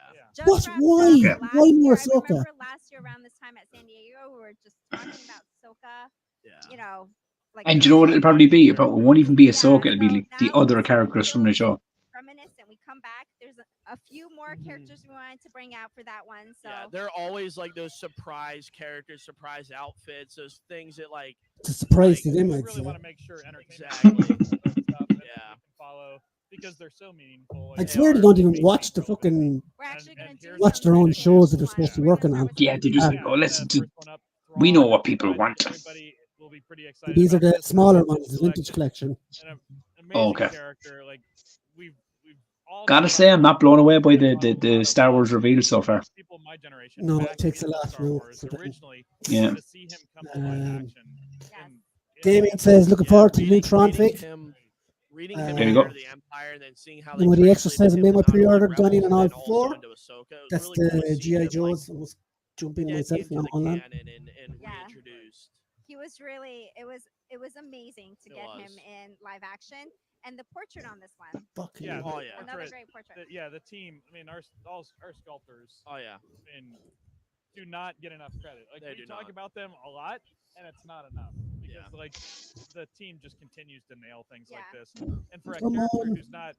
What? Why? Yeah. Why more I Ahsoka? remember last year around this time at San Diego, we were just talking about Ahsoka. Yeah. You know, like. And you know what it'll probably be? But it won't even be Ahsoka. It'll be like the other characters from the show. Reminiscent. We come back. There's a few more characters we wanted to bring out for that one. So Yeah, they're always like those surprise characters, surprise outfits, those things that like. It's a surprise to We them, I'd really say. want to make sure entertainment Exactly. stuff that we Yeah. can follow because they're so meaningful. I swear they don't even watch the fucking we're actually going to do watch their own shows that they're supposed to be working on. Yeah, they just like, oh, let's. We know what people want. Everybody will be pretty excited. These are about the this. smaller ones, the vintage collection. And an amazing Oh, okay. character. Like we've all Gotta say, I'm not blown away by the Star Wars reveal so far. people in my generation. No, back it takes a into lot. Star No, Wars sometimes. originally. Yeah. To see him come to live action. in Damien says, looking forward to the new Reading Tron fig. Reading him There you in go. Heir to the Empire, and then seeing how And with the translated exercise, I him made my to not only pre-order, gone in Rebels, on all and also four. into Ahsoka. It was That's really cool to the see G.I. him, like, Joes. I was jumping get myself into the on that. canon and reintroduced. He was really. It was amazing to get him in live action, and the portrait on this one. Fucking Yeah. Oh yeah. Another great portrait. The team. I mean, our sculptors. Oh yeah. I mean, do not get enough credit. Like They we do talk not. about them a lot, and it's not enough because Yeah. like the team just continues to nail things like Yeah. this. And for a Come character on. who's not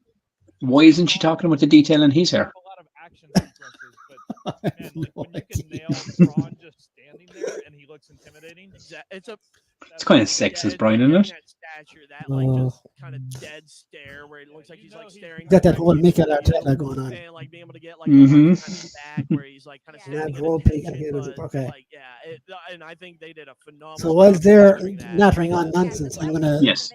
Why isn't she talking about the detail in his hair? a lot of action sequences, but man, like when you can nail Thrawn just standing there and he looks intimidating. It's kind of sexist, Brian, isn't it? That stature, that like Oh. just kind of dead stare where it looks like he's like staring. Got that back whole into Mikel the Arteta video, going on. And like being able to get like Mhm. the kind of back where he's like kind of Yeah. standing Yeah, at role play, attention, yeah, but, okay. like and I think they did a phenomenal. So while job they're capturing that. nattering on nonsense, I'm gonna Yes.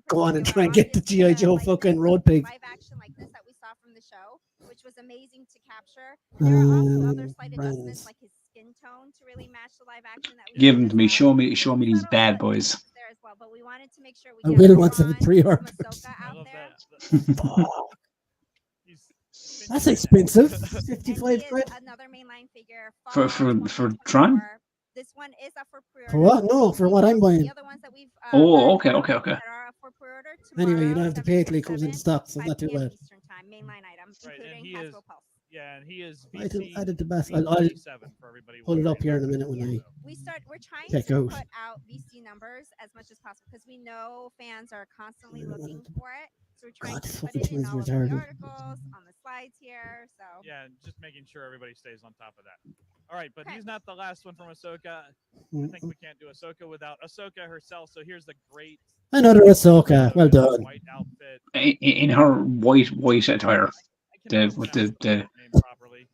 go on and try and get the G.I. Joe fucking road pig. Live action like this that we saw from the show, which was amazing to capture. There are also other slight Brands. adjustments like his skin tone to really match the live action that we Give did them as to me. well. Show me Subtle these bad boys. adjustments there as well, but we wanted to make sure we I got will once I have Thrawn, it pre-ordered. some Ahsoka I out love there. that. He's That's expensive. And he 55 is quid. another mainline figure. For Tron? This one is up for pre-order. For what? No, for what I'm buying. The other ones that we've Oh, got okay. that are up for pre-order Anyway, you don't tomorrow, have to pay it till it comes into 7/7, stock, so it's not too 5 p.m. bad. Eastern time, mainline item, Right, and including he is- Hasbro Pulse. Yeah, and he is I VC. did the best. I'll 37 for everybody. pull it up wondering. here in a minute when I. We're trying Check to out. put out VC numbers as much as possible because we know fans are constantly looking for it. So we're trying God, to this put fucking it in thing's all of the retarded. articles, on the slides here. So Yeah, and just making sure everybody stays on top of that. All right, but Okay. he's not the last one from Ahsoka. I Mm. think we can't do Ahsoka without Ahsoka herself. So here's the great Another Ahsoka. Well done. white outfit. In her white attire. I cannot with pronounce the- her name properly.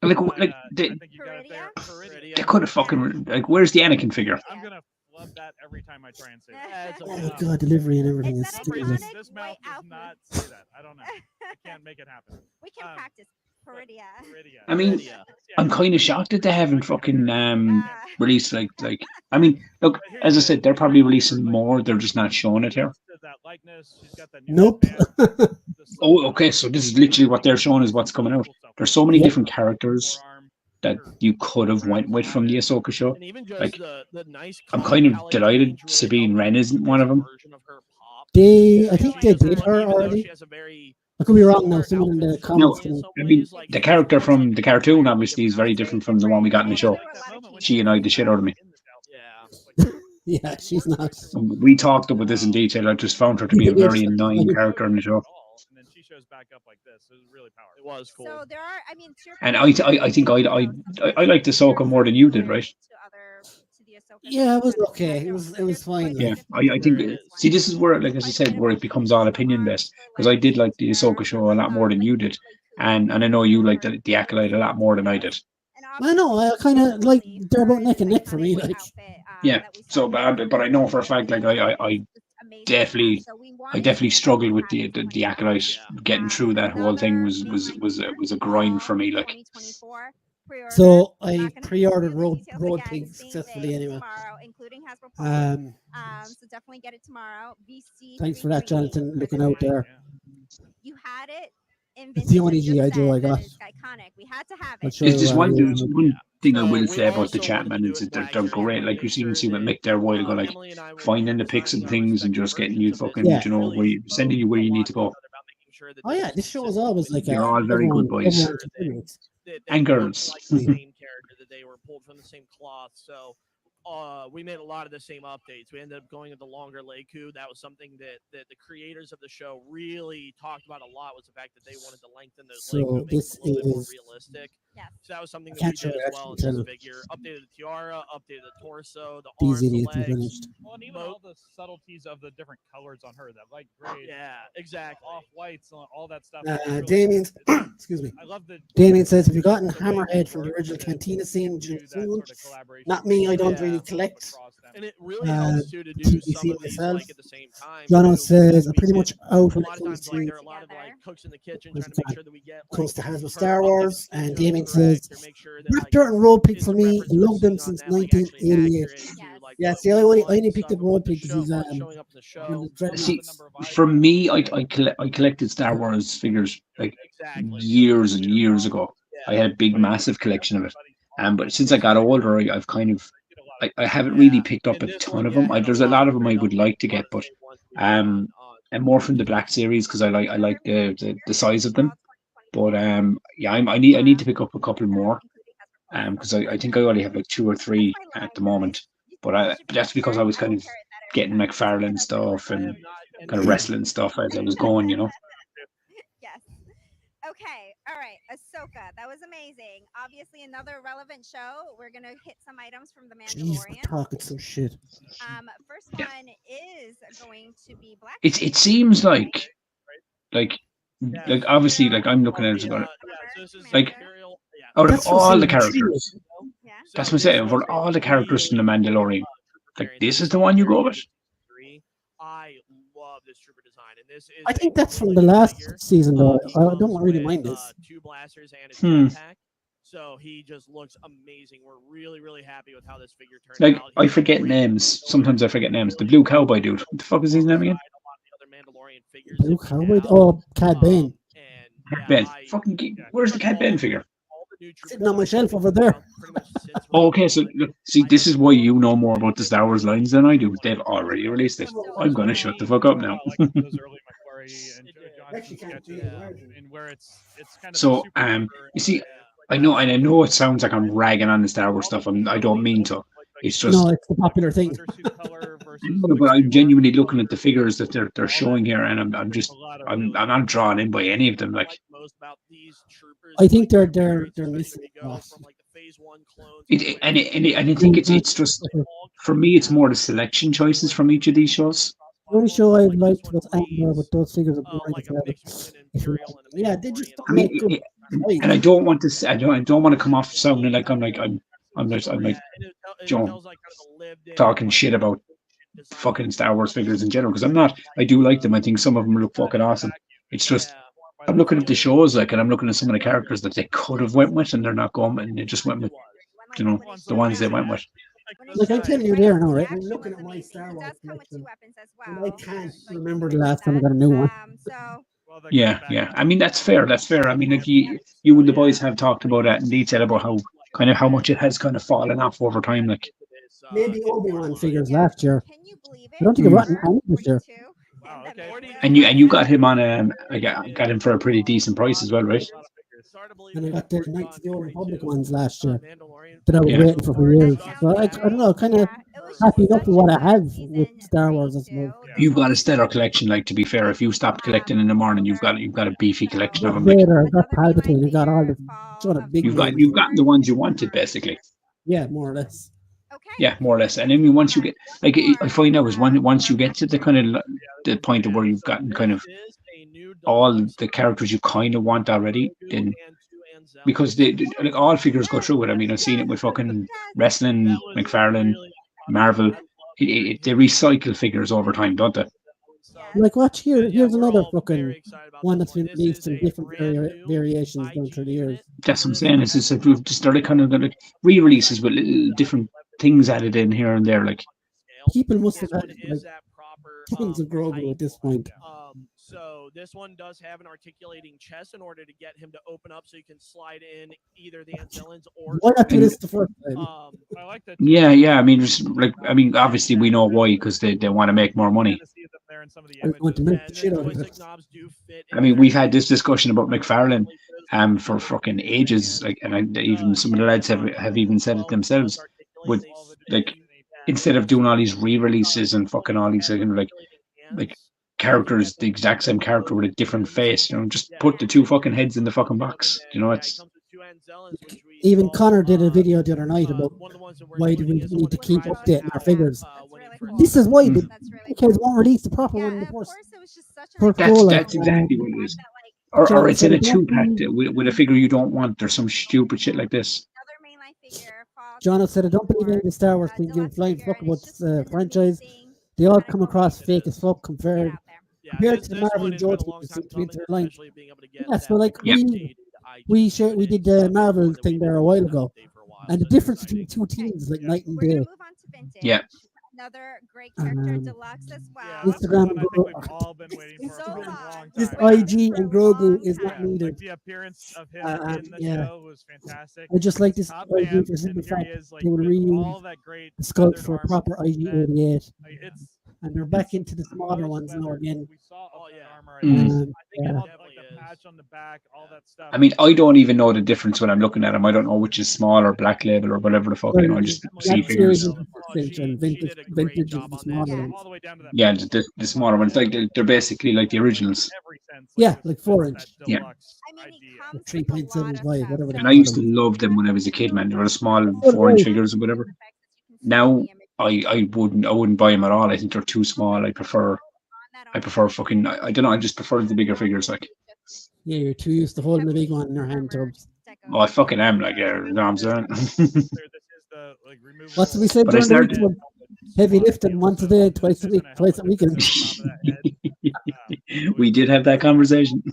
Like But, like I they, think you got it there. Peridia. they could have fucking like. Where's the Anakin figure? I'm gonna flub that every time I try and say that. Yeah, it's Oh okay. my god, delivery and everything Is is that stupid. iconic? This White mouth does outfit. not say that. I don't know. I can't make it happen. we can Um, practice. Peridia. Peridia. I mean, Yeah. I'm kind of shocked that they haven't fucking Ah. released like. I mean, look, as I said, they're probably releasing more. They're just not showing it here. That likeness. She's got that new Nope. headband, the Oh, okay. So this is literally what they're showing is what's coming out. There's so many Yep. different characters forearm. that you could have went with from the Ahsoka show. And even just Like, the nice. I'm color kind of palette delighted change really Sabine helped Wren isn't one of them. version of her pop. I think She they doesn't did look- her even though already. she has a very I could be wrong now. similar Someone in the outfit to comments Sabine in can. some I mean, ways, like, the character looks from like the they're cartoon very obviously is very different different from the one we got in the show. She annoyed the shit out of me. Yeah. Yeah, she's not. We talked about this in detail. I just found her to be a very annoying character in the show. And then she shows back up like this. It was really powerful. It was cool. So there are, I mean, to your And point, I think I liked Ahsoka more than you did, right? to the Ahsoka Yeah, it was that okay. It was fine. Yeah, like. I think. See, this is where, like as I said, where it becomes all opinion based. Because I did like the Ahsoka show a lot more than you did, and I know you liked the Acolyte a lot more than I did. I know. I kind of like they're about neck and neck for me. Like, Yeah. So, but I know for a fact, like I definitely struggled with the Acolyte. Getting through that whole thing was a grind for me. Like, so I pre-ordered Road Pig successfully anyway. Tomorrow, including Hasbro Pulse. So definitely get it tomorrow. VC. Thanks for that, Jonathan. Looking out there. You had it in It's the vintage only that just G.I. Joe I said that got. is iconic. We had to have I'll it. show There's you, just one yeah. thing I will We say about the also chat, wanted man, to do is it that Black they're Series. great. We Like you made see, sure see what that Mick there a while ago, like Emily and I will finding be the pics and designing our things and respective just getting you versions of this. fucking, Yeah. you know, Really where you sending you where you need to go. about making sure that Oh yeah, this show is always like You're all very good boys. everyone contributes. They And look girls. like the same character, that they were pulled from the same cloth. So we made a lot of the same updates. We ended up going with the longer Leiku. That was something that the creators of the show really talked about a lot, was the fact that they wanted to lengthen those So Leiku, make this them a little bit more is- realistic. Yes. So that was something that Can't we show did it as well in actually, this tell figure. Updated the tiara, updated the torso, the These arms, the idiots are legs. finished. Well, and even all the subtleties of the different colors on her, that light gray, Yeah, exactly. off whites, all that stuff. Damien, excuse me. I love the. Damien says, "Have you gotten the way Hammerhead they from the work original to Cantina scene?" do that Soon? sort of collaboration. Not me. I don't Yeah. really collect. And it really helps too to do some TBC of these myself. like at the same time. Jono too, says, because "I'm we pretty can- much out when a lot it of comes times like to there are a lot of like cooks in the kitchen comes trying to to make sure that we get comes to like Hasbro her Star updated Wars." visuals And are Damien correct, says, or make sure that "Black like Dirt and Road Pig is for the me. reference we're Love them seeing on since that like actually 1988." accurate to like Yeah, what see, I we only want and picked stuff up and what Road the Pig because show he's what's showing up in the show. See, for me, I collected Star Wars figures like years and years ago. I had a big, massive collection of it. But since I got older, I've kind of I haven't really picked up a ton of them. There's a lot of them I would like to get, but and more from the Black Series because I like the size of them. But yeah, I need to pick up a couple more because I think I only have like 2 or 3 at the moment. But that's because I was kind of getting McFarlane stuff and kind of wrestling stuff as I was going, you know. Yes. Okay. All right. Ahsoka. That was amazing. Obviously, another relevant show. We're gonna hit some items from the Jeez, Mandalorian. we're talking some shit. First one is going to be Black. It seems like obviously like I'm looking at it about like out of all the characters, that's what I'm saying. For all the characters from the Mandalorian, like this is the one you go with. I love this trooper design, and this is I think that's from the last season, though. I don't really mind this. 2 blasters and a jetpack. So he just looks amazing. We're really, really happy with how this figure turned Like out. I forget names. Sometimes I forget names. The blue cowboy dude. What the fuck is his name again? Blue Cowboy? Oh, Cad Bane. Cad Bane. Where's the Cad Bane figure? Sitting on my shelf over there. Oh, okay, so look, see, this is why you know more about the Star Wars lines than I do. They've already released it. I'm gonna shut the fuck up now. And where it's kind of So, you see, I know it sounds like I'm ragging on the Star Wars stuff. I don't mean to. It's just No, it's the popular thing. no, but I'm genuinely looking at the figures that they're showing here, and I'm not drawn in by any of them. Like, I think they're missing off. and I think it's just for me, it's more the selection choices from each of these shows. The only show I liked was Andor, but those figures are boring as hell. Yeah, they just don't make good. And I don't want to. I don't want to come off sounding like I'm like Joe talking shit about fucking Star Wars figures in general because I'm not. I do like them. I think some of them look fucking awesome. It's just I'm looking at the shows like, and I'm looking at some of the characters that they could have went with, and they're not going, and they just went with, you know, the ones they went with. Like I'm telling you there now, right? I'm looking at my Star Wars collection, and I can't remember the last time I got a new one. Yeah. I mean, that's fair. I mean, like you and the boys have talked about that in detail about how much it has kind of fallen off over time. Like maybe Obi-Wan figures last year. I don't think I've gotten any this year. And you got him on I got him for a pretty decent price as well, right? And I got the Knights of the Old Republic ones last year that I was waiting for years. So I don't know, kind of happy enough with what I have with Star Wars, I suppose. You've got a stellar collection. Like, to be fair, if you stopped collecting in the morning, you've got a beefy collection of them. Like, Vader, I got Palpatine, I got all the sort of big. you've gotten the ones you wanted, basically. Yeah, more or less. Yeah, more or less. And I mean, once you get, like, I find out is once you get to the kind of the point of where you've gotten kind of all the characters you kind of want already, then because they like all figures go through it. I mean, I've seen it with fucking wrestling, McFarlane, Marvel. They recycle figures over time, don't they? Like, watch here. Here's another fucking one that's been released in different variations down through the years. That's what I'm saying. It's just like we've just started kind of like re-releases with little different things added in here and there. Like people must have had like tons of Grogu at this point. So this one does have an articulating chest in order to get him to open up, so you can slide in either the Anzellans or. Why not do this the first time? I like that. Yeah, I mean, just like, I mean, obviously we know why, because they want to make more money. I want to make the shit out of it. I mean, we've had this discussion about McFarlane for fucking ages, like, and even some of the lads have even said it themselves. With like, instead of doing all these re-releases and fucking all these like characters, the exact same character with a different face, just put the two fucking heads in the fucking box. It's. Even Connor did a video the other night about why do we need to keep updating our figures. This is why because won't release the proper one in the first. That's exactly what it is. Or it's in a 2-pack with a figure you don't want. There's some stupid shit like this. John said, I don't believe any of the Star Wars things give a flying fuck about the franchise. They all come across fake as fuck compared to the Marvel and Joe teams that seem to their line. Yeah, so like we did the Marvel thing there a while ago, and the difference between two teams is like night and day. Yeah. Another great character, Deluxe as well. Instagram and this IG and Grogu is not needed. The appearance of him in the show was fantastic. I just like this IG for simple fact they will reuse the sculpt for a proper IG-88. And they're back into the smaller ones now again. I mean, I don't even know the difference when I'm looking at them. I don't know which is small or Black Label or whatever the fuck. I just see figures. Vintage is the smaller ones. Yeah, the smaller ones, like they're basically like the originals. Yeah, like 4-inch. Yeah. 3.75, whatever. And I used to love them when I was a kid, man. They were the small 4-inch figures or whatever. Now I wouldn't buy them at all. I think they're too small. I prefer fucking, I don't know, I just prefer the bigger figures, like. Yeah, you're too used to holding the big one in your hand, Tubbs. Oh, I fucking am, like, arms around. What did we say during the week? Heavy lifting once a day, twice a weekend. We did have that conversation.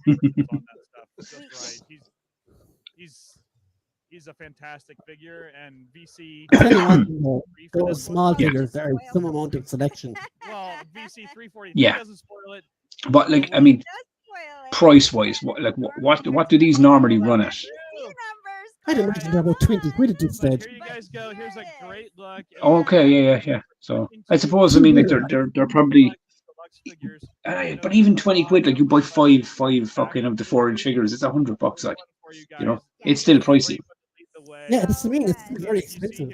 He's a fantastic figure, and VC. Those small figures are some amount of selection. Well, VC 340 doesn't spoil it. But like, I mean, price-wise, what do these normally run at? I'd imagine they're about 20 quid at this stage. Here you guys go. Here's a great look. Okay, yeah. So I suppose, I mean, like they're probably. But even 20 quid, like you buy five fucking of the 4-inch figures, it's $100, like, it's still pricey. Yeah, that's what I mean. It's very expensive.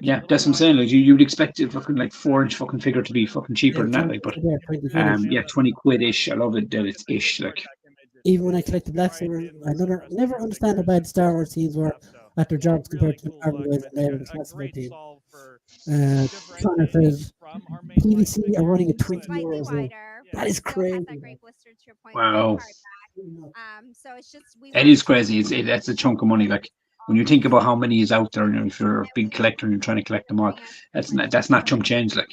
Yeah, that's what I'm saying. Like you'd expect a fucking like 4-inch fucking figure to be fucking cheaper than that, like. But 20 quid ish. I love it that it's ish, like. Even when I collect the Black Saber, I never understand how bad Star Wars teams were at their jobs compared to the Marvel guys and the classified team. Connor says PVC are running at €20 now. That is crazy. Wow. It is crazy. That's a chunk of money. Like when you think about how many is out there, and if you're a big collector and you're trying to collect them all, that's not chump change. Like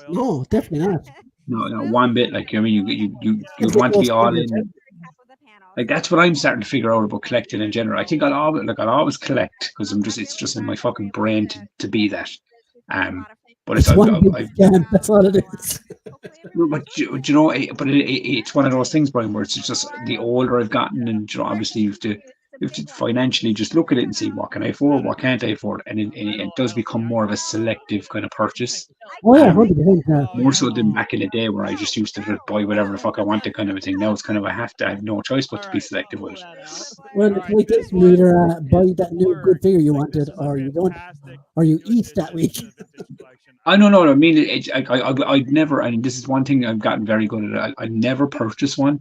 no, definitely not. No, one bit. Like I mean, you want to be all in. Like that's what I'm starting to figure out about collecting in general. I think I'll always collect because it's just in my fucking brain to be that. But it's that's all it is. But it's one of those things, Brian, where it's just the older I've gotten, and obviously you have to financially just look at it and see what can I afford, what can't I afford, and it does become more of a selective kind of purchase. Oh yeah, 100%. More so than back in the day where I just used to buy whatever the fuck I wanted, kind of a thing. Now it's kind of I have no choice but to be selective with it. Well, like this, you either buy that new good figure you wanted, or you don't, or you eat that week. I no. I mean, I'd never. I mean, this is one thing I've gotten very good at. I never purchase one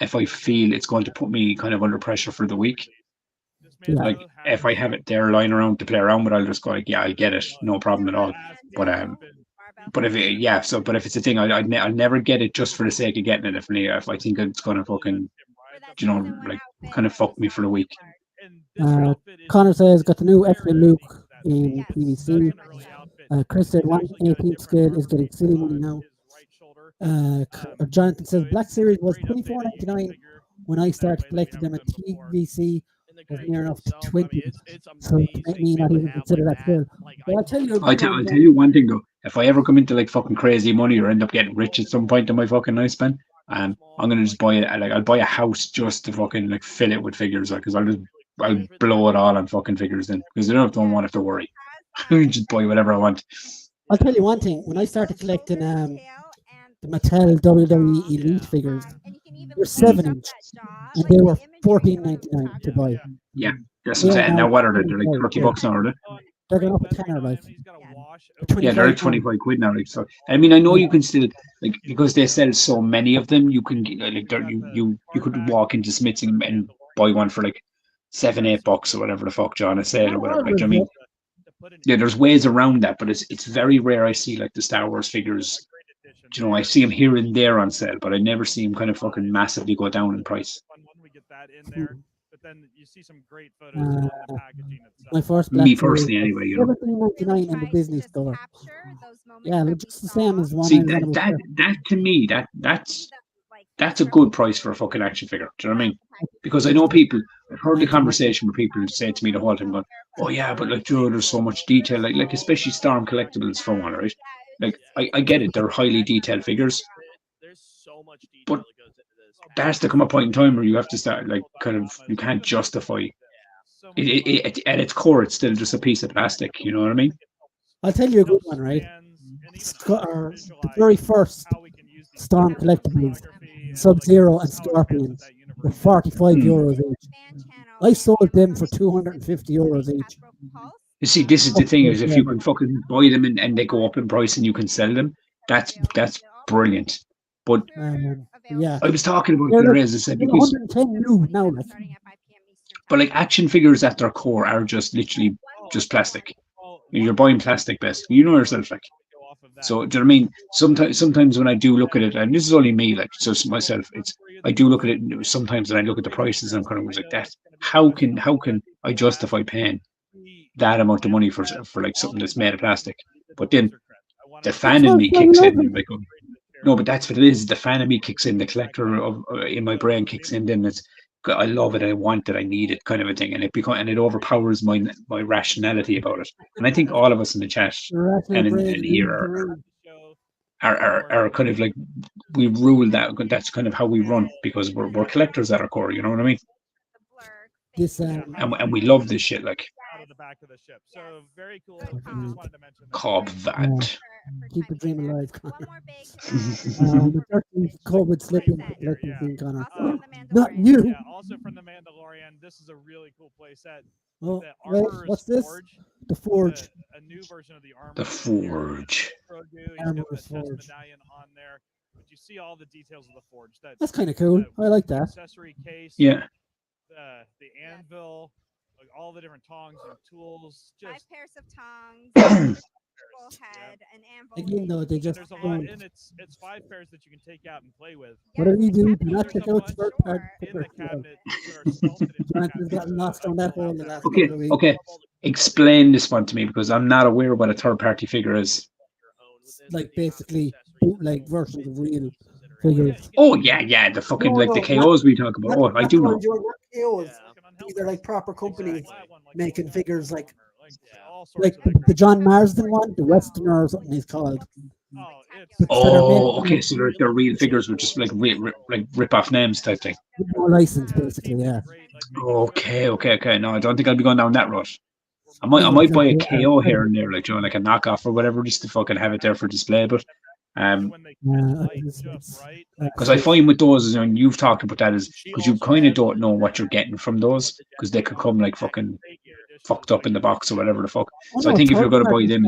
if I feel it's going to put me kind of under pressure for the week. Yeah. Like if I have it there lying around to play around with, I'll just go like, yeah, I'll get it, no problem at all. But if it's a thing, I'll never get it just for the sake of getting it. If I think it's going to fucking, like kind of fuck me for the week. Connor says got the new X-Men Luke in PVC. Chris said 1/18 scale is getting silly money now. Jonathan says Black Series was $24.99 when I started collecting them at TVC. Was near enough to 20, so it might me not even consider that still. But I'll tell you one thing though. If I ever come into like fucking crazy money or end up getting rich at some point in my fucking lifespan, I'm gonna just buy it. Like I'll buy a house just to fucking like fill it with figures, like, because I'll blow it all on fucking figures then, because I don't want to worry. Just buy whatever I want. I'll tell you one thing. When I started collecting the Mattel WWE Elite figures, they're 7-inch, and they were $14.99 to buy. Yeah, that's what I'm saying. Now what are they? They're like $30 now, are they? They're going up a tenner, like. Yeah, they're like 25 quid now. Like, so I mean, I know you can still, like, because they sell so many of them, you can like you could walk into Smith's and buy one for like $7-8 or whatever the fuck John has said or whatever. Like, I mean, yeah, there's ways around that, but it's very rare I see like the Star Wars figures. You know, I see them here and there on sale, but I never see them kind of fucking massively go down in price. We get that in there, but then you see some great photos on the packaging itself. My first Me personally, anyway, you know. $17.99 in the Disney store. Yeah, they're just the same as one. See, that to me, that's a good price for a fucking action figure. Do you know what I mean? Because I know people. I've heard the conversation where people say to me the whole time, going, "Oh yeah, but like, Joe, there's so much detail. Like especially Storm Collectibles for one, right? Like I get it, they're highly detailed figures, but there has to come a point in time where you have to start like kind of you can't justify it at its core. It's still just a piece of plastic. You know what I mean? I'll tell you a good one, right? The very first Storm Collectibles, Sub-Zero and Scorpion, were 45 euros each. I sold them for 250 euros each. You see, this is the thing: is if you can fucking buy them and they go up in price and you can sell them, that's brilliant. But yeah, I was talking about the as I said, because 110 new now, like. But like action figures at their core are just literally just plastic. You're buying plastic best. You know yourself, like. So do you know what I mean? Sometimes when I do look at it, and this is only me, like just myself, I do look at it sometimes and I look at the prices and I'm kind of like that. How can I justify paying that amount of money for like something that's made of plastic? But then the fan in me kicks in. And like, no, but that's what it is. The fan in me kicks in. The collector in my brain kicks in. Then it's I love it. I want it. I need it, kind of a thing. And it overpowers my rationality about it. And I think all of us in the chat and in here are kind of like we rule that. That's kind of how we run because we're collectors at our core. You know what I mean? This and we love this shit, like. Out of the back of the ship. So very cool. I just wanted to mention that. Cobb that. Keep the dream alive, Connor. The 13th COVID slipping. Connor. Not you. Yeah, also from the Mandalorian. This is a really cool playset. Oh, wait, what's this? The Forge. A new version of the armor. The Forge. Armor Forge. Medallion on there. But you see all the details of the Forge. That's kind of cool. I like that. Accessory case. Yeah. The anvil. Like all the different tongs and tools. Just 5 pairs of tongs, head, an anvil. Again, though, they just there's a lot, and it's 5 pairs that you can take out and play with. What do you do? Do not check out third party. In the cabinet that are sculpted Jonathan's gotten lost on that hole in the last Okay. Explain this one to me because I'm not aware what a third party figure is. Like basically bootleg versions of real figures. Oh yeah, the fucking like the KOs we talk about. Oh, I do know. KOs. These are like proper companies making figures like the John Marsden one, the Westerner or something he's called. Oh, okay, so they're real figures with just like rip off names type thing. No license, basically, yeah. Okay. No, I don't think I'll be going down that route. I might buy a KO here and there, like, you know, like a knockoff or whatever, just to fucking have it there for display. But because I find with those, and you've talked about that, is because you kind of don't know what you're getting from those, because they could come like fucking fucked up in the box or whatever the fuck. So I think if you're going to buy them,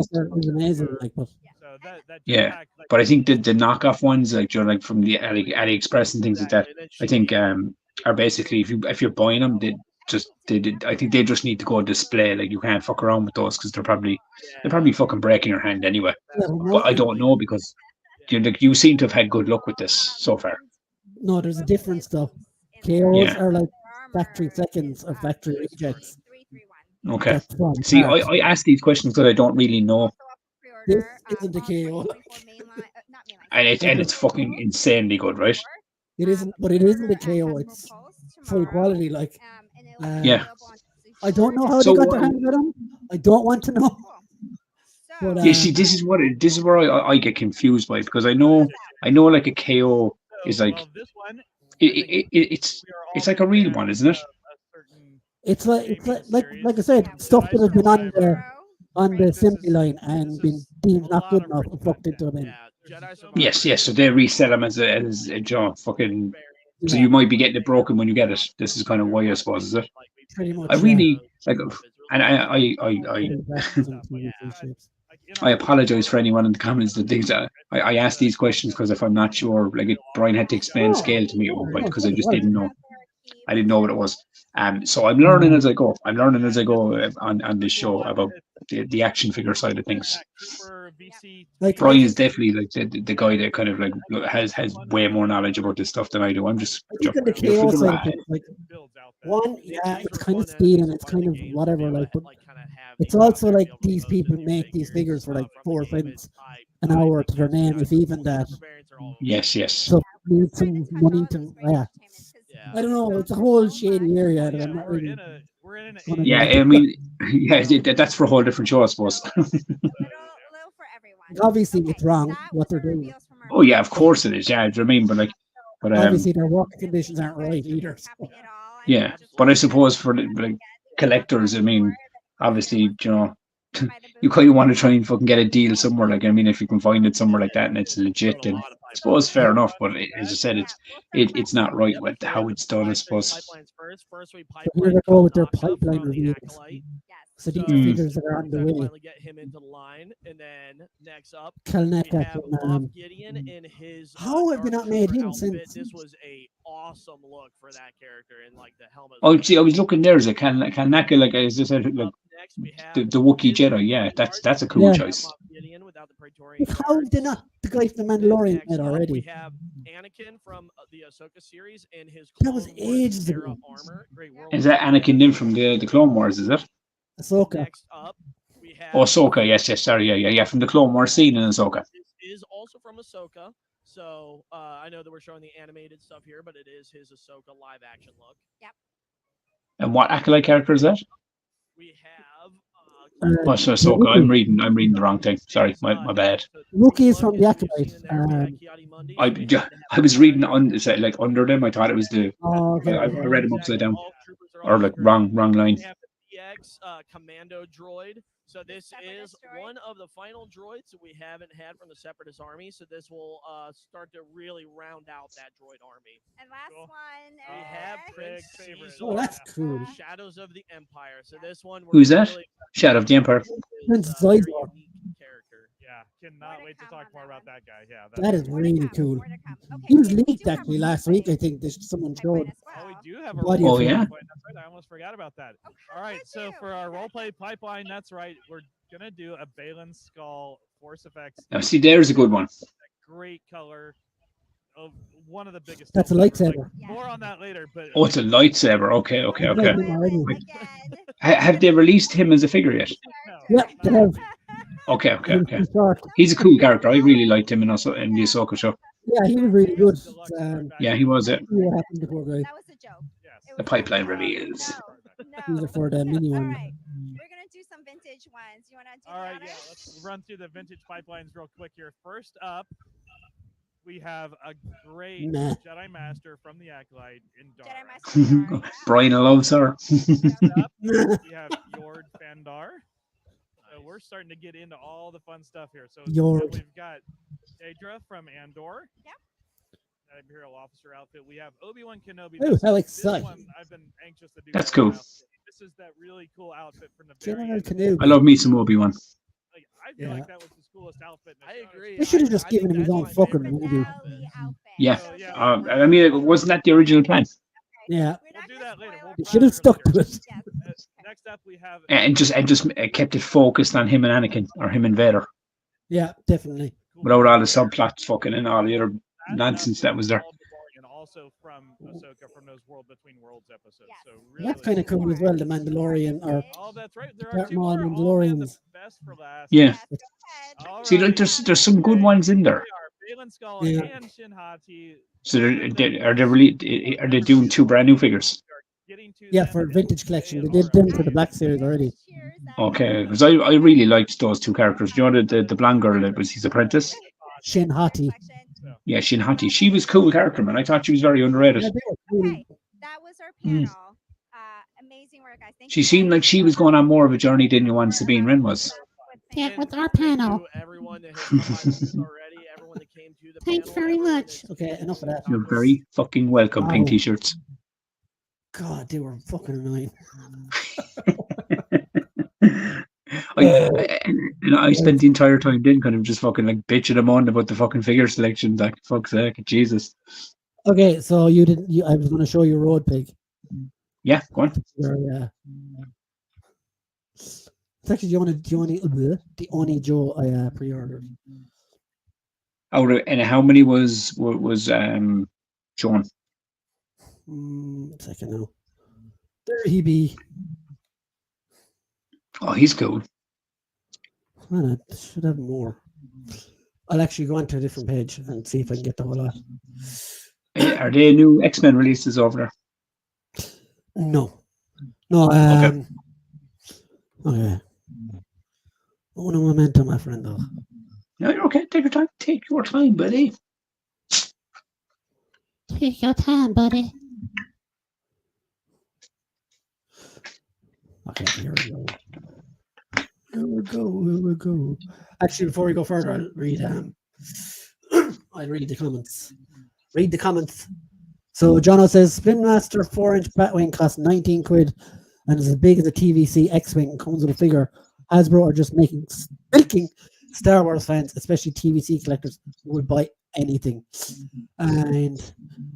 yeah. But I think the knockoff ones, like, you know, like from the AliExpress and things like that, I think are basically if you're buying them, I think they just need to go display. Like, you can't fuck around with those because they're probably fucking breaking your hand anyway. But I don't know because you seem to have had good luck with this so far. No, there's a difference though. KOs are like factory seconds or factory rejects. Okay. See, I ask these questions because I don't really know. This isn't a KO. And it's fucking insanely good, right? It isn't, but it isn't a KO. It's full quality, like. Yeah. I don't know how they got their hands on them. I don't want to know. But, you see, this is where I get confused by, because I know like a KO is like Well, this one, it's like a real one, isn't it? It's like I said, stuff that has been on the assembly line and been deemed not good enough and fucked into them. Yes. So they resell them as a job. Fucking. So you might be getting it broken when you get it. This is kind of why, I suppose, is it? Pretty much. I really like, and I apologize for anyone in the comments that thinks that I ask these questions because if I'm not sure, like Brian had to explain scale to me at one point because I just didn't know. I didn't know what it was. So I'm learning as I go. On this show about the action figure side of things. Brian is definitely like the guy that kind of like has way more knowledge about this stuff than I do. I'm just the KO side of things, like one, yeah, it's kind of speed and it's kind of whatever, like, but it's also like these people make these figures for like 4 cents an hour to their name, if even that. Yes. So need some money to, I don't know. It's a whole shady area that I'm not really. Yeah, I mean, yeah, that's for a whole different show, I suppose. Obviously, it's wrong what they're doing. Oh yeah, of course it is. Yeah, do you know what I mean? But obviously their working conditions aren't right either. So. Yeah, but I suppose for the collectors, I mean, obviously, you know, you kind of want to try and fucking get a deal somewhere. Like, I mean, if you can find it somewhere like that and it's legit, then I suppose fair enough. But as I said, it's not right with how it's done, I suppose. So here they go with their pipeline reveals. So these figures that are on the way. Get him into the line, and then next up, Gideon in his. How have we not made him since? This was a awesome look for that character in like the helmet. Oh, see, I was looking there as a Kanaka, like as I said, like the Wookiee Jedi. Yeah, that's a cool choice. How did not the guy from the Mandalorian met already? We have Anakin from the Ahsoka series in his. That was ages ago. Is that Anakin then from the Clone Wars? Is it? Ahsoka. Next up, we have. Oh, Ahsoka. Yes. Sorry. Yeah. From the Clone Wars scene in Ahsoka. This is also from Ahsoka. So I know that we're showing the animated stuff here, but it is his Ahsoka live action look. Yep. And what Acolyte character is that? We have. So Ahsoka. I'm reading the wrong thing. Sorry, my bad. Wookiee is from the Acolyte. I was reading like under them. I thought it was the. Oh, okay. I read them upside down, or like wrong line. Commando droid. So this is one of the final droids that we haven't had from the Separatist army. So this will start to really round out that droid army. And last one. We have Prince favorite. Oh, that's cool. Shadows of the Empire. So this one. Who's that? Shadow of the Empire. Prince Zydor. Character. Yeah, cannot wait to talk more about that guy. Yeah, That is really cool. He was leaked actually last week. I think someone showed. Oh, we do have a Body Oh, of yeah? That's right. I almost forgot about that. All right, so for our roleplay pipeline, that's right. We're gonna do a Balin Skull Force Effects. Now, see, there's a good one. Great color. Of one of the biggest. That's a lightsaber. More on that later, but Oh, it's a lightsaber. Okay. Already. Have they released him as a figure yet? Yeah, they have. Okay. He's a cool character. I really liked him in the Ahsoka show. Yeah, he was really good. Yeah, he was it. What happened to poor guy? That was a joke. yes. The pipeline reveals. These are for the mini All one. right. We're going to do some vintage ones. You want to do All right, the yeah. honors? Let's run through the vintage pipelines real quick here. First up, we have a great Nah. Jedi Master from the Acolyte in Dar. Jedi Master Yara. Brian loves her. Next up, we have Yord Fandar. So we're starting to get into all the fun stuff here. So Yord. we've got Daedra from Andor. Yep. Imperial Officer outfit. We have Obi-Wan Kenobi. Oh, how This exciting. one I've been anxious to do. That's for a cool. while. This is that really cool outfit from the very General end. Canoe. I love me some Obi-Wan. Like, I feel Yeah. like that was his coolest outfit. in the I show. agree. They should have just I given think him his that's own my fucking favorite movie. Valley outfit. Yeah. So, yeah, I mean, wasn't that the original plan? Yeah. We're we'll not do gonna that later. spoil We'll it. They should have stuck to it. Yes. Next up, we have And just kept it focused on him and Anakin, or him and Vader, Yeah, definitely. without all the subplots fucking and all the other nonsense that was there. And also from Ahsoka from those World Between Worlds episodes. Yes. So really That's kind of cool as well. The Mandalorian, or Oh, that's right. There Darth are two Maul more. Oh, man, the Mandalorians. best for last. Yeah. Yes, go ahead. All See, right. there's some good ones in there. They are Balin Skull Yeah. and Shin Hati. So are they doing 2 brand new figures? Getting to Yeah, them for in vintage collection. They today did them for the Black Series already. Cheers, that Okay, because I really liked those 2 characters. You know the blonde girl that was his apprentice. Shin Hati. collection. Yeah, Shin Hati. She was cool character, man. I thought she was very underrated. Okay, that was our panel. Amazing work, guys. Thank She you seemed like she was going on more of a journey than you want Sabine Wren was. Yeah, with our panel. Everyone that has come by the booth already, everyone that came to the Thanks panel, very much. Okay, enough of that. You're very fucking welcome, pink t-shirts. God, they were fucking annoying. I spent the entire time then kind of just fucking like bitching them on about the fucking figure selection. Like, fuck's sake, Jesus. Okay, so you didn't. I was going to show you Road Pig. Yeah, go on. It's actually the only Joe I pre-ordered. And how many was Sean? Second now. There he be. Oh, he's cool. I should have more. I'll actually go onto a different page and see if I can get the whole lot. Are they new X-Men releases over there? No. Okay. Okay. Oh, no momentum, my friend, though. No, you're okay. Take your time. Take your time, buddy. Take your time, buddy. Okay, here we go. Here we go. Actually, before we go further, I'll read the comments. Read the comments. So Jono says Spin Master 4-inch Batwing costs 19 quid and is as big as a TVC X-Wing and comes with a figure. Hasbro are just milking Star Wars fans, especially TVC collectors, who will buy anything. And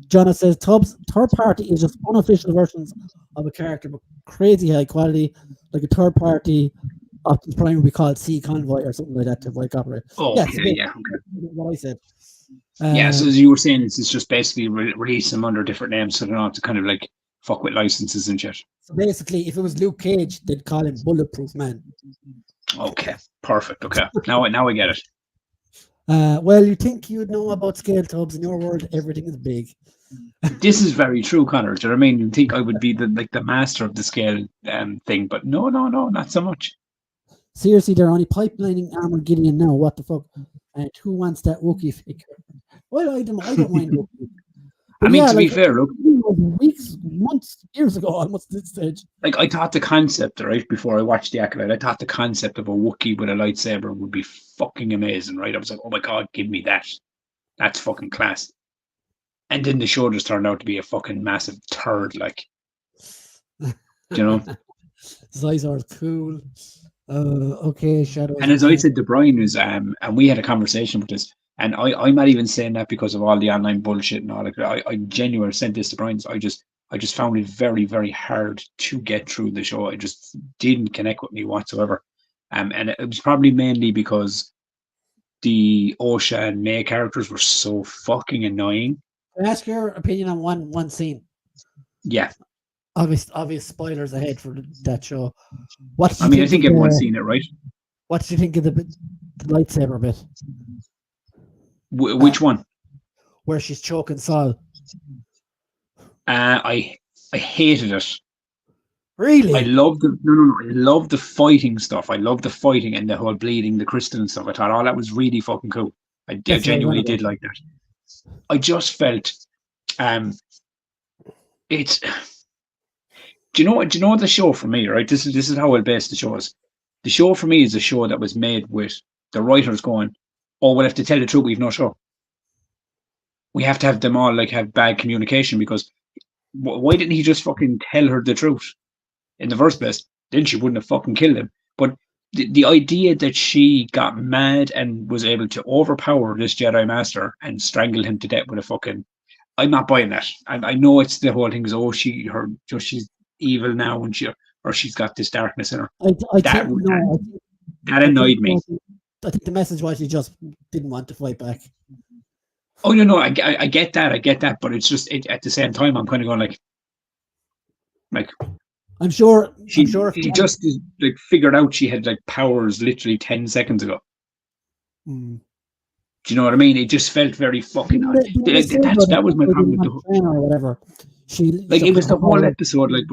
Jono says Tubbs third party is just unofficial versions of a character, but crazy high quality, like a third party Optimus Prime would be called Sea Convoy or something like that to like operate. Oh, yeah, okay, yeah, okay. What I said. Yeah, so as you were saying, it's just basically release them under different names, so they don't have to kind of like fuck with licenses and shit. So basically, if it was Luke Cage, they'd call him Bulletproof Man. Okay, perfect. Okay, now I get it. Well, you think you'd know about scale, Tubbs. In your world, everything is big. This is very true, Connor. Do you know what I mean? You think I would be the master of the scale thing, but no, not so much. Seriously, they're only pipelining Armored Gideon now. What the fuck? And who wants that Wookiee figure? Well, I don't mind Wookiee. I mean, to be fair, look, weeks, months, years ago, almost at this stage. Like, I thought the concept, right, before I watched the Acolyte, I thought the concept of a Wookiee with a lightsaber would be fucking amazing, right? I was like, oh my god, give me that. That's fucking class. And then the show just turned out to be a fucking massive turd, like, you know? Zizar's cool. Okay, Shadow. And as I said to Brian, is and we had a conversation with this, and I'm not even saying that because of all the online bullshit and all that. I genuinely sent this to Brian. I just found it very, very hard to get through the show. It just didn't connect with me whatsoever. And it was probably mainly because the Osha and May characters were so fucking annoying. Can I ask your opinion on one scene? Yeah. Obvious spoilers ahead for that show. I think everyone's seen it, right? What did you think of the lightsaber bit? Which one? Where she's choking Saul. I hated it. Really? I love I love the fighting stuff. I love the fighting and the whole bleeding the crystal and stuff. I thought, oh, that was really fucking cool. I genuinely did like that. I just felt it's do you know what the show for me, right? This is how I'll base the show is. The show for me is a show that was made with the writers going, oh, we'll have to tell the truth, we've no show. We have to have them all like have bad communication because why didn't he just fucking tell her the truth in the first place? Then she wouldn't have fucking killed him. But the idea that she got mad and was able to overpower this Jedi Master and strangle him to death with a fucking, I'm not buying that. I know it's the whole thing is, oh, she's evil now and she's got this darkness in her. That annoyed me. I think the message was she just didn't want to fight back. Oh no, I get that, but it's just at the same time I'm kind of going like I'm sure she just like figured out she had like powers literally 10 seconds ago. Mm. Do you know what I mean? It just felt very fucking odd. That was my problem with the whole or whatever. It was the whole episode, like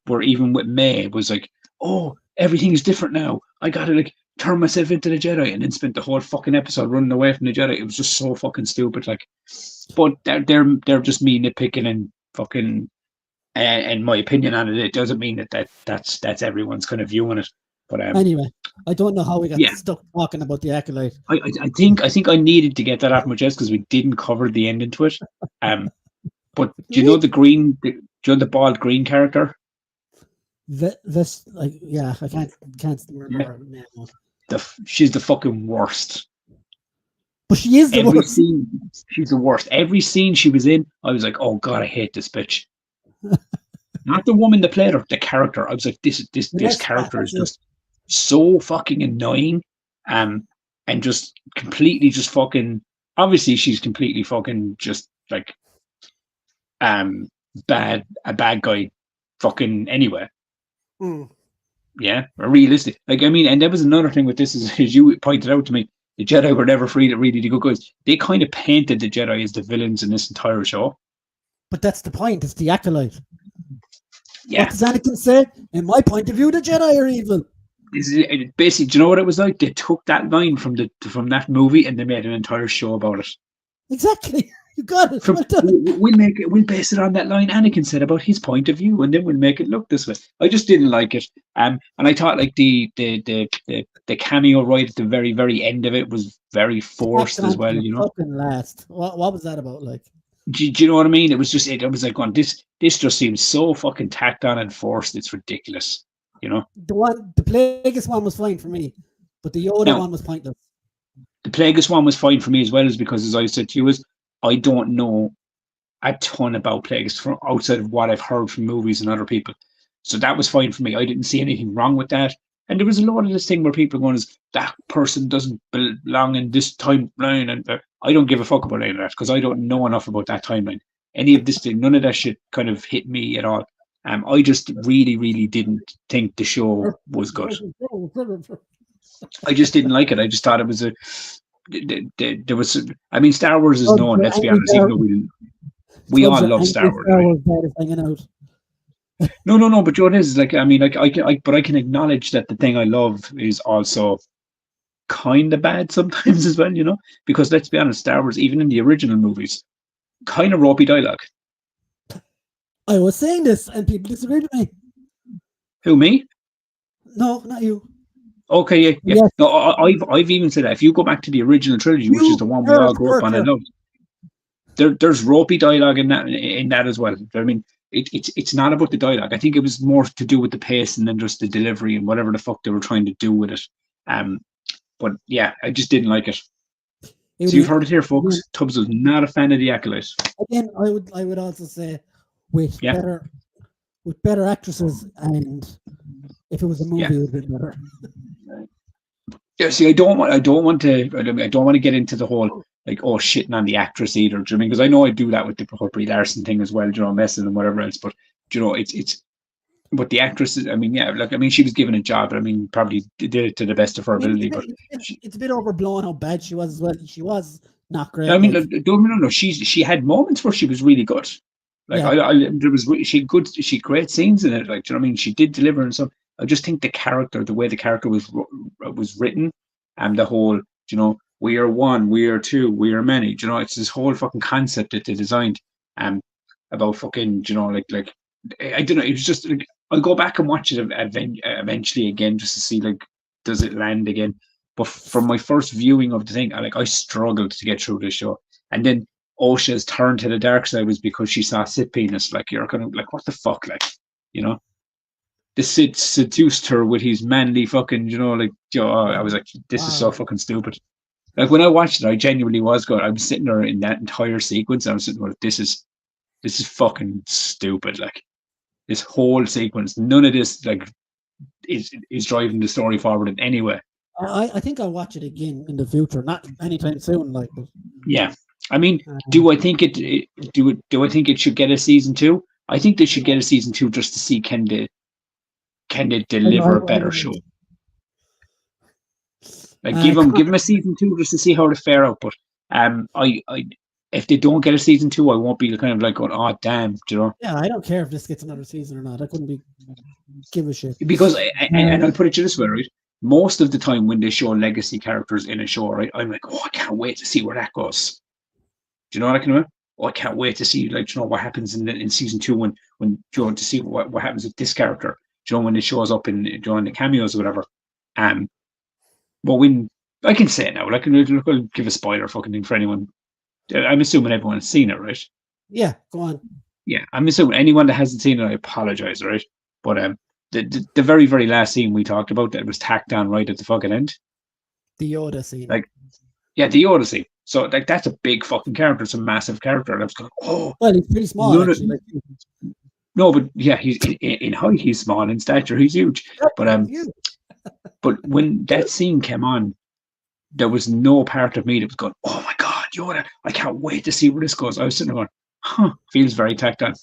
we're even with May, it was like, oh, everything's different now. I gotta like turn myself into the Jedi, and then spent the whole fucking episode running away from the Jedi. It was just so fucking stupid. Like, but they're just me nitpicking and fucking. And my opinion on it, it doesn't mean that's everyone's kind of view on it. But anyway, I don't know how we got stuck talking about the Acolyte. I think I needed to get that off my chest because we didn't cover the ending to it. But do you know the bald green character? This I can't remember her name. She's the fucking worst. But she is the worst. She's the worst. Every scene she was in, I was like, oh god, I hate this bitch. Not the woman that played her, the character. I was like, this character is just so fucking annoying, and just completely just fucking. Obviously, she's completely fucking just like a bad guy, fucking anyway. Yeah, realistic. Like, I mean, and there was another thing with this, as you pointed out to me, the Jedi were never free to really the good guys. They kind of painted the Jedi as the villains in this entire show. But that's the point. It's the Acolyte. Yeah. What does Anakin say? In my point of view, the Jedi are evil. Basically, do you know what it was like? They took that line from that movie and they made an entire show about it. Exactly. You got it. We'll base it on that line Anakin said about his point of view, and then we'll make it look this way. I just didn't like it. And I thought like the cameo right at the very, very end of it was very forced as well, you know. Fucking last. What was that about? Like, do you know what I mean? It was just I was like, this just seems so fucking tacked on and forced. It's ridiculous, you know. The Plagueis one was fine for me, but the Yoda one was pointless. The Plagueis one was fine for me as well, is because, as I said to you, I don't know a ton about Plagueis from outside of what I've heard from movies and other people. So that was fine for me. I didn't see anything wrong with that. And there was a lot of this thing where people are going, that person doesn't belong in this timeline. And I don't give a fuck about any of that because I don't know enough about that timeline. Any of this thing, none of that shit kind of hit me at all. I just really, really didn't think the show was good. I just didn't like it. I just thought it was there was. I mean, Star Wars is known. Let's be honest. Even though we all love Star Wars. No. But Joe, it is like, I mean, but I can acknowledge that the thing I love is also kind of bad sometimes as well. You know, because let's be honest, Star Wars, even in the original movies, kind of ropey dialogue. I was saying this, and people disagreed with me. Who, me? No, not you. Okay, yeah. Yes. No, I've even said that if you go back to the original trilogy, which is the one we all grew up on and loved, there's ropey dialogue in that as well. I mean, it's not about the dialogue. I think it was more to do with the pace and then just the delivery and whatever the fuck they were trying to do with it. But yeah, I just didn't like it. So you've heard it here, folks. Tubbs was not a fan of the Acolyte. Again, I would also say with better actresses, and if it was a movie, it would have been better. Yeah, see, I don't want to get into the whole like, oh, shitting on the actress either. Do you know what I mean? Because I know I do that with the Brie Larson thing as well, you know, messing and whatever else. But you know, it's but the actress, I mean, yeah, like, I mean, she was given a job, but I mean, probably did it to the best of her ability. But it's a bit overblown how bad she was as well. She was not great. I mean, no, she had moments where she was really good. Like, yeah. She had great scenes in it. Like, do you know what I mean? She did deliver and some. I just think the way the character was written, and the whole, you know, we are one, we are two, we are many. You know, it's this whole fucking concept that they designed, about fucking, you know, like I don't know. It was just like, I'll go back and watch it eventually again just to see, like, does it land again. But from my first viewing of the thing, I struggled to get through this show. And then Osha's turn to the dark side was because she saw Sith penis. Like, you're kind of like, what the fuck, like, you know? The Sith seduced her with his manly fucking, you know, like, you know, I was like, this is so fucking stupid. Like, when I watched it, I genuinely was good. I was sitting there in that entire sequence. I was sitting there, this is fucking stupid. Like, this whole sequence, none of this, like, is driving the story forward in any way. I think I'll watch it again in the future, not anytime soon. Like, but... yeah, I mean, do I think it should get a season 2? I think they should get a season 2 just to see can they deliver a better show. Like, give them a season 2 just to see how they fare out. But if they don't get a season 2, I won't be kind of like going, oh damn, you know. Yeah, I don't care if this gets another season or not. I couldn't give a shit. Because and I'll put it to this way, right? most of the time when they show legacy characters in a show, right, I'm like, oh, I can't wait to see where that goes. Do you know what I can do? Oh, I can't wait to see, like, you know, what happens in season 2 when you know, to see what happens with this character. Do you know, when it shows up in the cameos or whatever. But when I can say it now, like, I'll give a spoiler fucking thing for anyone. I'm assuming everyone has seen it, right? Yeah, go on. Yeah, I'm assuming anyone that hasn't seen it, I apologize, right? But the very, very last scene we talked about that was tacked on right at the fucking end. The Yoda scene. Like, yeah, the Yoda scene. So, like, that's a big fucking character. It's a massive character. And I was going, oh. Well, he's pretty small, actually. No, but yeah, he's in height, he's small. In stature, he's huge. But but when that scene came on, there was no part of me that was going, oh my God, Yoda, I can't wait to see where this goes. I was sitting there going, feels very tacked on.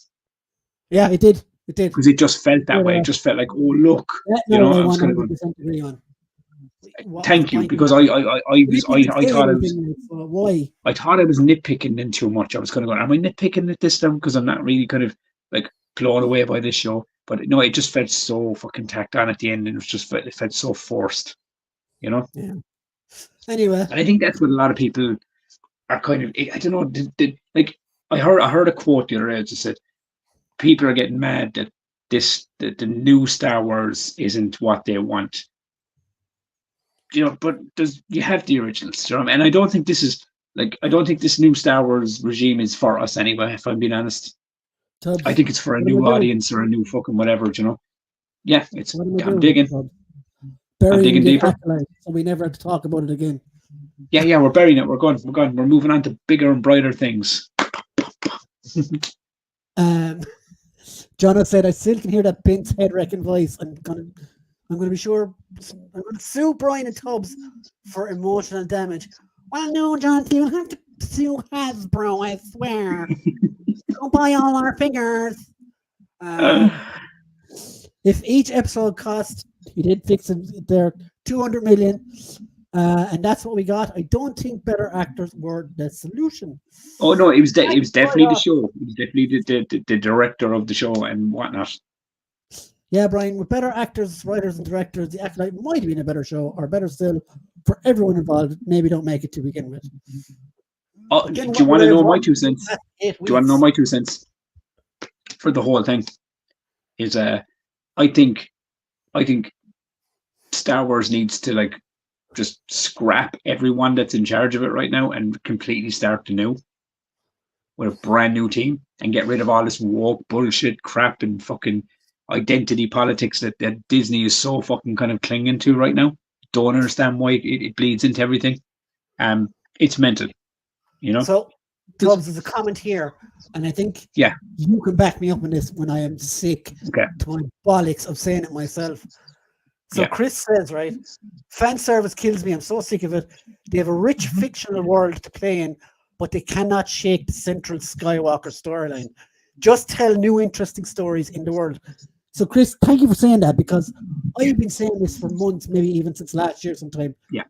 Yeah, it did. It did. Because it just felt that way. It just felt like, oh, look. Yeah, you know, I was going to go, agree on. Thank you, because I thought I was. Why? I thought I was nitpicking in too much. I was kind of going, am I nitpicking at this time? Because I'm not really kind of like blown away by this show. But no, it just felt so fucking tacked on at the end, and it felt so forced, you know. Yeah. Anyway, and I think that's what a lot of people are kind of. I don't know. Like I heard a quote the other day that said, people are getting mad that the new Star Wars isn't what they want. You know, but you have the originals, you know? And I don't think this is I don't think this new Star Wars regime is for us anyway, if I'm being honest. Tubbs, I think it's for a new audience or a new fucking whatever, you know. Yeah, I'm digging. I'm digging deeper. So we never have to talk about it again. Yeah, we're burying it. We're gone. We're moving on to bigger and brighter things. John said, I still can hear that Vince head-wrecking voice. I'm gonna be sure. I'm gonna sue Brian and Tubbs for emotional damage. Well, no, Jonathan, you'll have to sue Hasbro, I swear. Don't buy all our figures. If each episode cost, he did fix it there, 200 million, and that's what we got. I don't think better actors were the solution. Oh no, it was definitely the show. It was definitely the director of the show and whatnot. Yeah, Brian, with better actors, writers, and directors, the Acolyte might have been a better show, or better still, for everyone involved. Maybe don't make it to begin with. Oh, do you want to know my 2 cents? Do you want to know my 2 cents for the whole thing? Is I think Star Wars needs to just scrap everyone that's in charge of it right now and completely start anew with a brand new team and get rid of all this woke bullshit crap and fucking identity politics that Disney is so fucking kind of clinging to right now. Don't understand why it bleeds into everything. It's mental, you know. So, Tubbs, there's a comment here, and I think you can back me up on this when I am sick to my bollocks of saying it myself. So Chris says, right, fan service kills me. I'm so sick of it. They have a rich fictional world to play in, but they cannot shake the central Skywalker storyline. Just tell new interesting stories in the world. So, Chris, thank you for saying that, because I've been saying this for months, maybe even since last year sometime. Yeah.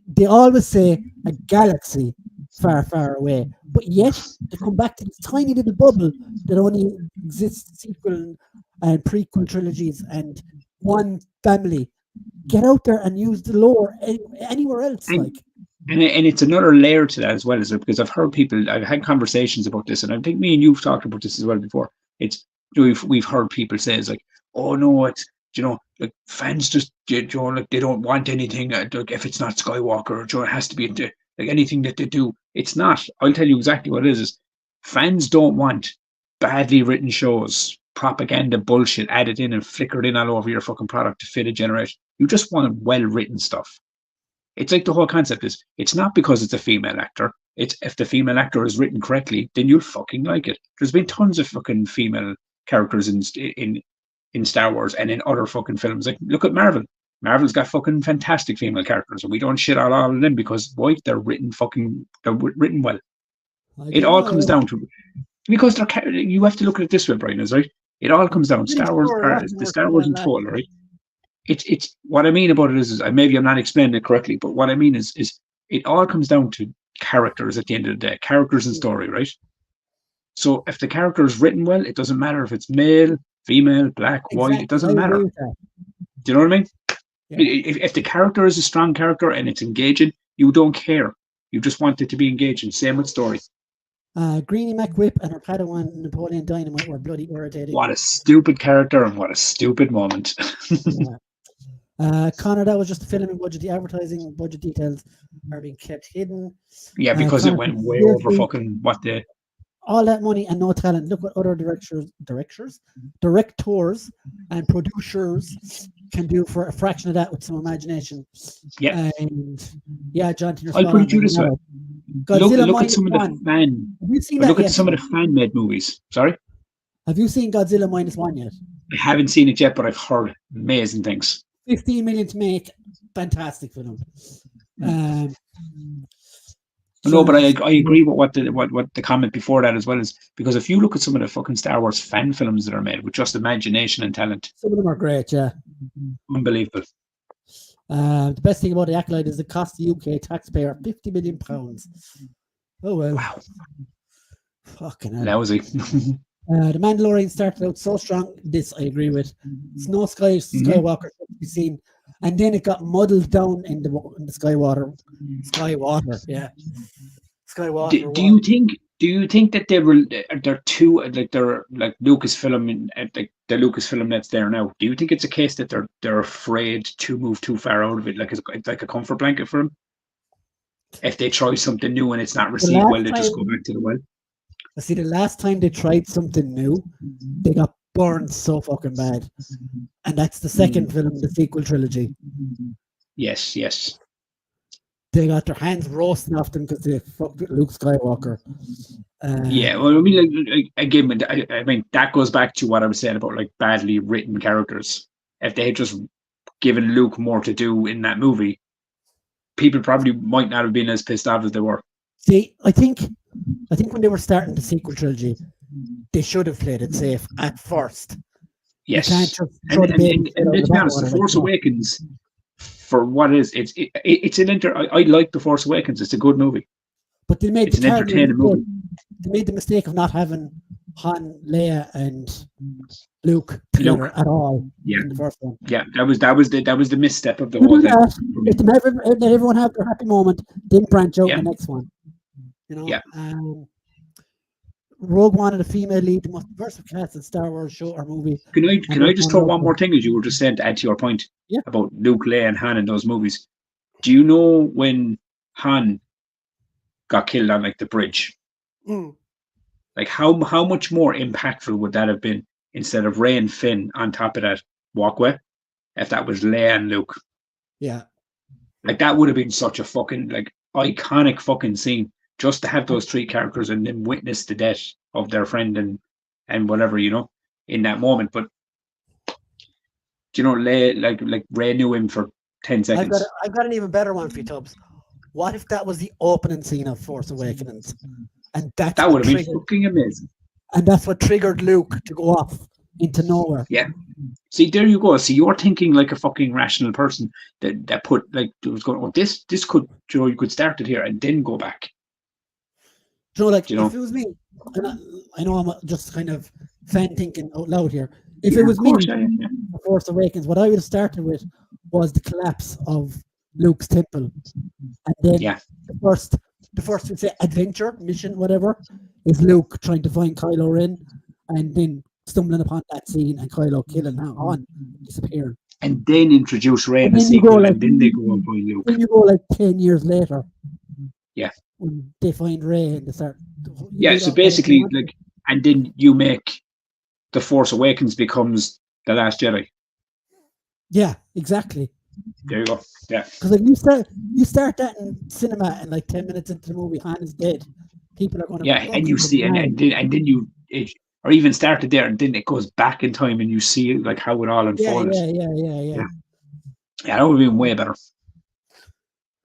They always say a galaxy far, far away, but yet they come back to this tiny little bubble that only exists sequel and prequel trilogies and one family. Get out there and use the lore anywhere else. And it's another layer to that as well, is it? Because I've heard people, I've had conversations about this, and I think me and you've talked about this as well before. It's we've heard people say it's like, oh no, it's like fans just like they don't want anything like if it's not Skywalker, it has to be like anything that they do. It's not. I'll tell you exactly what it is fans don't want badly written shows, propaganda bullshit added in and flickered in all over your fucking product to fit a generation. You just want well written stuff. It's like the whole concept is, it's not because it's a female actor. It's if the female actor is written correctly, then you'll fucking like it. There's been tons of fucking female characters in Star Wars and in other fucking films. Like, look at Marvel. Marvel's got fucking fantastic female characters, and we don't shit on all of them because they're written well. It all comes down to, because you have to look at it this way, Brian, is right. It all comes down Star Wars, the Star Wars in total, right? It's what I mean about it is maybe I'm not explaining it correctly, but what I mean is it all comes down to characters at the end of the day, characters and story, right? So if the character is written well, it doesn't matter if it's male, female, black, white, it doesn't matter. Do you know what I mean? Yeah. If the character is a strong character and it's engaging, you don't care. You just want it to be engaging. Same with story. Greenie McWhip and her Padawan Napoleon Dynamite were bloody irritating. What a stupid character and what a stupid moment. Yeah. Connor, that was just the filming budget. The advertising budget details are being kept hidden. Yeah, because Connor, it went way over fucking what the... All that money and no talent. Look what other directors and producers can do for a fraction of that with some imagination. Yeah. And yeah, Jonathan, I'll put it to you this way. Look at some of the fan. Have you seen that Look yet? at some of the fan-made movies. Sorry? Have you seen Godzilla -1 yet? I haven't seen it yet, but I've heard amazing things. 15 million to make. Fantastic film. No, but I agree with what the comment before that as well is, because if you look at some of the fucking Star Wars fan films that are made with just imagination and talent, some of them are great, yeah. Unbelievable. The best thing about the Acolyte is it cost the UK taxpayer £50 million. Oh well. Wow. Fucking hell. Lousy. The Mandalorian started out so strong. This I agree with. Snow Skywalker to be seen, and then it got muddled down in the Skywalker. Yeah. Skywalker. Do you think that they're too they're like Lucasfilm and like the Lucasfilm that's there now? Do you think it's a case that they're afraid to move too far out of it, like it's like a comfort blanket for them? If they try something new and it's not received well, they just go back to the well. I see. The last time they tried something new, they got burned so fucking bad, and that's the second film, the sequel trilogy. Yes. They got their hands roasting off them because they fucked with Luke Skywalker. Yeah, well, I mean, like, again, I mean that goes back to what I was saying about like badly written characters. If they had just given Luke more to do in that movie, people probably might not have been as pissed off as they were. See, I think when they were starting the sequel trilogy, they should have played it safe at first. Yes, you can't just and let's be honest, The Force Awakens, for what it is, it's an I like The Force Awakens. It's a good movie. But they made it's an entertaining movie. They made the mistake of not having Han, Leia, and Luke together at all. Yeah, in the first one. Yeah, that was the misstep of the whole thing. Let everyone have their happy moment, then branch out in the next one. You know. Yeah. Rogue One and a female lead, the most versatile cast in Star Wars show or movie. Can I just throw one more thing, as you were just saying, to add to your point about Luke, Leia, and Han in those movies? Do you know when Han got killed on like the bridge? Like how much more impactful would that have been instead of Rey and Finn on top of that walkway, if that was Leia and Luke? Yeah. Like that would have been such a fucking like iconic fucking scene, just to have those three characters and then witness the death of their friend and whatever, you know, in that moment. But you know, Leia, like Rey knew him for 10 seconds. I've got an even better one for you, Tubbs. What if that was the opening scene of Force Awakens? And that would have been fucking amazing. And that's what triggered Luke to go off into nowhere. Yeah. See, there you go. See, you're thinking like a fucking rational person that put like was going. Oh, this could, you know, you could start it here and then go back. You know, like if it was me, and I know I'm just kind of fan thinking out loud here. If it was me, The Force Awakens, what I would have started with was the collapse of Luke's temple, and then the first we'd say adventure mission, whatever, is Luke trying to find Kylo Ren, and then stumbling upon that scene and Kylo killing Han, disappearing. And then introduce Rey in the sequel, and then they go and find Luke. Then you go like 10 years later. Yeah. When they find Rey and they start. Yeah, so basically, like, and then you make The Force Awakens becomes The Last Jedi. Yeah, exactly. There you go. Yeah. Because if you start that in cinema and like 10 minutes into the movie, Han is dead. People are going to. Yeah, and you see, and then you, or even started there, and then it goes back in time, and you see like how it all unfolded. Yeah, that would have been way better.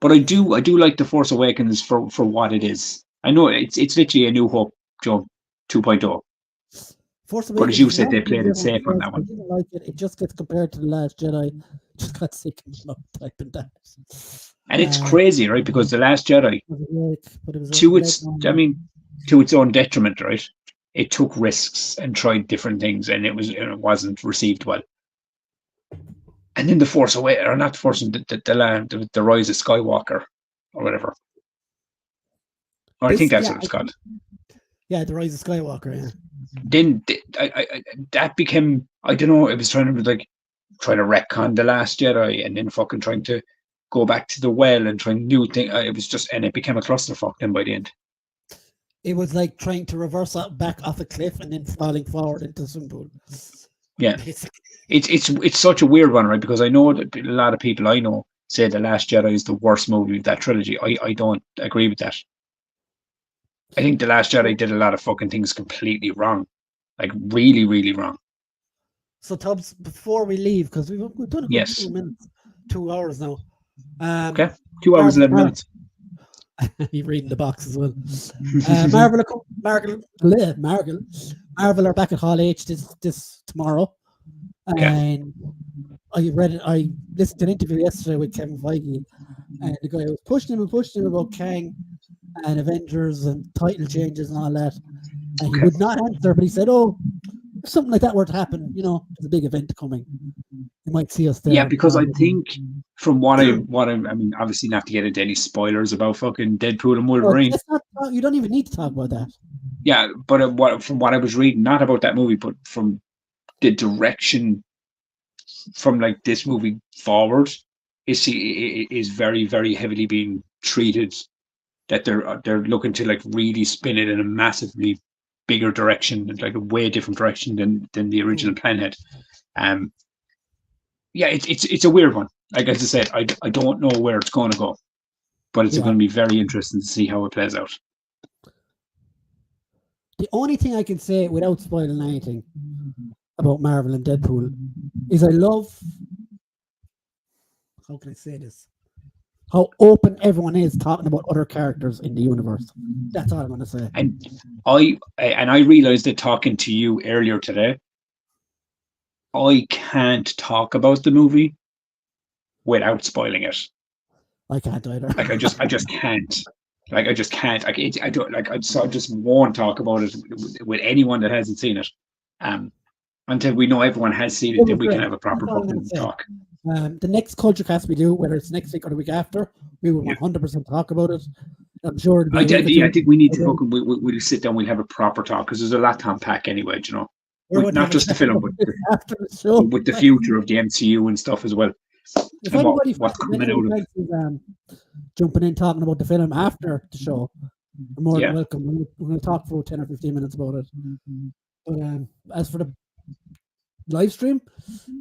But I do like The Force Awakens for what it is. I know it's literally A New Hope, Joe, 2.0. But as you said, they played it safe on that one. I didn't like it. It just gets compared to The Last Jedi. Just got sick of typing that. And it's crazy, right? Because The Last Jedi, to its own detriment, right? It took risks and tried different things, and it wasn't received well. And then the Force Away, or not the Force, the Rise of Skywalker, or whatever. Or I think that's what it's called. Yeah, the Rise of Skywalker. Yeah. Then that became, I don't know, it was trying to retcon the Last Jedi, and then fucking trying to go back to the well and trying new things. It was just, and it became a clusterfuck then by the end. It was like trying to reverse back off a cliff and then falling forward into some pool. Yeah, it's such a weird one, right? Because I know that a lot of people I know say The Last Jedi is the worst movie of that trilogy. I don't agree with that. I think The Last Jedi did a lot of fucking things completely wrong, like really, really wrong. So Tubbs, before we leave, because we've done a good 2 minutes, 2 hours now. Okay, 2 hours 11 minutes. You're reading the box as well. Marvel are back at Hall H this tomorrow. And I listened to an interview yesterday with Kevin Feige, and the guy was pushing him about Kang and Avengers and title changes and all that. And he would not answer, but he said, "Oh, if something like that were to happen, you know, there's a big event coming. You might see us there." Yeah, because I think from what I mean, obviously not to get into any spoilers about fucking Deadpool and Wolverine. You don't even need to talk about that. Yeah, but from what I was reading, not about that movie, but from the direction from like this movie forward, is very, very heavily being treated. That they're looking to like really spin it in a massively bigger direction, like a way different direction than the original plan had. Yeah, it's a weird one. Like as I said, I don't know where it's going to go, but it's going to be very interesting to see how it plays out. The only thing I can say without spoiling anything about Marvel and Deadpool is I love, how can I say this? How open everyone is talking about other characters in the universe. That's all I'm going to say. And I realized that talking to you earlier today, I can't talk about the movie without spoiling it. I can't either. Like I just can't. Like I just can't. I don't like. I just won't talk about it with anyone that hasn't seen it. Until we know everyone has seen it, then we can have a proper fucking talk. The next Culture Cast we do, whether it's next week or the week after, we will 100% talk about it. I'm sure. I think we need to fucking we'll sit down. We'll have a proper talk because there's a lot to unpack anyway. You know, not just the film, but after the show, with the future of the MCU and stuff as well. If anybody jumping in talking about the film after the show, you're more than welcome. We're going to talk for 10 or 15 minutes about it. But as for the live stream,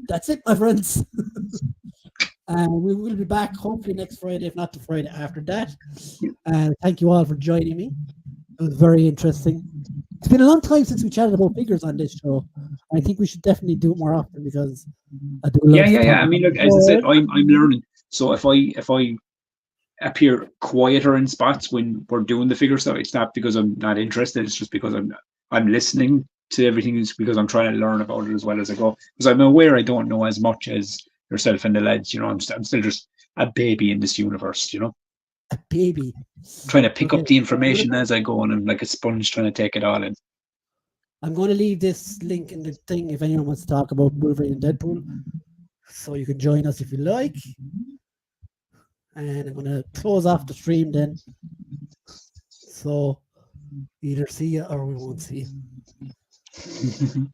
that's it, my friends. We will be back hopefully next Friday, if not the Friday after that. Thank you all for joining me. It was very interesting. It's been a long time since we chatted about figures on this show. I think we should definitely do it more often because I do. I mean, look, as I said, I'm learning. So if I appear quieter in spots when we're doing the figure stuff, it's not because I'm not interested. It's just because I'm listening to everything. It's because I'm trying to learn about it as well as I go. Because I'm aware I don't know as much as yourself and the lads. You know, I'm still just a baby in this universe. You know. A baby. Trying to pick up the information as I go, and I'm like a sponge trying to take it all in. I'm going to leave this link in the thing if anyone wants to talk about Wolverine and Deadpool. So you can join us if you like. And I'm going to close off the stream then. So either see you or we won't see you.